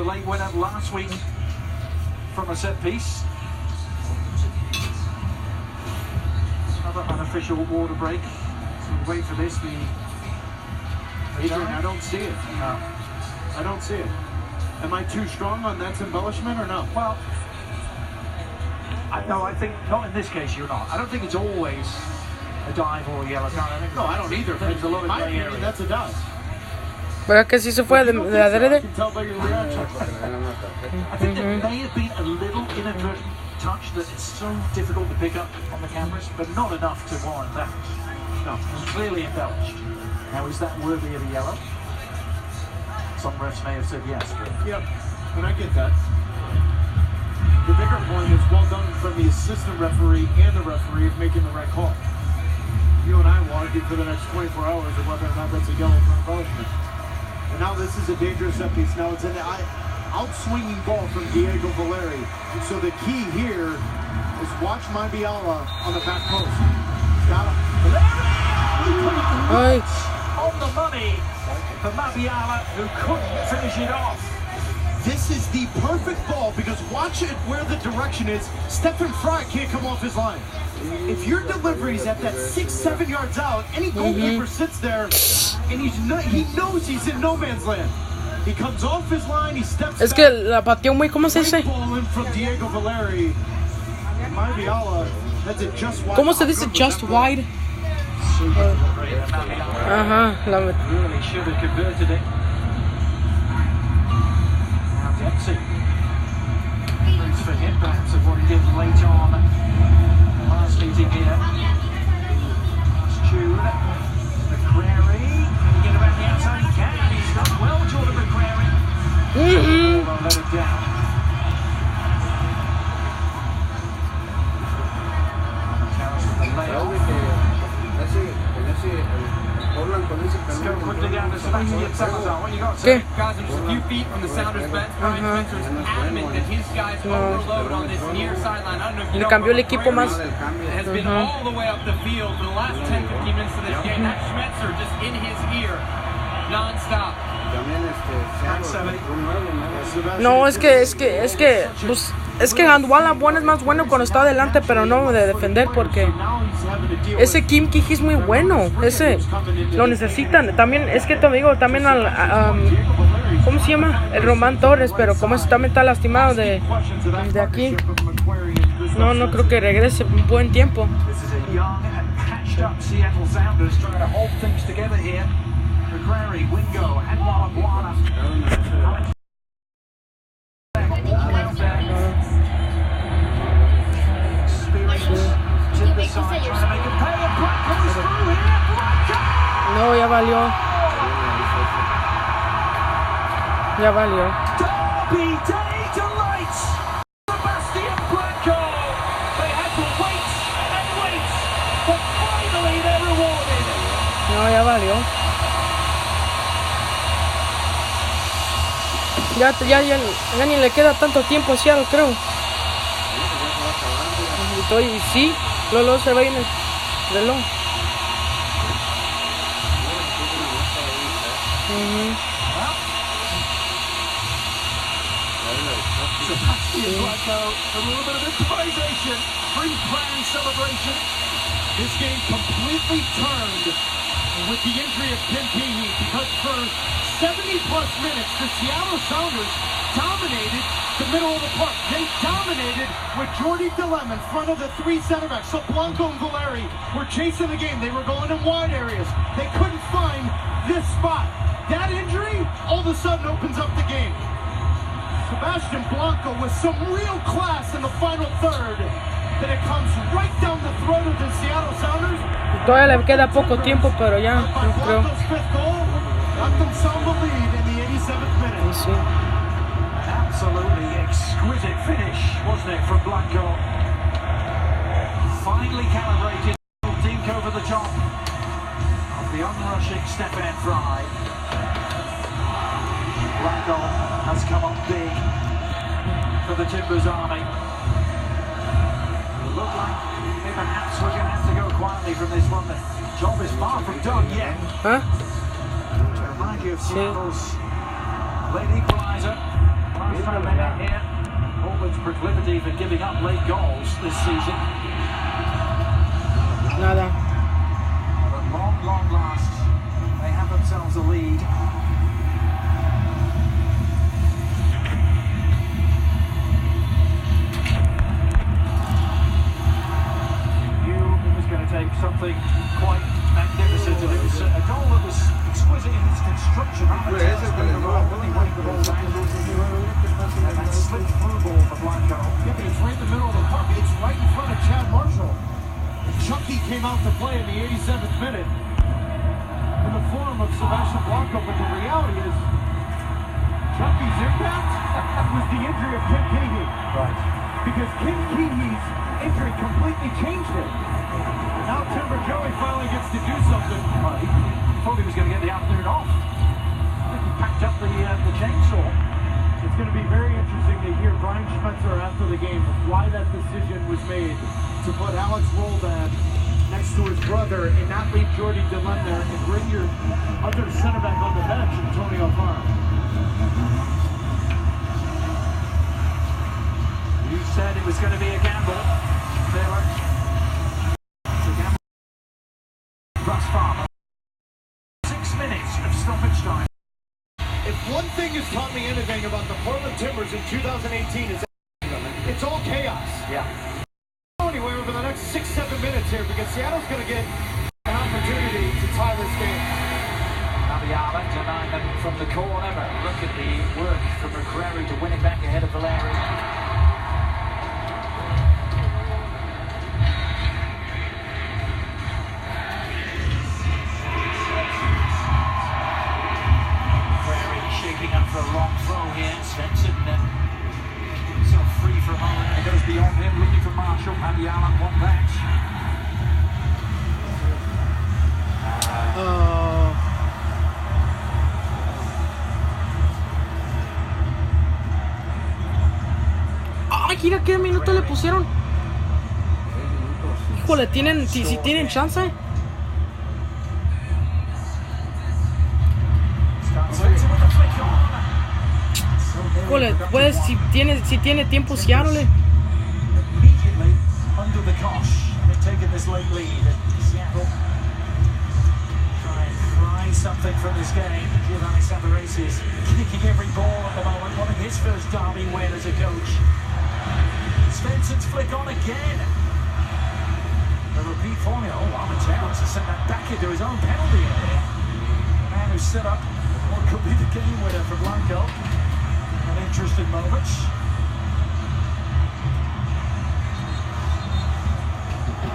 From a set piece. Another unofficial water break. So we'll wait for this. Adrian, I don't see it. No. I don't see it. Am I too strong on that embellishment or no? Well, no, I think not in this case. You're not. I don't think it's always a dive or a yellow card. I think no, I don't either. There's a lot of gray area. That's a dive. ¿Verdad que sí se fue de adrede? I think there may have been a little inadvertent touch that is so difficult to pick up on the cameras, but not enough to warrant that. No, it was clearly embellished. Now, is that worthy of a yellow? Some refs may have said yes. But... Yep, and I get that. The bigger point is well done from the assistant referee and the referee of making the right call. You and I will argue for the next 24 hours of whether or not that's a yellow for embellishment. And now this is a dangerous set piece. Now it's an outswinging ball from Diego Valeri. So the key here is watch Mabiala on the back post. Got him. On the money for Mabiala, who couldn't finish it off. This is the perfect ball because watch it where the direction is. Stefan Fry can't come off his line. If your delivery is at that 6-7 yards out, any goalkeeper sits there and he knows he's in no man's land. He comes off his line, he steps es que la pateó muy, ¿cómo se dice? Mabiala, that's a just wide. ¿Cómo se dice just wide? Ajá, la Really should have converted it. Now Dempsey. Roots for him, perhaps, of what he did late on the last meeting here. June. McCrary. Can he get around the outside? He can. He's done well, Jordan McCrary. Although let it down. Towers with the layoff. Let's go quickly down to Sebastian Salazar. What you got, sir? Guys, I'm just a few feet from the Sounders bench. Brian Spencer is adamant that his guys overload on this near sideline. I don't know if you know, cambió el equipo más. has been all the way up the field for the last 10-15 minutes of this game. That Schmetzer just in his ear, non-stop. No, es que Anduala es más bueno cuando está adelante, pero no de defender, porque ese Kim Kiji es muy bueno. Ese lo necesitan. También es que te digo, también ¿cómo se llama? El Román Torres, pero como ese también está lastimado de aquí. No creo que regrese un buen tiempo. McCrary, Wingo, and Wallabwana. No, ya valió. Ya valió. Derby Day delights! Sebastian Blanco! They had to wait and wait, but finally they're rewarded. No, ya valió. Ya ni le queda tanto tiempo a Seattle, creo. Sí, luego se va a ir en el reloj. Sebastian Blanco, a little bit of improvisation, pre-planned celebration. This game completely turned with the injury of Kim Kiji, because for 70-plus minutes, the Seattle Sounders dominated the middle of the park. They dominated with Jordy Delem in front of the three center backs. So Blanco and Valeri were chasing the game. They were going in wide areas. They couldn't find this spot. That injury all of a sudden opens up the game. Sebastian Blanco with some real class in the final third. Then it comes right down the throat of the Seattle Sounders. Todavía le queda poco tiempo, pero ya, no creo. Got them some the lead in the 87th minute. Sí. An absolutely exquisite finish, wasn't it, from Blanco? Finally calibrated. Dink over the top of the unrushing Stefan Fry. Blanco has come up big for the Timbers Army. It looked like perhaps we're going to have to go quietly from this one. The job is far from done yet. Huh? Remind you of Seattle's late equaliser. Last time they met here, Portland's proclivity for giving up late goals this season. Nada. But at long last, they have themselves a lead. Take something quite magnificent, and it was a goal that was exquisite in its construction. Really waiting the ball back, and that slipped through ball for Blanco. Yeah, but it's right in the middle of the park. It's right in front of Chad Marshall. Chucky came out to play in the 87th minute in the form of Sebastian Blanco, but the reality is Chucky's impact was the injury of Kim Kiji. Right. Because Kim Kiji's injury completely changed it. Now Timber Joey finally gets to do something. He thought he was going to get the afternoon off. I think he packed up the chainsaw. It's going to be very interesting to hear Brian Schmetzer after the game why that decision was made to put Alex Roldan next to his brother and not leave Jordy Delem there and bring your other center back on the bench, Antonio Farr. You said it was going to be a gamble. Taylor. Thus far, 6 minutes of stoppage time. If one thing has taught me anything about the Portland Timbers in 2018 is it's all chaos. Yeah. Anywhere over the next 6-7 minutes here, because Seattle's going to get an opportunity tie this game. Nabiala denied them from the corner, but look at the work from McCrary to win it back ahead of Valeri. Shaping up for a long throw here. Svensson sort of free for a moment. It goes beyond him, looking for Marshall. Nabiala won that. Ay, mira qué minuto le pusieron. Híjole, si tienen chance. Híjole, pues si tiene tiempo, Seattle. Immediately under the cosh, they've taken this late lead. Seattle try and pry something from this game. Giovanni Savarese is kicking every ball at the moment, wanting his first derby win as a coach. Svensson's flick on again. The repeat formula. Oh, Armenteros has sent that back into his own penalty area. The man who set up what could be the game winner for Blanco. An interesting moment.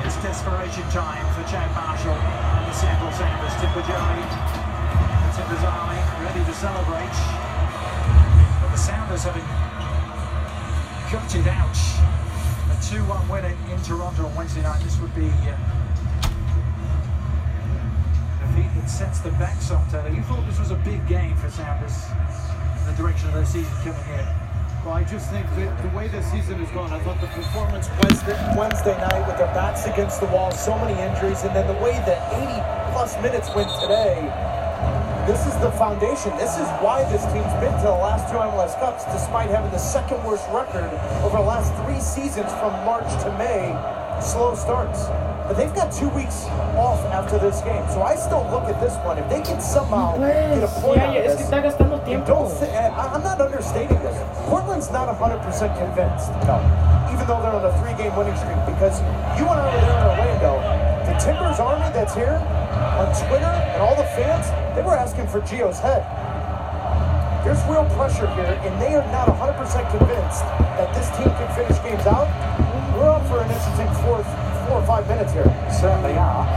It's desperation time for Chad Marshall and the Seattle Sounders. Timbajari, the Timbers Army ready to celebrate. But the Sounders having gutted out a 2-1 win in Toronto on Wednesday night. This would be a defeat that sets them back some, Taylor. You thought this was a big game for Sounders in the direction of their season coming in? Well, I just think that the way this season has gone, I thought the performance Wednesday night with their backs against the wall, so many injuries, and then the way that 80-plus minutes went today, this is the foundation. This is why this team's been to the last 2 MLS Cups, despite having the second worst record over the last 3 seasons from March to May. Slow starts. But they've got 2 weeks off after this game, so I still look at this one. If they can somehow get a point out of this, I'm not understating this. Portland's not 100% convinced, no, even though they're on a 3-game winning streak, because you and I were there in Orlando. The Timbers Army that's here on Twitter and all the fans, they were asking for Gio's head. There's real pressure here, and they are not 100% convinced that this team can finish games out. We're up for an interesting 4 or 5 minutes here. Certainly are.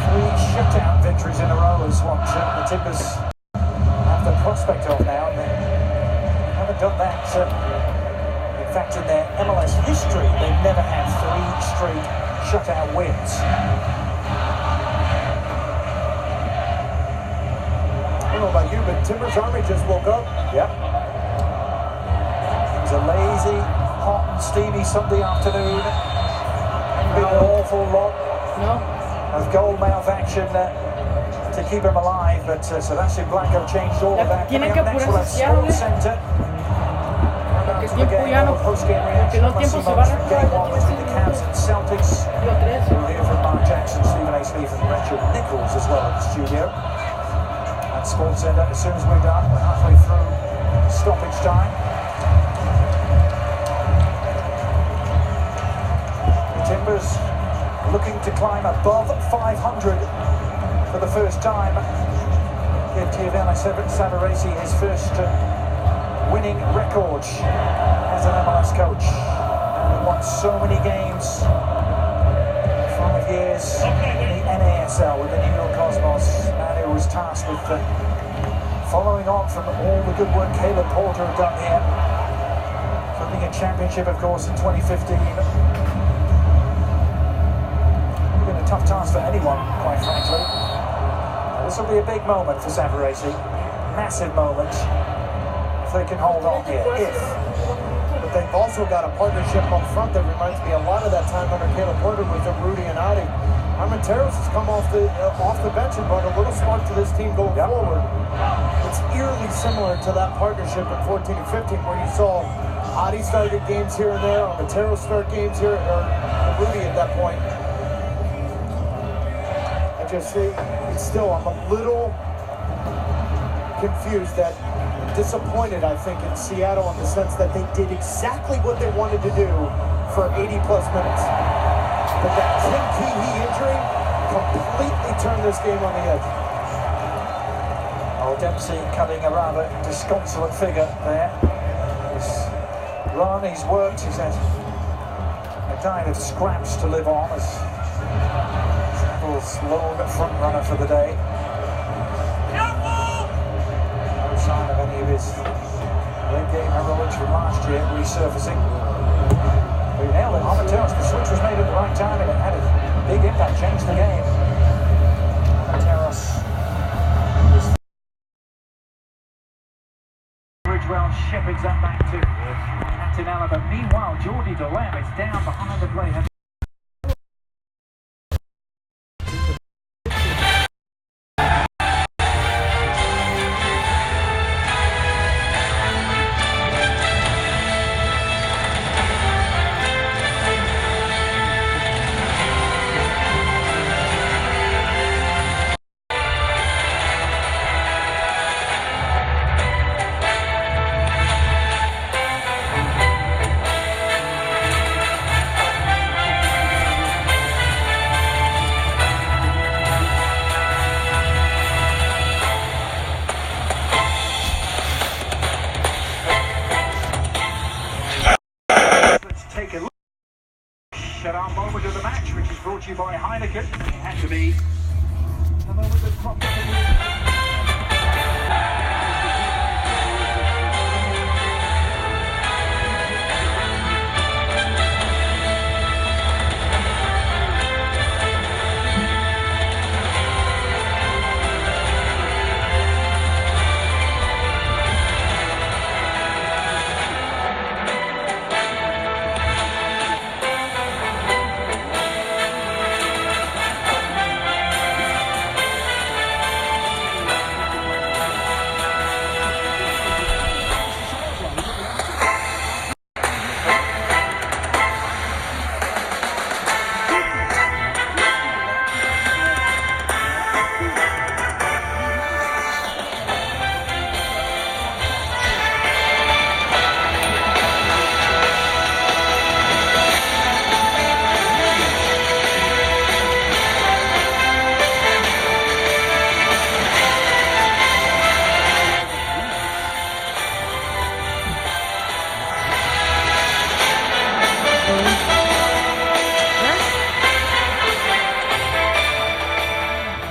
3 shutout victories in a row is what the Timbers have the prospect of now. They haven't done that. In fact, in their MLS history, they've never had 3 straight shutout wins. I don't know about you, but Timbers Army just woke up. Yep. It was a lazy, hot and steamy Sunday afternoon. Been an awful lot of goal-mouth action to keep him alive, but Sebastian Blanco changed all of that. Coming up next, we'll have Sports Center. Post-game reaction. Game 1 between the Cavs and Celtics. We'll hear from Mark Jackson, Stephen A. Smith, and Richard Nichols as well in the studio. And Sports Center, as soon as we're done, we're halfway through stoppage time. Timbers looking to climb above 500 for the first time. Give Giovanni Savarese his first winning record as an MLS coach. He won so many games, 5 years in the NASL with the New York Cosmos, and who was tasked with following on from all the good work Caleb Porter had done here. Winning a championship, of course, in 2015. Tough task for anyone, quite frankly. This will be a big moment for Savarese. Massive moment. If they can hold on here. But they've also got a partnership up front that reminds me a lot of that time under Caleb Porter with Rudy and Adi. Armenteros has come off the bench and brought a little spark to this team going forward. It's eerily similar to that partnership in 14 and 15 where you saw Adi started games here and there, Armenteros start games here, or Rudy at that point. It's still, I'm a little confused, disappointed, I think, in Seattle in the sense that they did exactly what they wanted to do for 80-plus minutes. But that Tim Keehee injury completely turned this game on the head. Oh, Dempsey cutting a rather disconsolate figure there. He's run, he's worked, he's had a diet of scraps to live on as Saddle's lone front runner for the day. No sign of any of his late game heroics from last year resurfacing. We nailed it on the turns. The switch was made at the right time and it had a big impact, changed the game. Terrace. Bridgewell shepherds that back to Antonella, but meanwhile, Geordie DeLem is down behind the play. Take a look. Shut our moment of the match, which is brought to you by Heineken. It had to be a moment that prompted